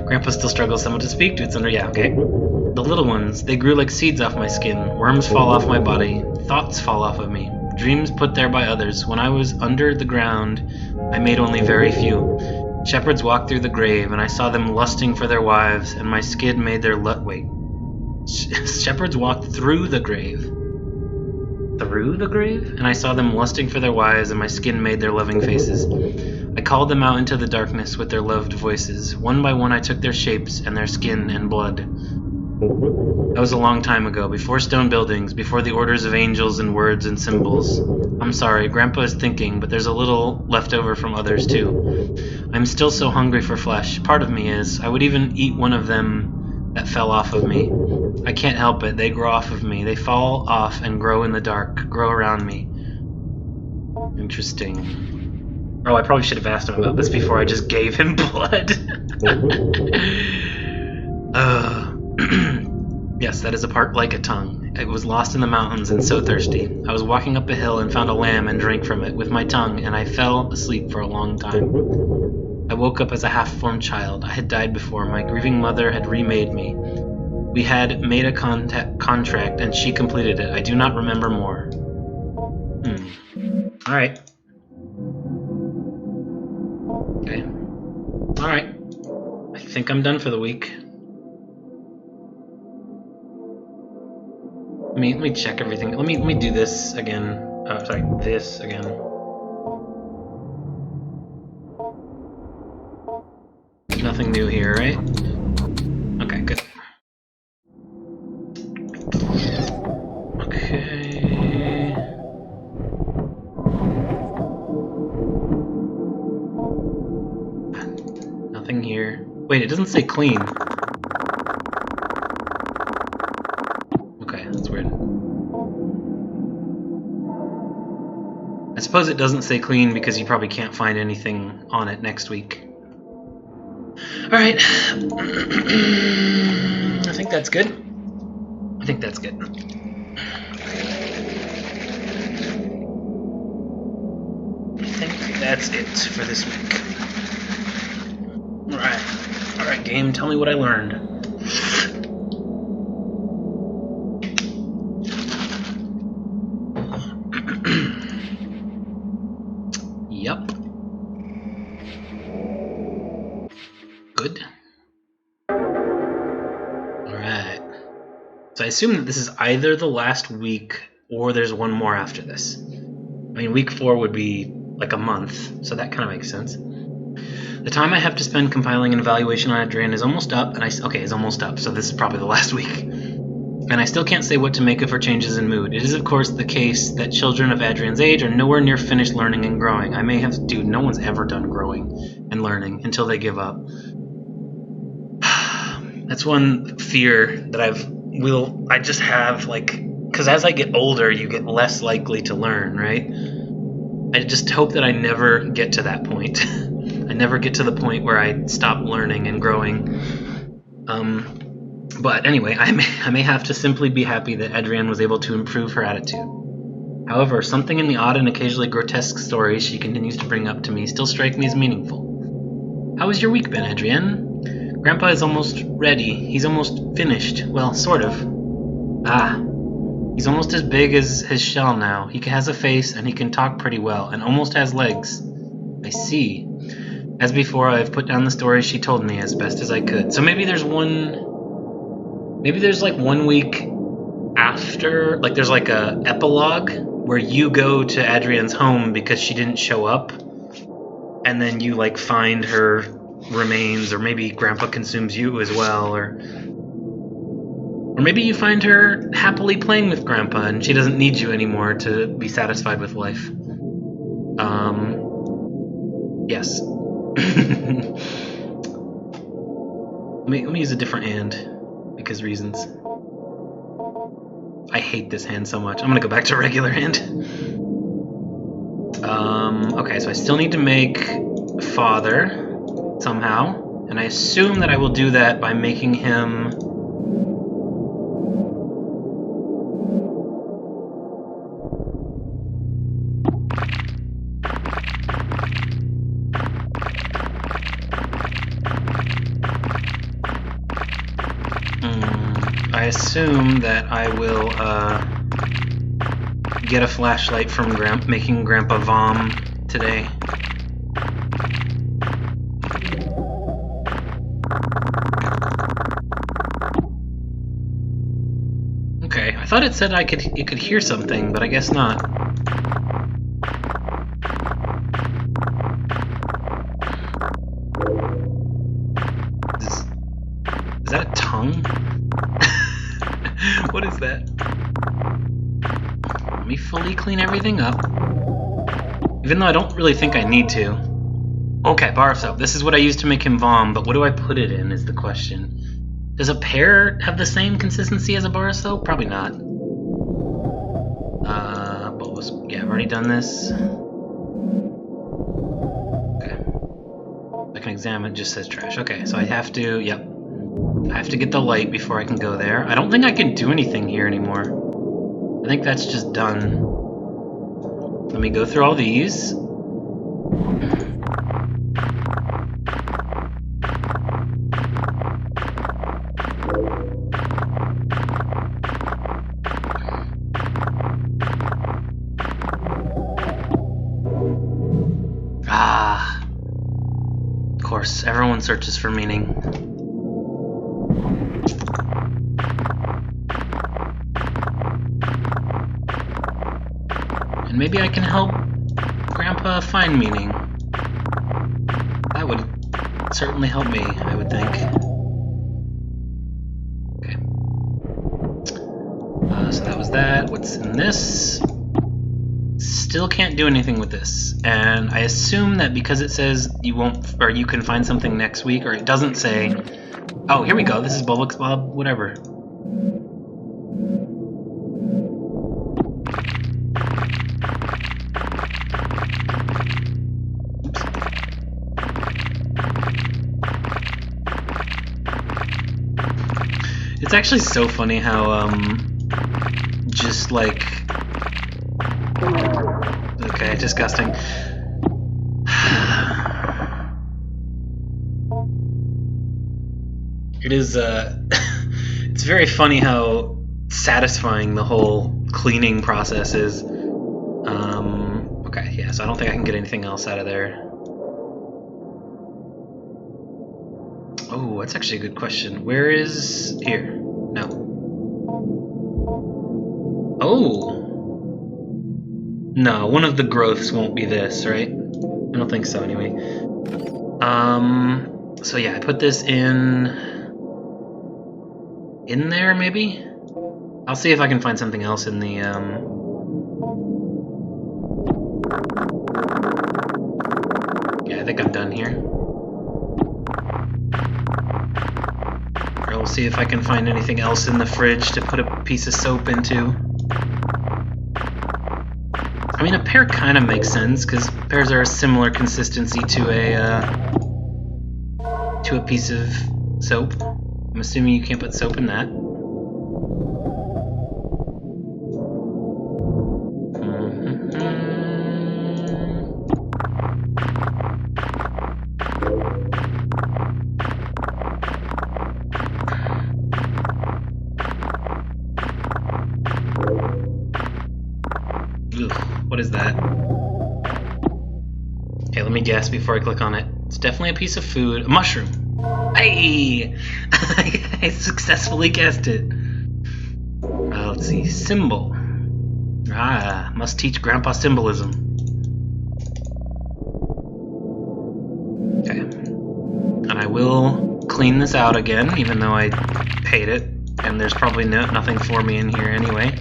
Grandpa still struggles somewhat to speak. It's under, yeah, okay. The little ones, they grew like seeds off my skin. Worms fall off my body. Thoughts fall off of me. Dreams put there by others. When I was under the ground, I made only very few. Shepherds walked through the grave, and I saw them lusting for their wives, and my skin made their Shepherds walked through the grave. Through the grave? And I saw them lusting for their wives, and my skin made their loving faces. I called them out into the darkness with their loved voices. One by one I took their shapes and their skin and blood. That was a long time ago, before stone buildings, before the orders of angels and words and symbols. I'm sorry, Grandpa is thinking, but there's a little left over from others too. I'm still so hungry for flesh. Part of me is. I would even eat one of them that fell off of me. I can't help it. They grow off of me. They fall off and grow in the dark, grow around me. Interesting. Oh, I probably should have asked him about this before I just gave him blood. Yes, that is a part like a tongue. It was lost in the mountains and so thirsty. I was walking up a hill and found a lamb and drank from it with my tongue, and I fell asleep for a long time. I woke up as a half-formed child. I had died before. My grieving mother had remade me. We had made a contract, and she completed it. I do not remember more. Alright. Okay. Alright. I think I'm done for the week. Let me check everything. Let me do this again. This again. Nothing new here, right? Okay, good. Okay. Nothing here. Wait, it doesn't say clean. Okay, that's weird. I suppose it doesn't say clean because you probably can't find anything on it next week. Alright. I think that's good. I think that's good. I think that's it for this week. Alright. Alright, game, tell me what I learned. Yup. Good. Alright. So I assume that this is either the last week or there's one more after this. I mean, week 4 would be like a month, so that kind of makes sense. The time I have to spend compiling an evaluation on Adrian is almost up, and it's almost up, so this is probably the last week. And I still can't say what to make of her changes in mood. It is, of course, the case that children of Adrian's age are nowhere near finished learning and growing. Dude, no one's ever done growing and learning until they give up. That's one fear that I just have, because as I get older, you get less likely to learn, right? I just hope that I never get to that point. I never get to the point where I stop learning and growing. But anyway, I may have to simply be happy that Adrienne was able to improve her attitude. However, something in the odd and occasionally grotesque stories she continues to bring up to me still strike me as meaningful. How has your week been, Adrienne? Grandpa is almost ready. He's almost finished. Well, sort of. He's almost as big as his shell now. He has a face, and he can talk pretty well, and almost has legs. I see. As before, I've put down the stories she told me as best as I could. So maybe there's like 1 week after, like there's like a epilogue where you go to Adrienne's home because she didn't show up, and then you like find her remains, or maybe Grandpa consumes you as well, or maybe you find her happily playing with Grandpa and she doesn't need you anymore to be satisfied with life. Yes. Let me use a different hand because reasons. I hate this hand so much. I'm gonna go back to regular hand. Okay, so I still need to make father somehow, and I assume that I will do that by making him I assume that I will get a flashlight from making Grandpa vom today. Okay, I thought it said it could hear something, but I guess not. Is that a tongue? What is that? Let me fully clean everything up. Even though I don't really think I need to. Okay, bar of soap. This is what I used to make him vom, but what do I put it in is the question. Does a pear have the same consistency as a bar of soap? Probably not. Yeah, I've already done this. Okay. I can examine, it just says trash. Okay, so I have to, yep. I have to get the light before I can go there. I don't think I can do anything here anymore. I think that's just done. Let me go through all these. Of course, everyone searches for meaning. And maybe I can help Grandpa find meaning. That would certainly help me, I would think. Okay. So that was that. What's in this? Still can't do anything with this. And I assume that because it says you won't, or you can find something next week, or it doesn't say, oh, here we go, this is Bullock's Bob, whatever. Oops. It's actually so funny how, just like, okay, disgusting. It is, it's very funny how satisfying the whole cleaning process is. Okay, yeah, so I don't think I can get anything else out of there. Oh, that's actually a good question. Where is... here? No. Oh! No, one of the growths won't be this, right? I don't think so, anyway. So yeah, I put this in there, maybe? I'll see if I can find something else in the, yeah, I think I'm done here. Or we'll see if I can find anything else in the fridge to put a piece of soap into. I mean, a pear kind of makes sense, because pears are a similar consistency to a piece of soap. I'm assuming you can't put soap in that. Ugh, what is that? Okay, let me guess before I click on it. It's definitely a piece of food. A mushroom. Hey! I successfully guessed it. Let's see. Symbol. Ah, must teach Grandpa symbolism. Okay. And I will clean this out again, even though I paid it. And there's probably nothing for me in here anyway.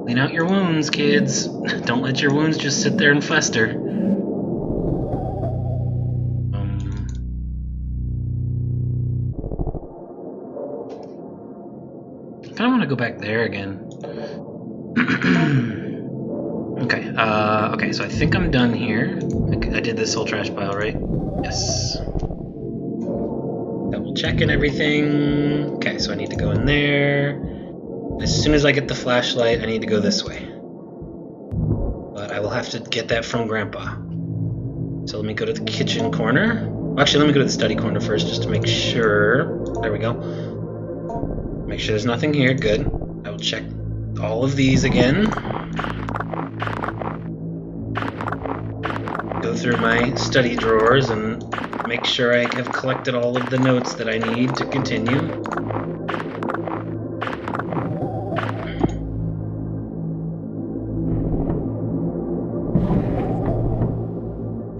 Clean out your wounds, kids. Don't let your wounds just sit there and fester. I kind of want to go back there again. Okay, okay, so I think I'm done here. I did this whole trash pile, right? Yes. Double checking everything. Okay, so I need to go in there. As soon as I get the flashlight, I need to go this way. But I will have to get that from Grandpa. So let me go to the kitchen corner. Actually, let me go to the study corner first just to make sure. There we go. Make sure there's nothing here. Good. I will check all of these again. Go through my study drawers and make sure I have collected all of the notes that I need to continue.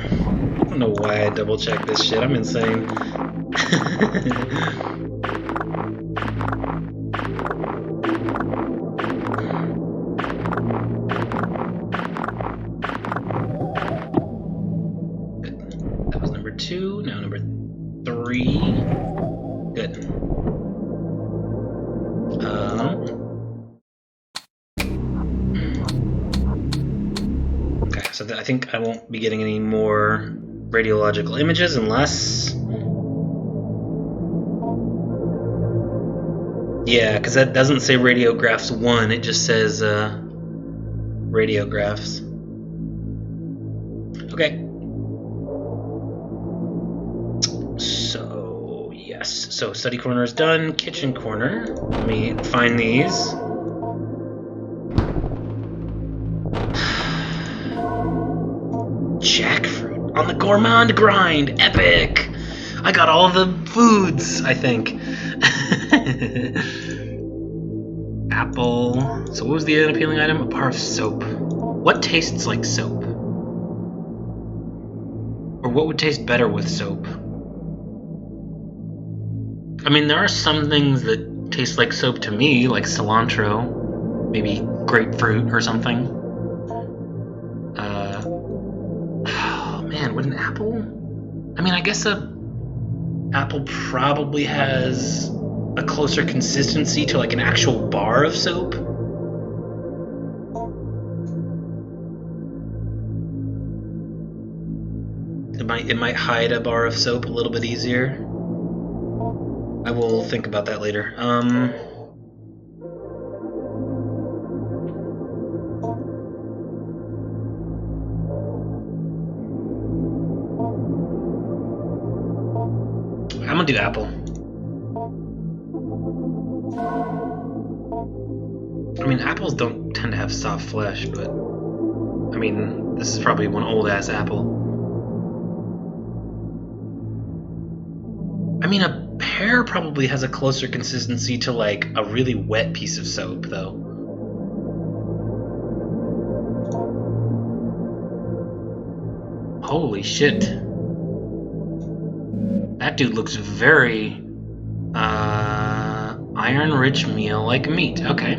I don't know why I double check this shit. I'm insane. That was number 2. Now number 3. Good. Okay, so I think I won't be getting any more radiological images unless... Yeah, because that doesn't say radiographs 1, it just says radiographs. Okay. So, yes. So, study corner is done. Kitchen corner. Let me find these. Jackfruit on the gourmand grind. Epic! I got all the foods, I think. Apple. So what was the unappealing item? A bar of soap. What tastes like soap? Or what would taste better with soap? I mean, there are some things that taste like soap to me, like cilantro, maybe grapefruit or something. Oh man, would an apple? I mean, I guess a apple probably has a closer consistency to like an actual bar of soap. It might hide a bar of soap a little bit easier. I will think about that later. I'm gonna do apple. I mean, apples don't tend to have soft flesh, but I mean, this is probably one old-ass apple. I mean, a pear probably has a closer consistency to like a really wet piece of soap, though. Holy shit. That dude looks very iron-rich meal like meat. Okay.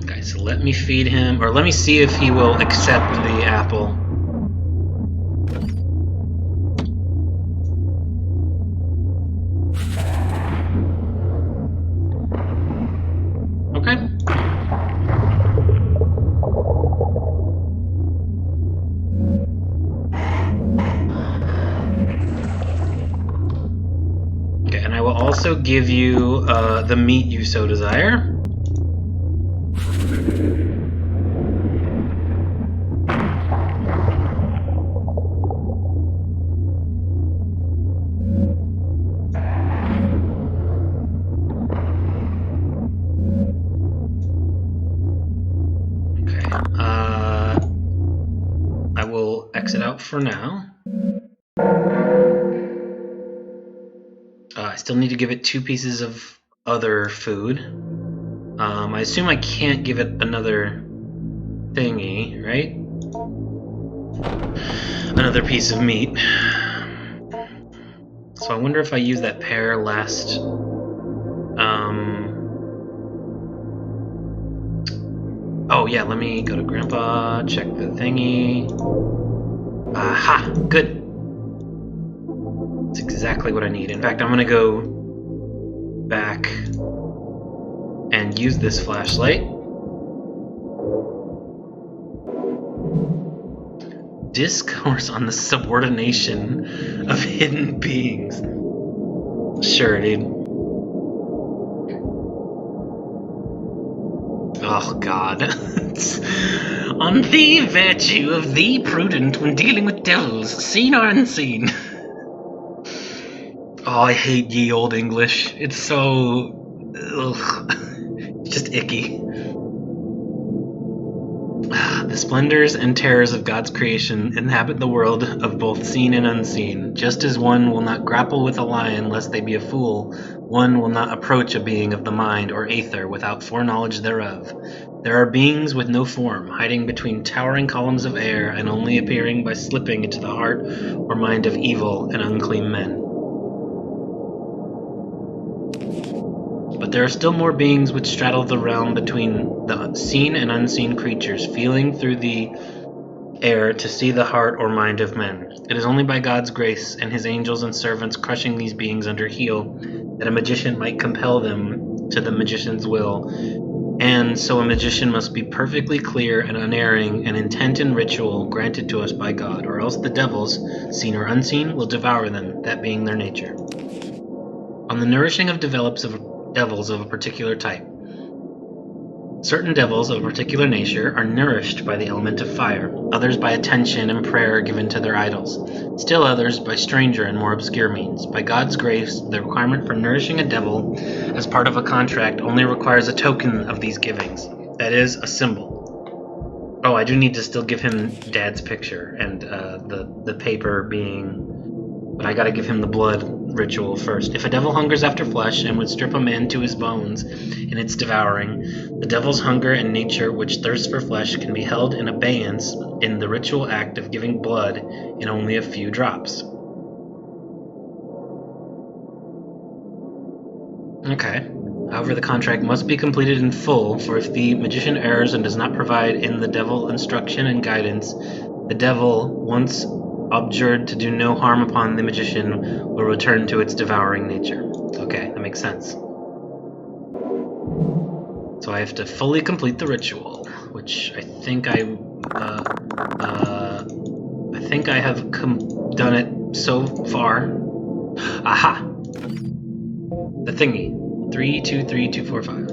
Okay, so let me feed him, or let me see if he will accept the apple. Okay. Okay, and I will also give you the meat you so desire. I will exit out for now. I still need to give it 2 pieces of other food. I assume I can't give it another thingy, right? Another piece of meat. So I wonder if I use that pear last... Oh yeah, let me go to Grandpa, check the thingy. Aha! Good! That's exactly what I need. In fact, I'm gonna go back and use this flashlight. Discourse on the subordination of hidden beings. Sure, dude. Oh, God. On the virtue of the prudent when dealing with devils, seen or unseen. Oh, I hate ye old English. It's so... ugh. It's just icky. The splendors and terrors of God's creation inhabit the world of both seen and unseen. Just as one will not grapple with a lion lest they be a fool, one will not approach a being of the mind or aether without foreknowledge thereof. There are beings with no form, hiding between towering columns of air and only appearing by slipping into the heart or mind of evil and unclean men. But there are still more beings which straddle the realm between the seen and unseen creatures, feeling through the air to see the heart or mind of men. It is only by God's grace and his angels and servants crushing these beings under heel that a magician might compel them to the magician's will. And so a magician must be perfectly clear and unerring in intent and ritual granted to us by God, or else the devils, seen or unseen, will devour them, that being their nature. On the nourishing of devils of a particular type. Certain devils of a particular nature are nourished by the element of fire, others by attention and prayer given to their idols, still others by stranger and more obscure means. By God's grace, the requirement for nourishing a devil as part of a contract only requires a token of these givings, that is, a symbol. Oh, I do need to still give him Dad's picture and the paper being... But I gotta give him the blood ritual first. If a devil hungers after flesh and would strip a man to his bones in its devouring, the devil's hunger and nature which thirsts for flesh can be held in abeyance in the ritual act of giving blood in only a few drops. Okay. However, the contract must be completed in full, for if the magician errs and does not provide in the devil instruction and guidance, the devil, once abjured to do no harm upon the magician, will return to its devouring nature. Okay, that makes sense. So I have to fully complete the ritual, which I think I have done it so far. Aha! The thingy. 323245.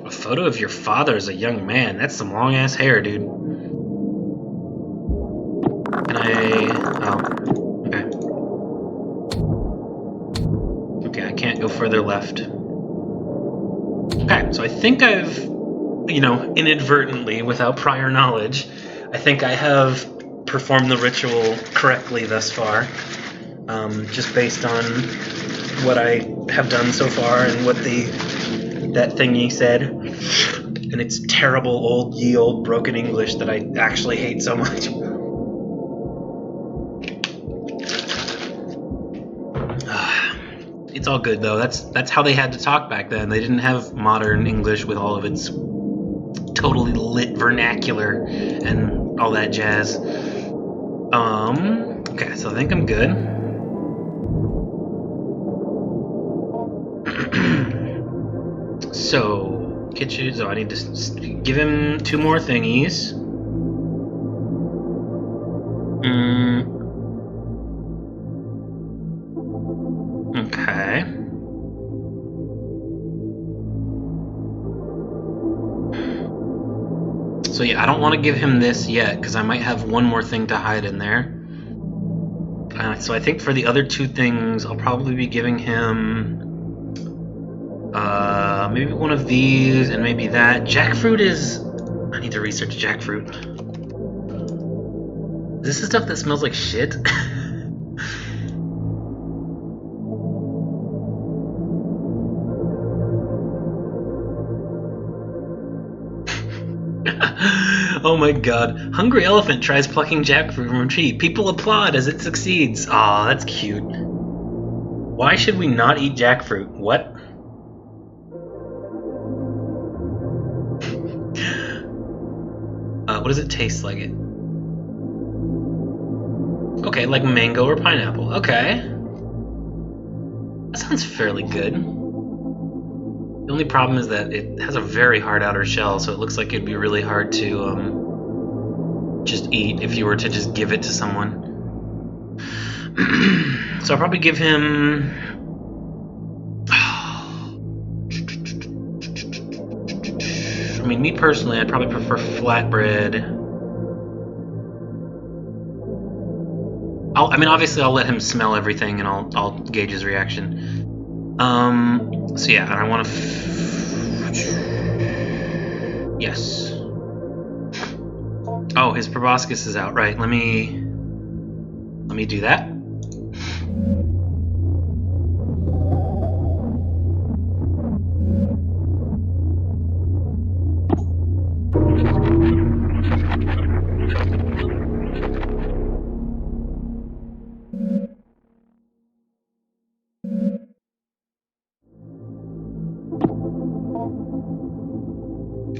A photo of your father as a young man. That's some long ass hair, dude. And okay. Okay, I can't go further left. Okay, so I think I've, inadvertently, without prior knowledge, I think I have performed the ritual correctly thus far. Just based on what I have done so far and what that thingy said, and it's terrible old broken English that I actually hate so much. It's all good though. That's how they had to talk back then. They didn't have modern English with all of its totally lit vernacular and all that jazz. Okay, so I think I'm good. So, I need to give him 2 more thingies. Okay. So yeah, I don't want to give him this yet, because I might have one more thing to hide in there. So I think for the other 2 things, I'll probably be giving him... maybe one of these, and maybe that. Jackfruit is... I need to research jackfruit. Is this the stuff that smells like shit? Oh my god. Hungry elephant tries plucking jackfruit from a tree. People applaud as it succeeds. Aw, that's cute. Why should we not eat jackfruit? What? What does it taste like? Okay, like mango or pineapple. Okay. That sounds fairly good. The only problem is that it has a very hard outer shell, so it looks like it'd be really hard to just eat if you were to just give it to someone. So I'll probably give him... I mean, me personally, I'd probably prefer flatbread. Obviously, I'll let him smell everything, and I'll gauge his reaction. So yeah, and I want to. Yes. Oh, his proboscis is out. Right. Let me do that.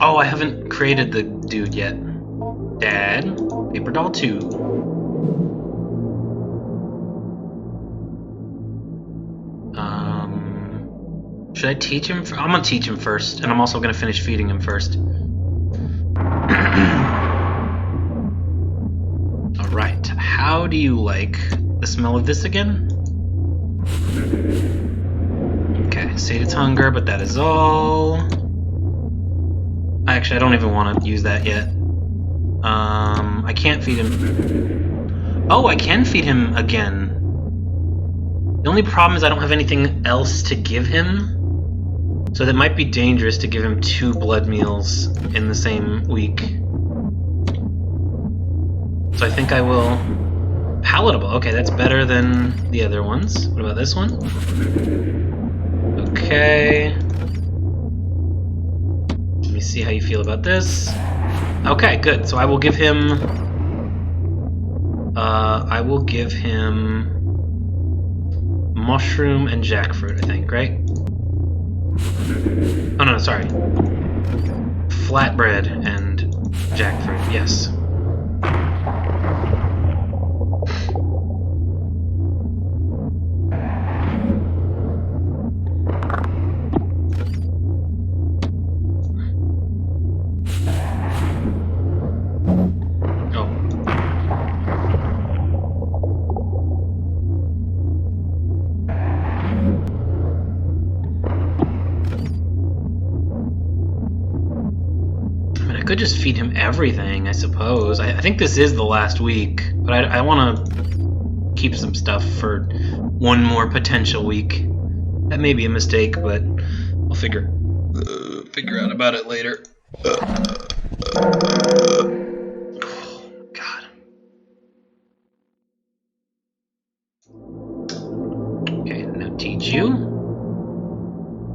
Oh, I haven't created the dude yet. Dad, paper doll 2. Should I teach him? I'm gonna teach him first, and I'm also gonna finish feeding him first. Alright, how do you like the smell of this again? Okay, sated hunger, but that is all. Actually, I don't even want to use that yet. I can't feed him. Oh, I can feed him again. The only problem is I don't have anything else to give him. So that might be dangerous to give him 2 blood meals in the same week. So I think I will... Palatable. Okay, that's better than the other ones. What about this one? Okay. Let me see how you feel about this. Okay, good. So I will give him... mushroom and jackfruit, I think, right? Oh, no, sorry. Flatbread and jackfruit, yes. Could just feed him everything, I suppose. I think this is the last week, but I want to keep some stuff for one more potential week. That may be a mistake, but I'll figure out about it later. Oh, God. Okay, now teach you.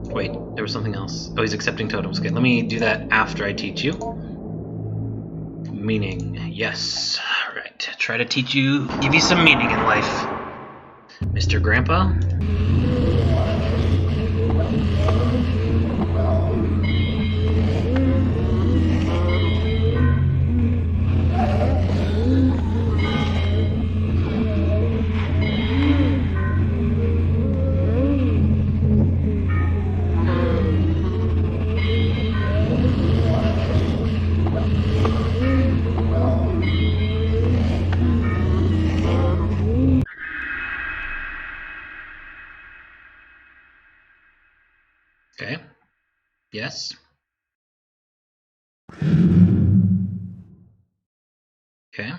Wait, there was something else. Oh, he's accepting totems. Okay, let me do that after I teach you. Meaning, yes. Alright, try to give you some meaning in life, Mr. Grandpa. Okay. Yes. Okay.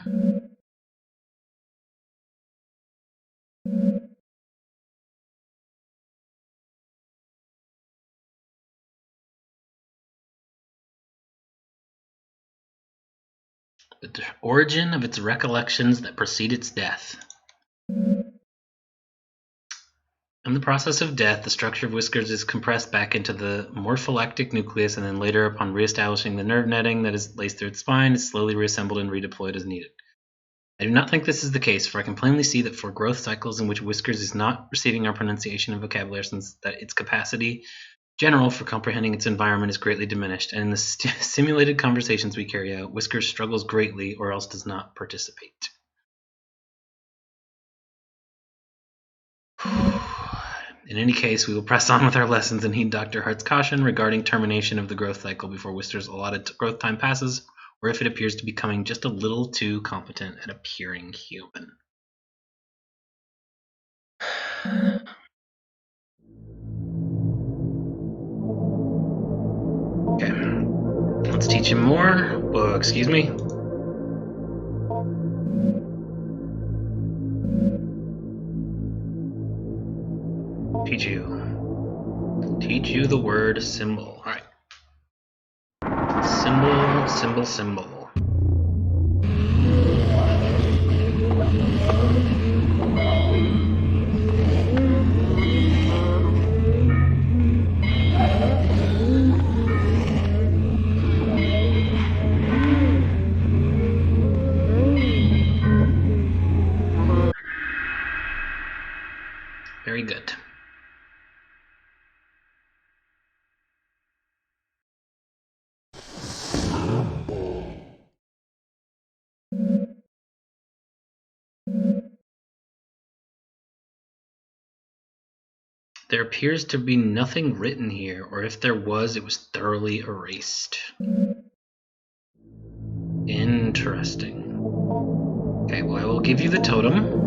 The origin of its recollections that precede its death. In the process of death, the structure of Whiskers is compressed back into the morpholactic nucleus, and then later, upon reestablishing the nerve netting that is laced through its spine, is slowly reassembled and redeployed as needed. I do not think this is the case, for I can plainly see that for growth cycles in which Whiskers is not receiving our pronunciation and vocabulary, since that its capacity general for comprehending its environment is greatly diminished, and in the simulated conversations we carry out, Whiskers struggles greatly or else does not participate. In In any case, we will press on with our lessons and heed Dr. Hart's caution regarding termination of the growth cycle before Wister's allotted growth time passes, or if it appears to be becoming just a little too competent at appearing human. Okay, let's teach him more. Whoa, excuse me. Teach you the word symbol. All right. Symbol, symbol, symbol. Very good. There appears to be nothing written here, or if there was, it was thoroughly erased. Interesting. Okay, well, I will give you the totem.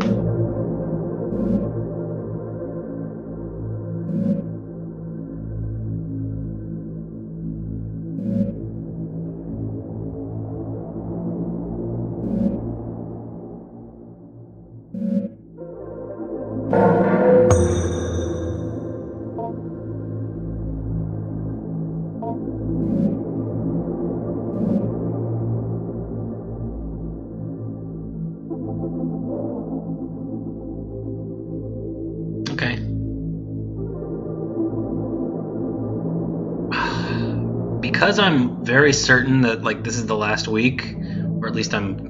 Because I'm very certain that like this is the last week, or at least I'm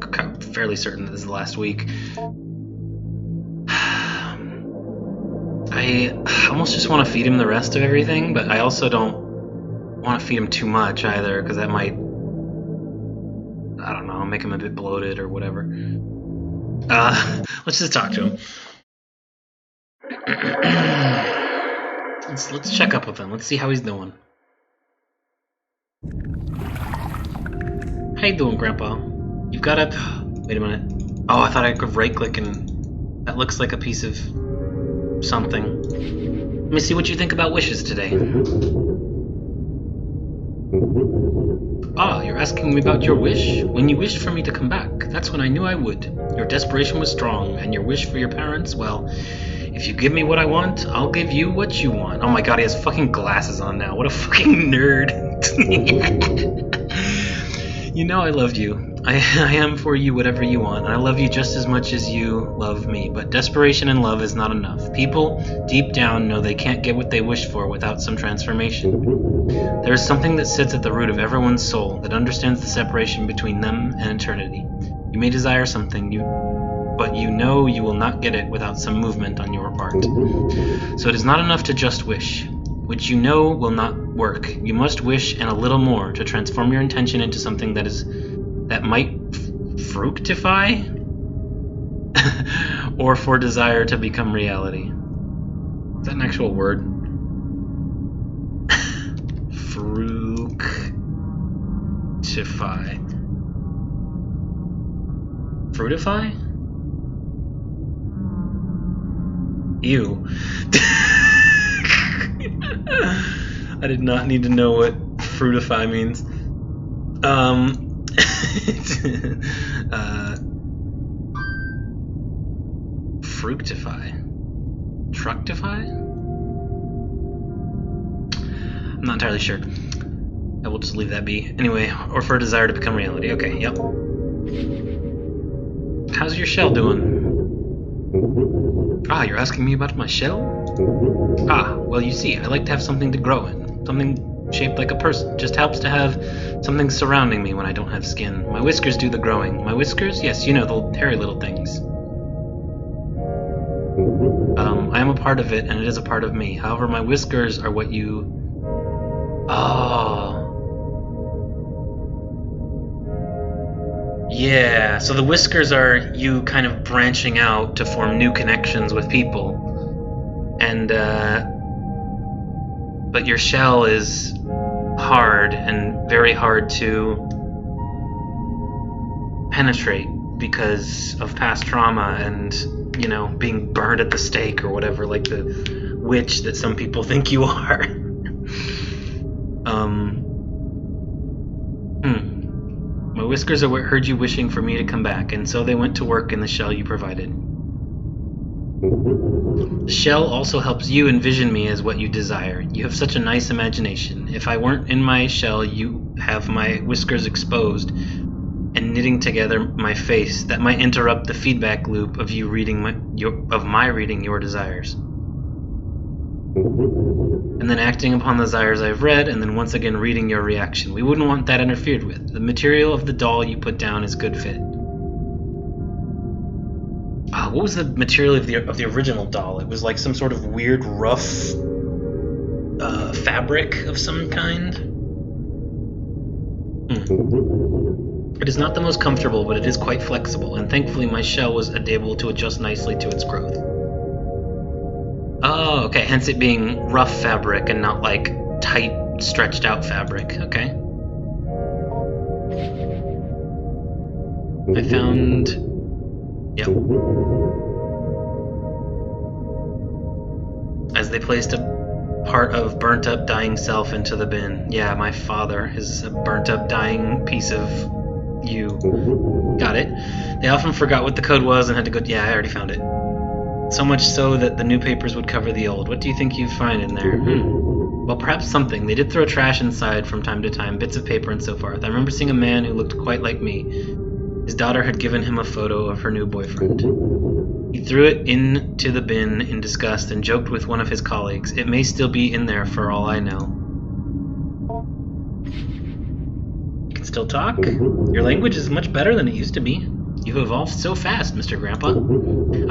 fairly certain that this is the last week, I almost just want to feed him the rest of everything, but I also don't want to feed him too much either, because that might, I don't know, make him a bit bloated or whatever. Let's just talk to him. Let's check up with him. Let's see how he's doing. How you doing, Grandpa? You've got a... Wait a minute. Oh, I thought I could right-click and... That looks like a piece of... something. Let me see what you think about wishes today. Ah, you're asking me about your wish? When you wished for me to come back, that's when I knew I would. Your desperation was strong, and your wish for your parents, well... If you give me what I want, I'll give you what you want. Oh my god, he has fucking glasses on now. What a fucking nerd. You know I loved you. I am for you whatever you want, and I love you just as much as you love me. But desperation and love is not enough. People, deep down, know they can't get what they wish for without some transformation. There is something that sits at the root of everyone's soul, that understands the separation between them and eternity. You may desire something, but you know you will not get it without some movement on your part. So it is not enough to just wish, which you know will not work. You must wish and a little more to transform your intention into something that might fructify, or for desire to become reality. Is that an actual word? Fructify. Fruitify? Ew. I did not need to know what fruitify means. Fructify? Tructify? I'm not entirely sure. I will just leave that be. Anyway, or for a desire to become reality. Okay, yep. How's your shell doing? Ah, you're asking me about my shell? Ah, well, you see, I like to have something to grow in. Something shaped like a person. Just helps to have something surrounding me when I don't have skin. My whiskers do the growing. My whiskers? Yes, you know, the hairy little things. I am a part of it, and it is a part of me. However, my whiskers are what you... Oh... Yeah, so the whiskers are you kind of branching out to form new connections with people. And but your shell is hard and very hard to penetrate because of past trauma and, you know, being burned at the stake or whatever, like the witch that some people think you are. My whiskers heard you wishing for me to come back, and so they went to work in the shell you provided. The shell also helps you envision me as what you desire. You have such a nice imagination. If I weren't in my shell, you have my whiskers exposed and knitting together my face that might interrupt the feedback loop of you reading my reading your desires. And then acting upon the desires I've read, and then once again reading your reaction. We wouldn't want that interfered with. The material of the doll you put down is good fit. What was the material of the original doll? It was like some sort of weird, rough fabric of some kind. It is not the most comfortable, but it is quite flexible, and thankfully my shell was able to adjust nicely to its growth. Oh, okay, hence it being rough fabric and not like tight, stretched out fabric. Okay. I found... Yep. As they placed a part of burnt up dying self into the bin. Yeah, my father is a burnt up dying piece of you. Got it. They often forgot what the code was and had to go... Yeah, I already found it. So much so that the new papers would cover the old. What do you think you'd find in there? Well, perhaps something. They did throw trash inside from time to time, bits of paper and so forth. I remember seeing a man who looked quite like me. His daughter had given him a photo of her new boyfriend. He threw it into the bin in disgust and joked with one of his colleagues. It may still be in there for all I know. You can still talk? Your language is much better than it used to be. You've evolved so fast, Mr. Grandpa.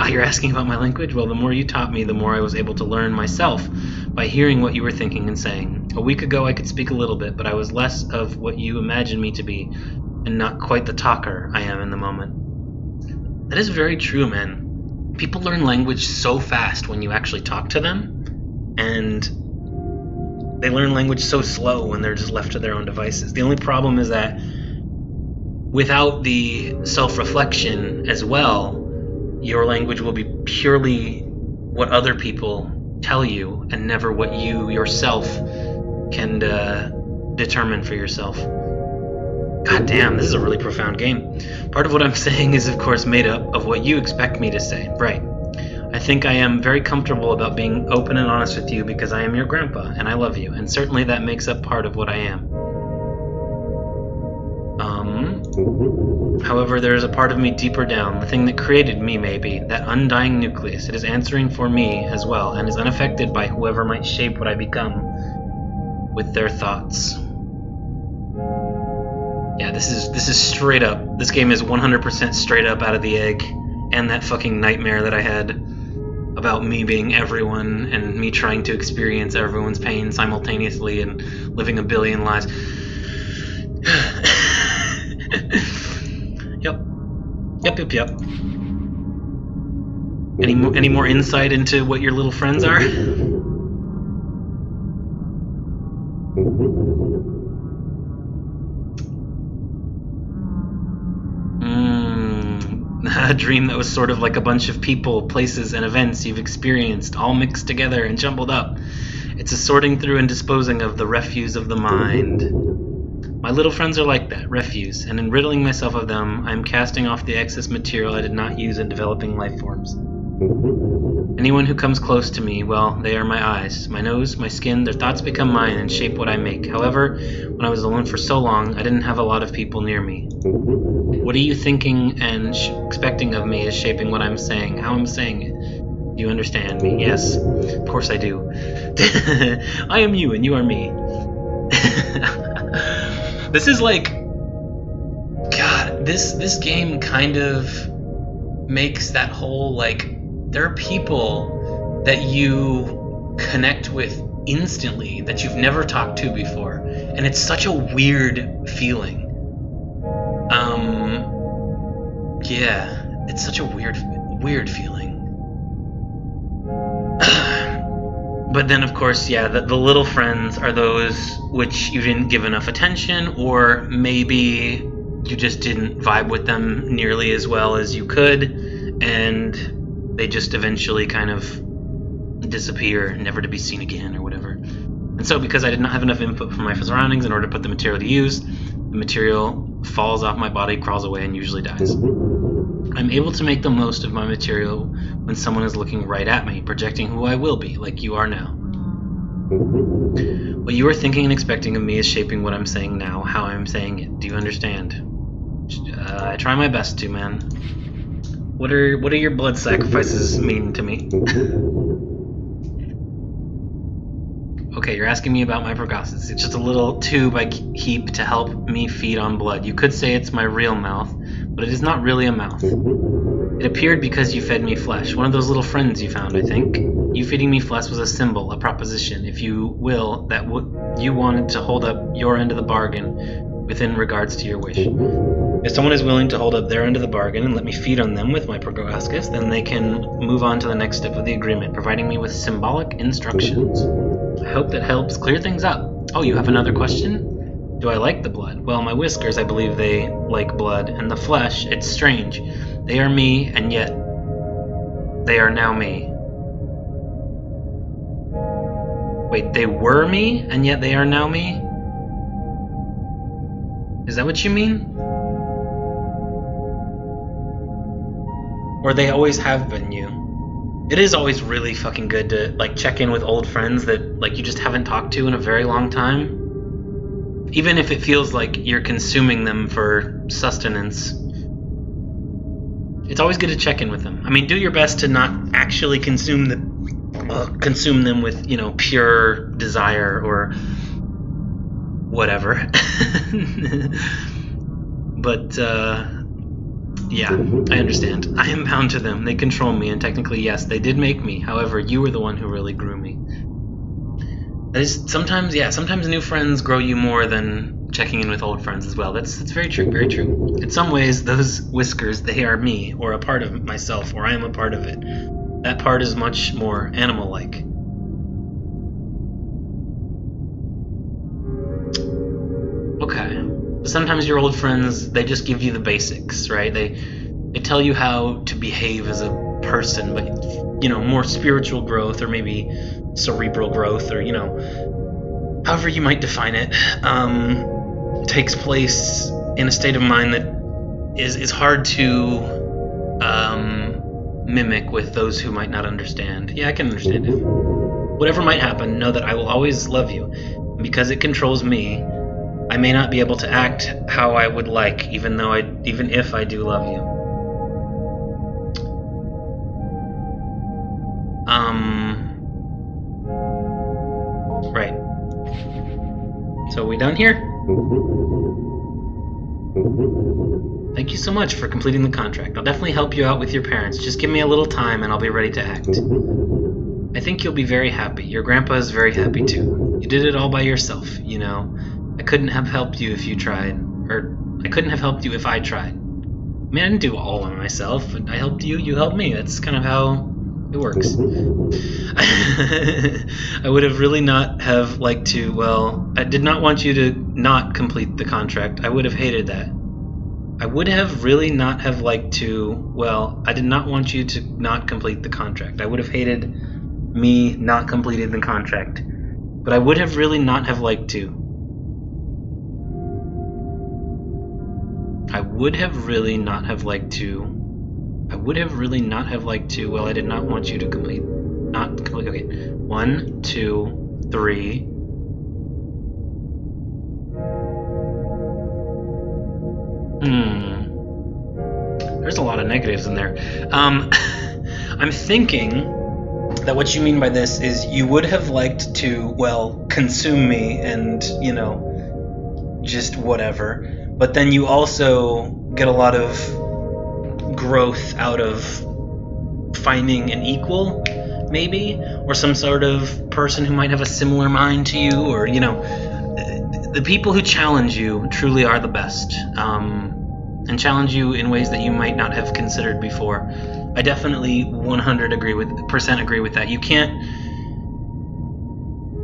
You're asking about my language? Well, the more you taught me, the more I was able to learn myself by hearing what you were thinking and saying. A week ago I could speak a little bit, but I was less of what you imagined me to be, and not quite the talker I am in the moment. That is very true, man. People learn language so fast when you actually talk to them, and they learn language so slow when they're just left to their own devices. The only problem is that without the self-reflection as well, your language will be purely what other people tell you and never what you yourself can determine for yourself. God damn, this is a really profound game. Part of what I'm saying is, of course, made up of what you expect me to say. Right. I think I am very comfortable about being open and honest with you because I am your grandpa and I love you, and certainly that makes up part of what I am. However, there is a part of me deeper down, the thing that created me maybe, that undying nucleus. It is answering for me as well, and is unaffected by whoever might shape what I become with their thoughts. Yeah, this is straight up. This game is 100% straight up out of the egg, and that fucking nightmare that I had about me being everyone and me trying to experience everyone's pain simultaneously and living a billion lives. Yep. Any more insight into what your little friends are? A dream that was sort of like a bunch of people, places, and events you've experienced, all mixed together and jumbled up. It's a sorting through and disposing of the refuse of the mind. My little friends are like that, refuse, and in riddling myself of them, I am casting off the excess material I did not use in developing life forms. Anyone who comes close to me, well, they are my eyes, my nose, my skin, their thoughts become mine and shape what I make. However, when I was alone for so long, I didn't have a lot of people near me. What are you thinking and expecting of me is shaping what I'm saying, how I'm saying it. Do you understand me? Yes, of course I do. I am you and you are me. This is like, God, this game kind of makes that whole, like, there are people that you connect with instantly that you've never talked to before, and it's such a weird feeling. Yeah, it's such a weird feeling. But then, of course, yeah, the little friends are those which you didn't give enough attention, or maybe you just didn't vibe with them nearly as well as you could, and they just eventually kind of disappear, never to be seen again, or whatever. And so, because I did not have enough input from my surroundings in order to put the material to use, the material falls off my body, crawls away, and usually dies. I'm able to make the most of my material when someone is looking right at me, projecting who I will be, like you are now. What you are thinking and expecting of me is shaping what I'm saying now, how I'm saying it. Do you understand? I try my best to, man. What are your blood sacrifices mean to me? Okay, you're asking me about my proboscis. It's just a little tube I keep to help me feed on blood. You could say it's my real mouth, but it is not really a mouth. It appeared because you fed me flesh. One of those little friends you found, I think. You feeding me flesh was a symbol, a proposition, if you will, that you wanted to hold up your end of the bargain within regards to your wish. If someone is willing to hold up their end of the bargain and let me feed on them with my proboscis, then they can move on to the next step of the agreement, providing me with symbolic instructions. I hope that helps clear things up. Oh, you have another question? Do I like the blood? Well, my whiskers, I believe they like blood, and the flesh, it's strange. They are me, and yet they are now me. Wait, they were me, and yet they are now me? Is that what you mean? Or they always have been you? It is always really fucking good to like check in with old friends that like you just haven't talked to in a very long time. Even if it feels like you're consuming them for sustenance. It's always good to check in with them. I mean, do your best to not actually consume them with, you know, pure desire or whatever. But yeah, I understand. I am bound to them. They control me, and technically, yes, they did make me. However, you were the one who really grew me. That is sometimes new friends grow you more than checking in with old friends as well. That's very true, very true. In some ways, those whiskers, they are me, or a part of myself, or I am a part of it. That part is much more animal-like. Okay. Sometimes your old friends, they just give you the basics, right? They tell you how to behave as a person, but, you know, more spiritual growth, or maybe cerebral growth, or, you know, however you might define it, takes place in a state of mind that is hard to mimic with those who might not understand. Yeah, I can understand it. Whatever might happen, know that I will always love you. Because it controls me, I may not be able to act how I would like, even if I do love you. Right. So we done here? Thank you so much for completing the contract. I'll definitely help you out with your parents. Just give me a little time and I'll be ready to act. I think you'll be very happy. Your grandpa is very happy too. You did it all by yourself, you know. I couldn't have helped you if you tried. Or, I couldn't have helped you if I tried. I mean, I didn't do it all by myself. I helped you, you helped me. That's kind of how it works. I would have really not have liked to, well, I did not want you to not complete the contract. I would have hated that. I would have really not have liked to, well, I did not want you to not complete the contract. I would have hated me not completing the contract. But I would have really not have liked to. I would have really not have liked to. Well, I did not want you to complete. Okay. 1, 2, 3. There's a lot of negatives in there. I'm thinking that what you mean by this is you would have liked to, well, consume me and, you know, just whatever. But then you also get a lot of growth out of finding an equal, maybe, or some sort of person who might have a similar mind to you, or, you know, the people who challenge you truly are the best, and challenge you in ways that you might not have considered before. I definitely 100% agree with that. You can't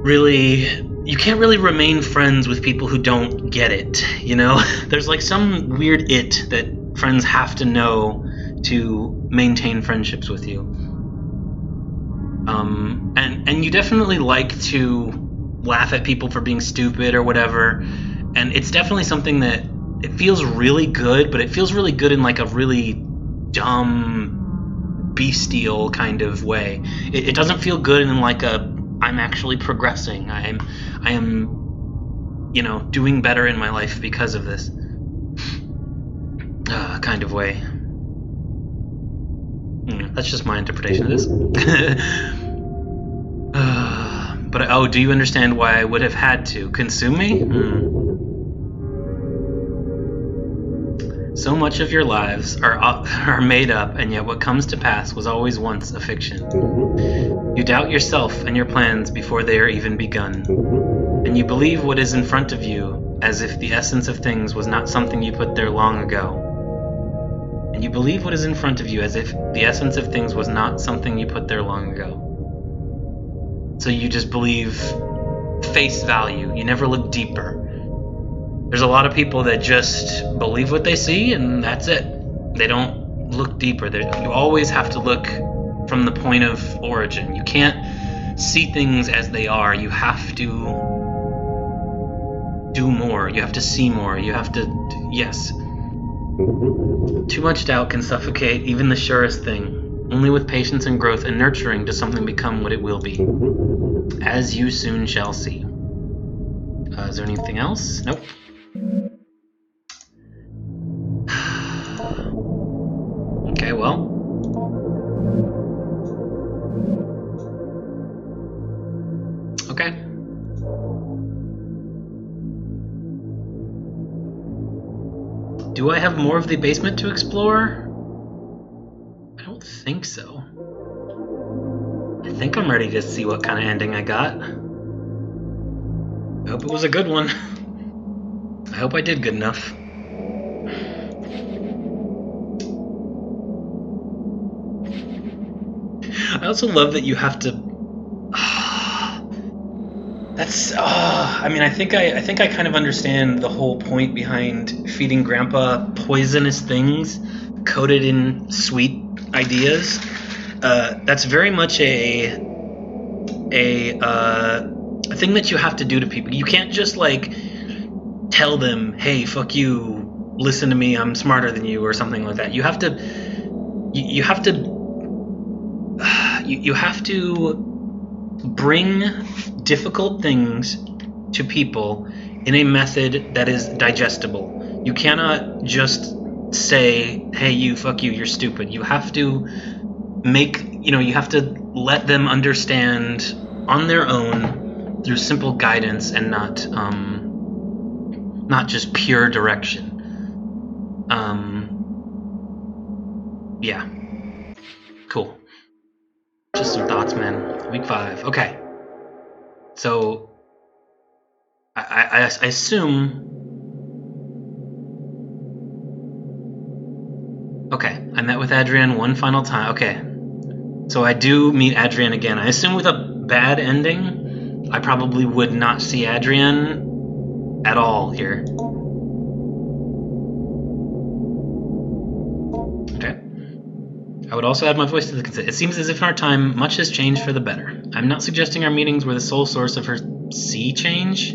really, you can't really remain friends with people who don't get it, you know? There's like some weird it that friends have to know to maintain friendships with you. And you definitely like to laugh at people for being stupid or whatever, and it's definitely something that it feels really good, but it feels really good in like a really dumb, bestial kind of way. It doesn't feel good in like a I'm actually progressing. I am, you know, doing better in my life because of this kind of way. That's just my interpretation of this. But oh, do you understand why I would have had to consume me? So much of your lives are made up, and yet what comes to pass was always once a fiction. You doubt yourself and your plans before they are even begun, and you believe what is in front of you as if the essence of things was not something you put there long ago. And you believe what is in front of you as if the essence of things was not something you put there long ago. So you just believe face value. You never look deeper. There's a lot of people that just believe what they see and that's it. They don't look deeper. You always have to look from the point of origin. You can't see things as they are. You have to do more. You have to see more. You have to, yes. Too much doubt can suffocate even the surest thing. Only with patience and growth and nurturing does something become what it will be. As you soon shall see. Is there anything else? Nope. Okay, well. Okay. Do I have more of the basement to explore? I don't think so. I think I'm ready to see what kind of ending I got. I hope it was a good one. I hope I did good enough. I also love that you have to. I mean, I think I kind of understand the whole point behind feeding Grandpa poisonous things coated in sweet ideas. That's very much a thing that you have to do to people. You can't just like tell them, "Hey, fuck you, listen to me, I'm smarter than you," or something like that. You have to bring difficult things to people in a method that is digestible. You cannot just say, "Hey, you, fuck you, you're stupid." You have to you have to let them understand on their own through simple guidance and not just pure direction. Yeah. Cool. Just some thoughts, man. Week 5. Okay. So, I assume... Okay, I met with Adrienne one final time. Okay. So I do meet Adrienne again. I assume with a bad ending, I probably would not see Adrienne at all here. Okay. I would also add my voice to the consent. It seems as if in our time, much has changed for the better. I'm not suggesting our meetings were the sole source of her sea change.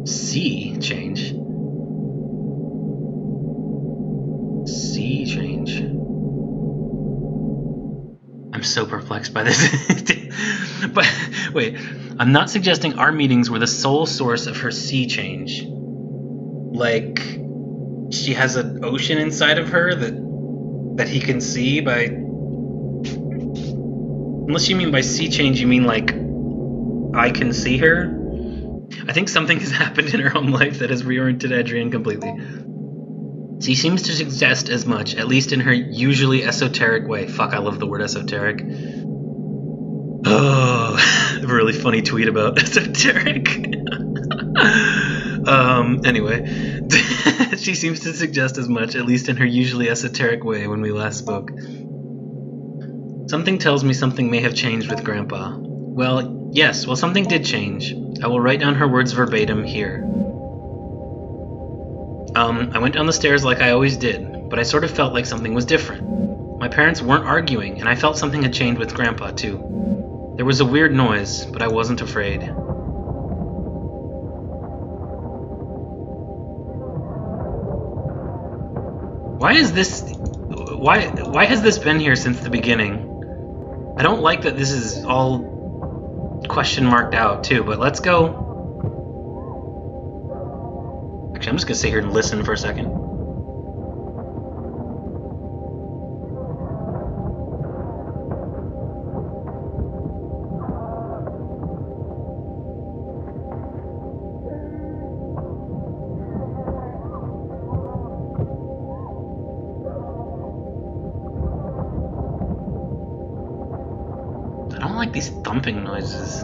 Sea change? Sea change. I'm so perplexed by this. But, wait. I'm not suggesting our meetings were the sole source of her sea change. Like, she has an ocean inside of her that he can see by... Unless you mean by sea change, you mean like I can see her? I think something has happened in her home life that has reoriented Adrienne completely. She seems to suggest as much, at least in her usually esoteric way. Fuck, I love the word esoteric. Oh, a really funny tweet about esoteric. Anyway, she seems to suggest as much, at least in her usually esoteric way when we last spoke. Something tells me something may have changed with Grandpa. Well, yes, well, something did change. I will write down her words verbatim here. I went down the stairs like I always did, but I sort of felt like something was different. My parents weren't arguing, and I felt something had changed with Grandpa, too. There was a weird noise, but I wasn't afraid. Why has this been here since the beginning? I don't like that this is all question marked out, too, but let's go. Actually, I'm just gonna sit here and listen for a second. I don't like these thumping noises.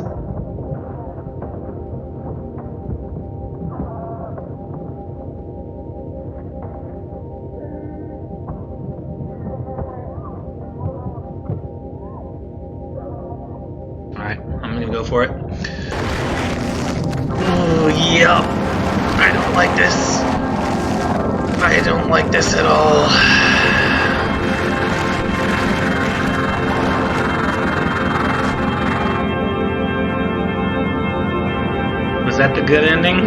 Alright, I'm gonna go for it. Oh, yep. I don't like this. I don't like this at all. Was that the good ending?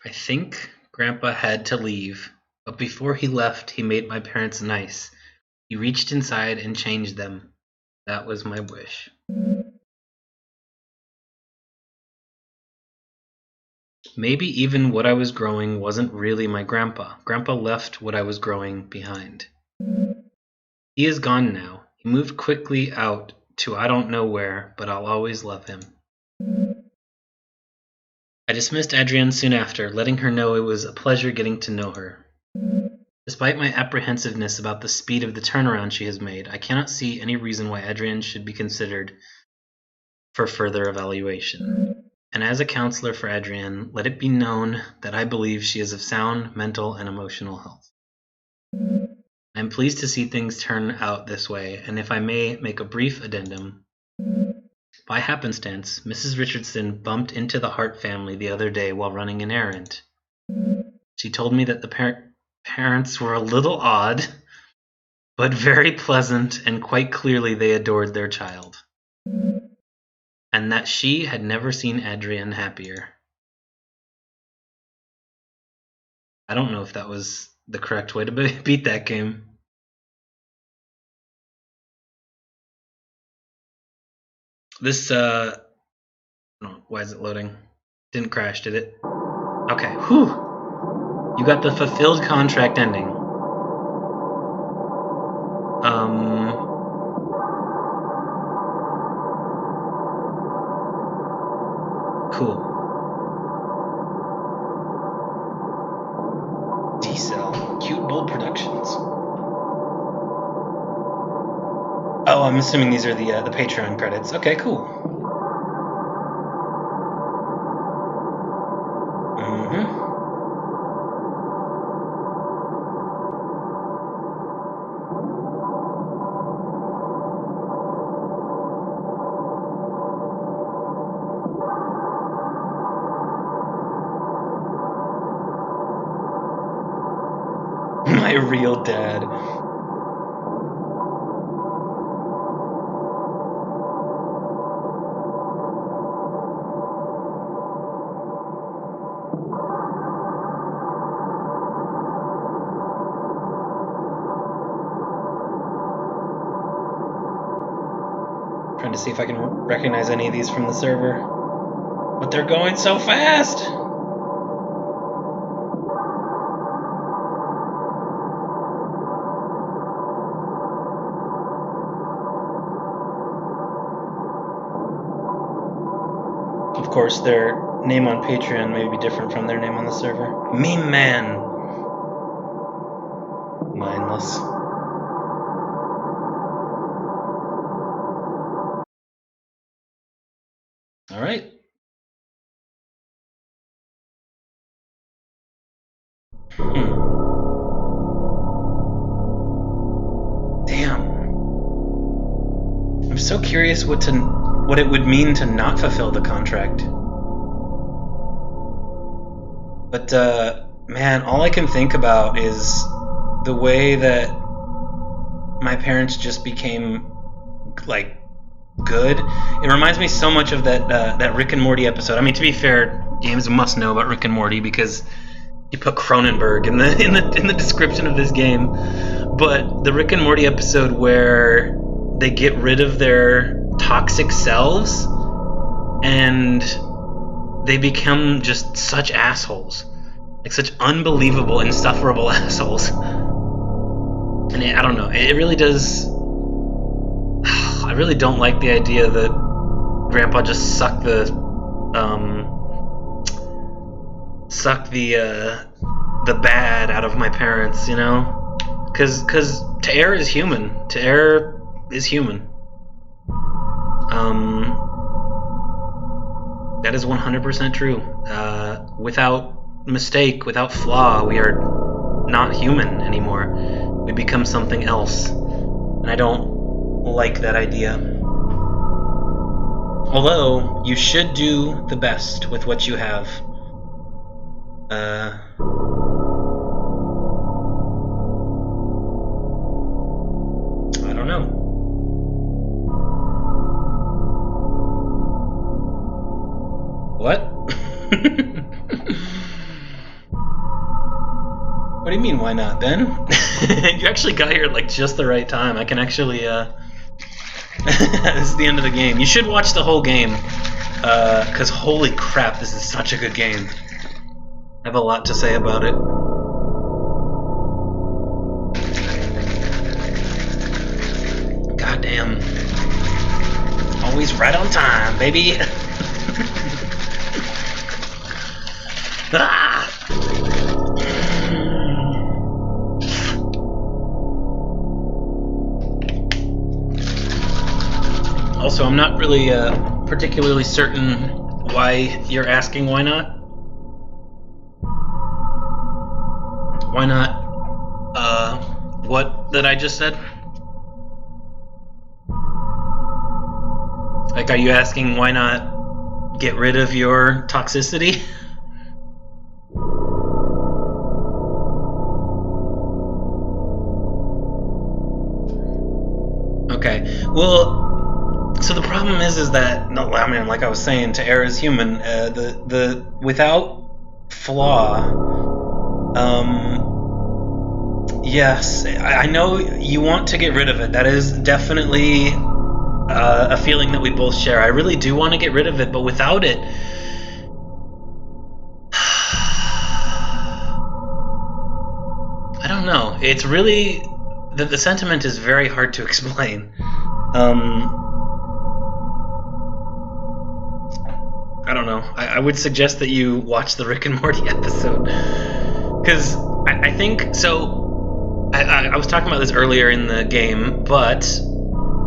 I think Grandpa had to leave, but before he left, he made my parents nice. He reached inside and changed them. That was my wish. Maybe even what I was growing wasn't really my grandpa. Grandpa left what I was growing behind. He is gone now. He moved quickly out to I don't know where, but I'll always love him. I dismissed Adrienne soon after, letting her know it was a pleasure getting to know her. Despite my apprehensiveness about the speed of the turnaround she has made, I cannot see any reason why Adrienne should be considered for further evaluation. And as a counselor for Adrienne, let it be known that I believe she is of sound mental and emotional health. I am pleased to see things turn out this way, and if I may make a brief addendum, by happenstance, Mrs. Richardson bumped into the Hart family the other day while running an errand. She told me that the parents were a little odd, but very pleasant, and quite clearly they adored their child. And that she had never seen Adrienne happier. I don't know if that was the correct way to beat that game. This, why is it loading? Didn't crash, did it? Okay, whew. You got the fulfilled contract ending. Cool. D-Cell, Cute Bold Productions. Oh, I'm assuming these are the Patreon credits. Okay, cool. My real dad. Trying to see if I can recognize any of these from the server. But they're going so fast! Of course, their name on Patreon may be different from their name on the server. Meme Man! Mindless. All right. Damn. I'm so curious what it would mean to not fulfill the contract. But man, all I can think about is the way that my parents just became like good. It reminds me so much of that Rick and Morty episode. I mean, to be fair, games must know about Rick and Morty because you put Cronenberg in the description of this game. But the Rick and Morty episode where they get rid of their toxic selves and they become just such assholes, like such unbelievable, insufferable assholes. And I don't know. It really does. I really don't like the idea that Grandpa just sucked the bad out of my parents, you know? Because Tair is human. Tair is human. That is 100% true. Without mistake, without flaw, we are not human anymore. We become something else. And I don't like that idea. Although, you should do the best with what you have. I don't know. What? What do you mean, why not, Ben? You actually got here at like just the right time. I can actually, this is the end of the game. You should watch the whole game, because holy crap, this is such a good game. I have a lot to say about it. Goddamn. Always right on time, baby. Ah! Also, I'm not really particularly certain why you're asking why not. Why not, what that I just said? Like, are you asking why not get rid of your toxicity? Okay, well, so the problem is that, no, I mean, like I was saying, to err is human. The without flaw, yes, I know you want to get rid of it. That is definitely a feeling that we both share. I really do want to get rid of it, but without it, I don't know. It's really, the sentiment is very hard to explain. I don't know. I would suggest that you watch the Rick and Morty episode. Because I think, so, I was talking about this earlier in the game, but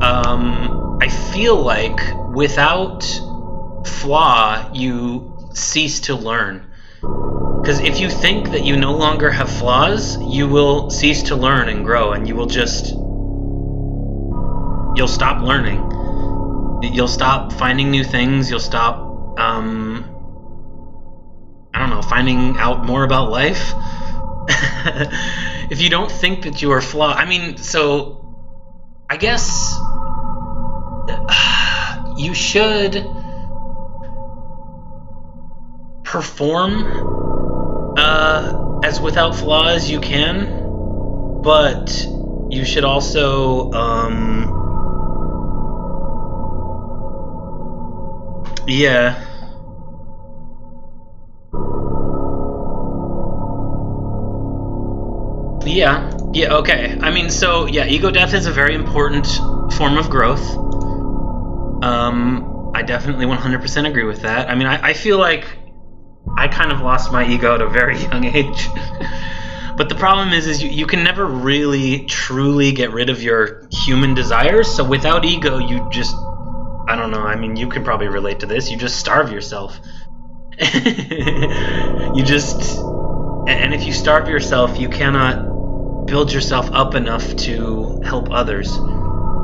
I feel like without flaw, you cease to learn. Because if you think that you no longer have flaws, you will cease to learn and grow, and you will just, you'll stop learning. You'll stop finding new things, you'll stop I don't know, finding out more about life. If you don't think that you are flawed, I mean, so I guess you should perform as without flaw as you can, but you should also yeah. Yeah, okay. I mean, so, yeah, ego death is a very important form of growth. I definitely 100% agree with that. I mean, I feel like I kind of lost my ego at a very young age. But the problem is you can never really, truly get rid of your human desires. So without ego, you just I don't know. I mean, you can probably relate to this. You just starve yourself. You just, and if you starve yourself, you cannot build yourself up enough to help others.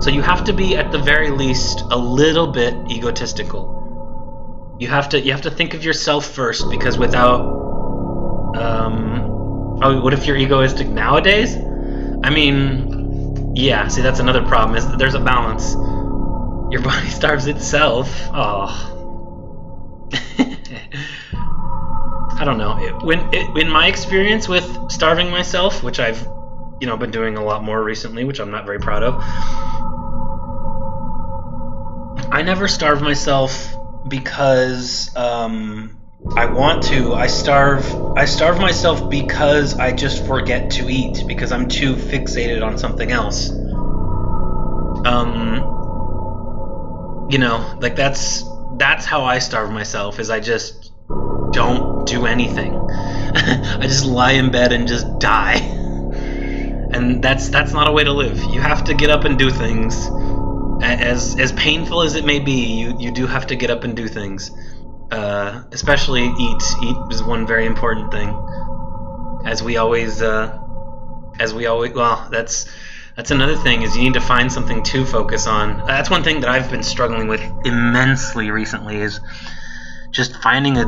So you have to be, at the very least, a little bit egotistical. You have to think of yourself first, because without, what if you're egoistic nowadays? I mean, yeah. See, that's another problem. Is there's a balance. Your body starves itself. Oh. I don't know. In my experience with starving myself, which I've, been doing a lot more recently, which I'm not very proud of. I never starve myself because I want to. I starve myself because I just forget to eat, because I'm too fixated on something else. Like that's how I starve myself, is I just don't do anything. I just lie in bed and just die. And that's not a way to live. You have to get up and do things. As painful as it may be, you do have to get up and do things. Especially eat. Eat is one very important thing. That's another thing, is you need to find something to focus on. That's one thing that I've been struggling with immensely recently, is just finding a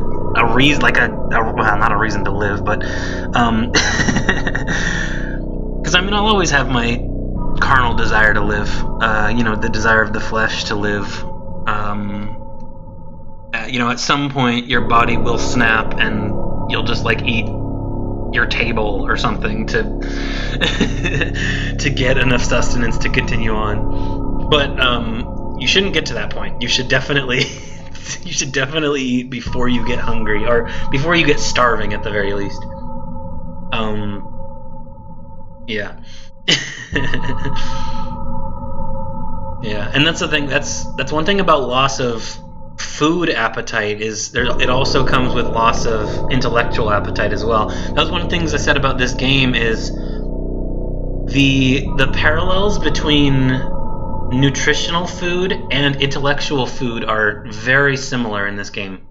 reason, not a reason to live, but because I'll always have my carnal desire to live, the desire of the flesh to live. At some point your body will snap and you'll just eat your table or something to to get enough sustenance to continue on. But you shouldn't get to that point. You should definitely eat before you get hungry, or before you get starving at the very least. Yeah. Yeah, and that's the thing. That's one thing about loss of food appetite, is it also comes with loss of intellectual appetite as well. That was one of the things I said about this game, is the parallels between nutritional food and intellectual food are very similar in this game.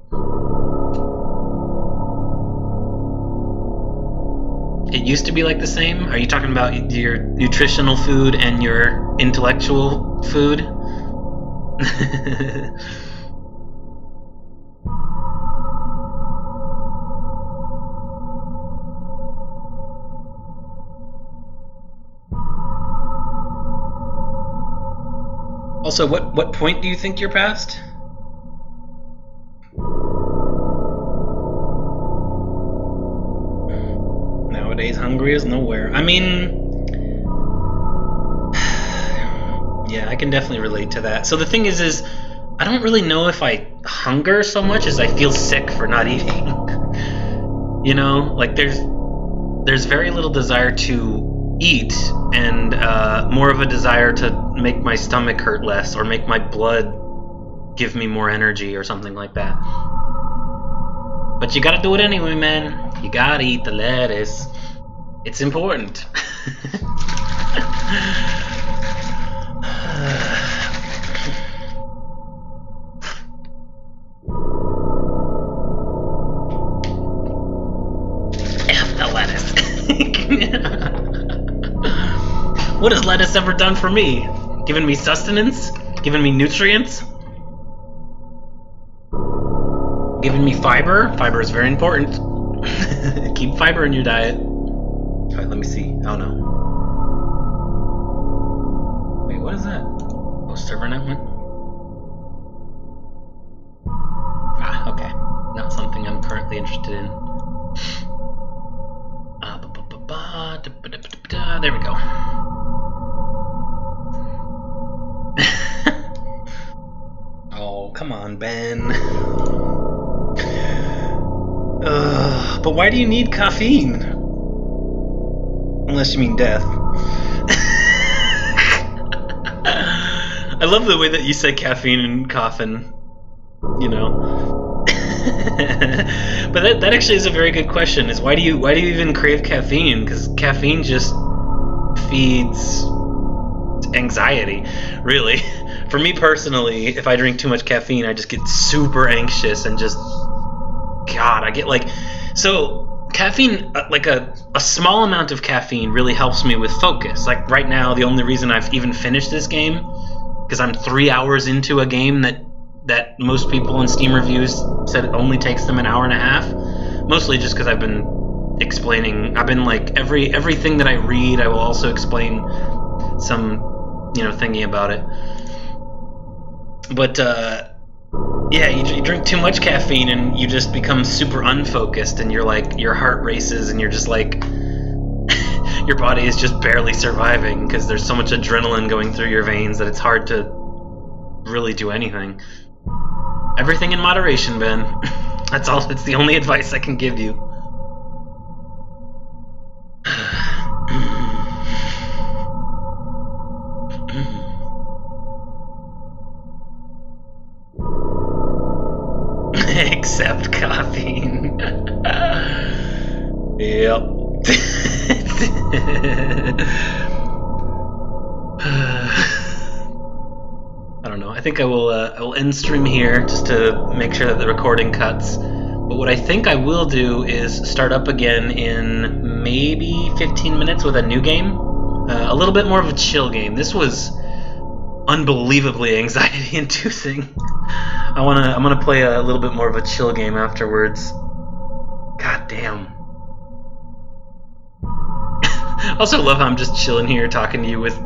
It used to be like the same? Are you talking about your nutritional food and your intellectual food? Also, what point do you think you're past? Nowadays, hungry as nowhere. I mean, yeah, I can definitely relate to that. So the thing is I don't really know if I hunger so much as I feel sick for not eating. There's very little desire to eat, and more of a desire to make my stomach hurt less, or make my blood give me more energy, or something like that. But you gotta do it anyway, man. You gotta eat the lettuce. It's important. F the lettuce. What has lettuce ever done for me? Given me sustenance? Given me nutrients? Given me fiber? Fiber is very important. Keep fiber in your diet. Alright, let me see. Oh no. Wait, what is that? Oh, server net one? Ah, okay. Not something I'm currently interested in. There we go. Oh, come on, Ben. But why do you need caffeine? Unless you mean death. I love the way that you say caffeine and coffin, But that actually is a very good question, is why do you even crave caffeine? Because caffeine just feeds anxiety, really, for me personally, if I drink too much caffeine, I just get super anxious and just, God, I get like, so caffeine, like a small amount of caffeine really helps me with focus. Like right now, the only reason I've even finished this game, because I'm 3 hours into a game that most people in Steam reviews said it only takes them an hour and a half. Mostly just because I've been like everything that I read, I will also explain some, thingy about it. But yeah, you drink too much caffeine and you just become super unfocused, and you're like, your heart races and you're just like, your body is just barely surviving because there's so much adrenaline going through your veins that it's hard to really do anything. Everything in moderation, Ben. That's the only advice I can give you. Except caffeine. Yep. I don't know. I think I will end stream here just to make sure that the recording cuts. But what I think I will do is start up again in maybe 15 minutes with a new game. A little bit more of a chill game. This was unbelievably anxiety-inducing. I'm gonna play a little bit more of a chill game afterwards. God damn. I also love how I'm just chilling here talking to you with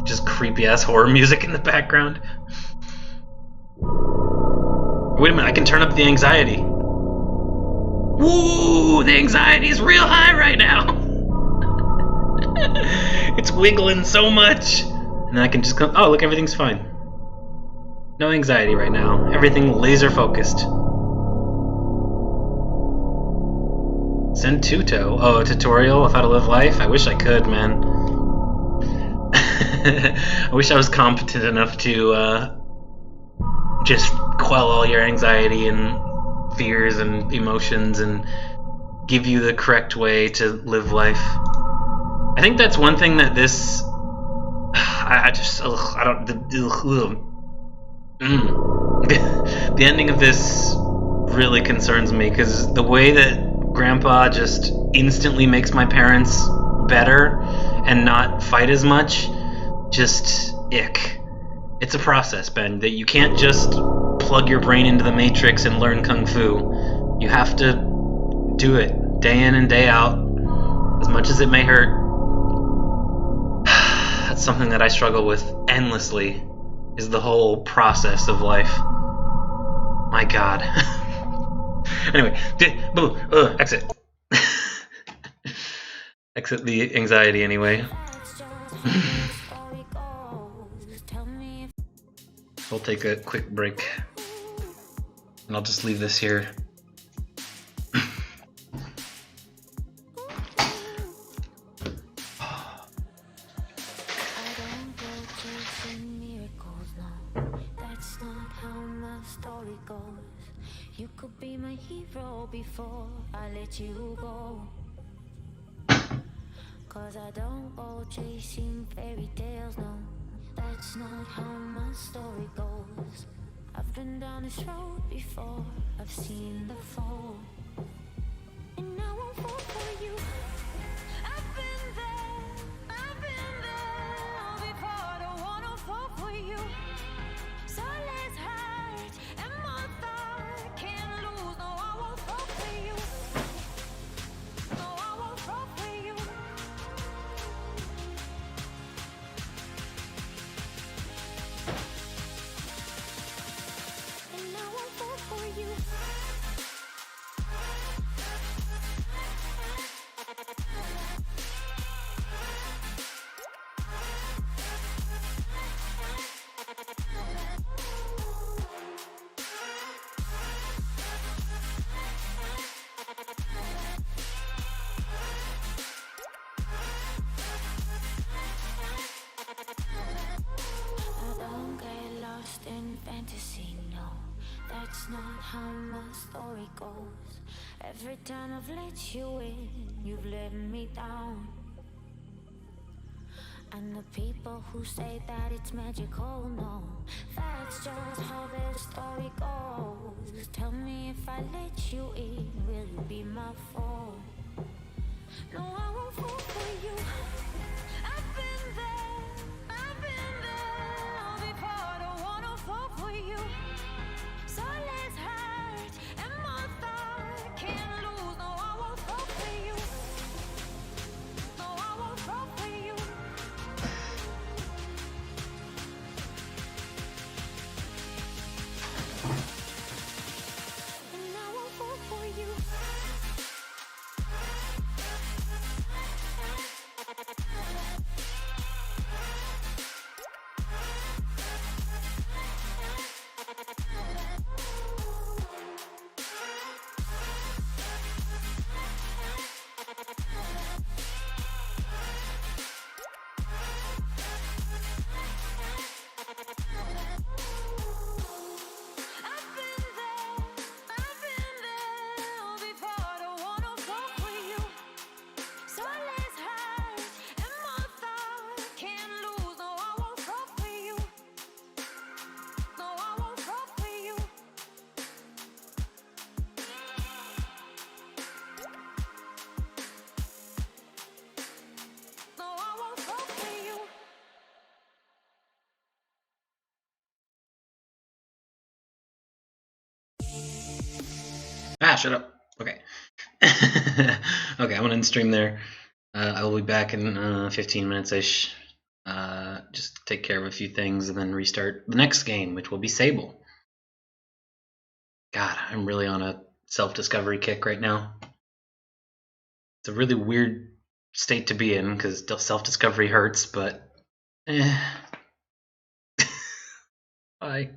just creepy ass horror music in the background. Wait a minute, I can turn up the anxiety. Woo! The anxiety is real high right now. It's wiggling so much. And then I can just come. Oh, look, everything's fine. No anxiety right now. Everything laser focused. Send Tuto. Oh, a tutorial of how to live life? I wish I could, man. I wish I was competent enough to just quell all your anxiety and fears and emotions and give you the correct way to live life. I think that's one thing that this... The ending of this really concerns me, because the way that Grandpa just instantly makes my parents better and not fight as much, just ick. It's a process, Ben, that you can't just plug your brain into the Matrix and learn Kung Fu. You have to do it day in and day out, as much as it may hurt. That's something that I struggle with endlessly, is the whole process of life. My God. Anyway, exit. Exit the anxiety anyway. We'll take a quick break. And I'll just leave this here. You could be my hero before I let you go. Cause I don't go chasing fairy tales, no. That's not how my story goes. I've been down this road before, I've seen the fall. And I won't fall for you. I've been there before, don't wanna fall for you. So let's hurt and more thought can't lose. No, I won't fall for you. No, I won't fall for you. And I won't fall for you. In fantasy, no, that's not how my story goes. Every time I've let you in, you've let me down. And the people who say that it's magical, no, that's just how their story goes. Tell me if I let you in, will you be my foe? No, I won't fall for you. I've been there before. Don't wanna fall for you. So let's hurt, and my thought can't lose. No, I won't fall for you. No, I won't fall for you. And I won't fall for you. I've been there before. Don't wanna fall for you. So let's hurt, and my thought can't lose. No, I won't fall for you. No, I won't fall for you. No, I won't fall for you. Ah, shut up. Okay. Okay, I'm gonna end stream there. I will be back in 15 minutes ish. Just take care of a few things and then restart the next game, which will be Sable. God, I'm really on a self-discovery kick right now. It's a really weird state to be in because self-discovery hurts, but Bye.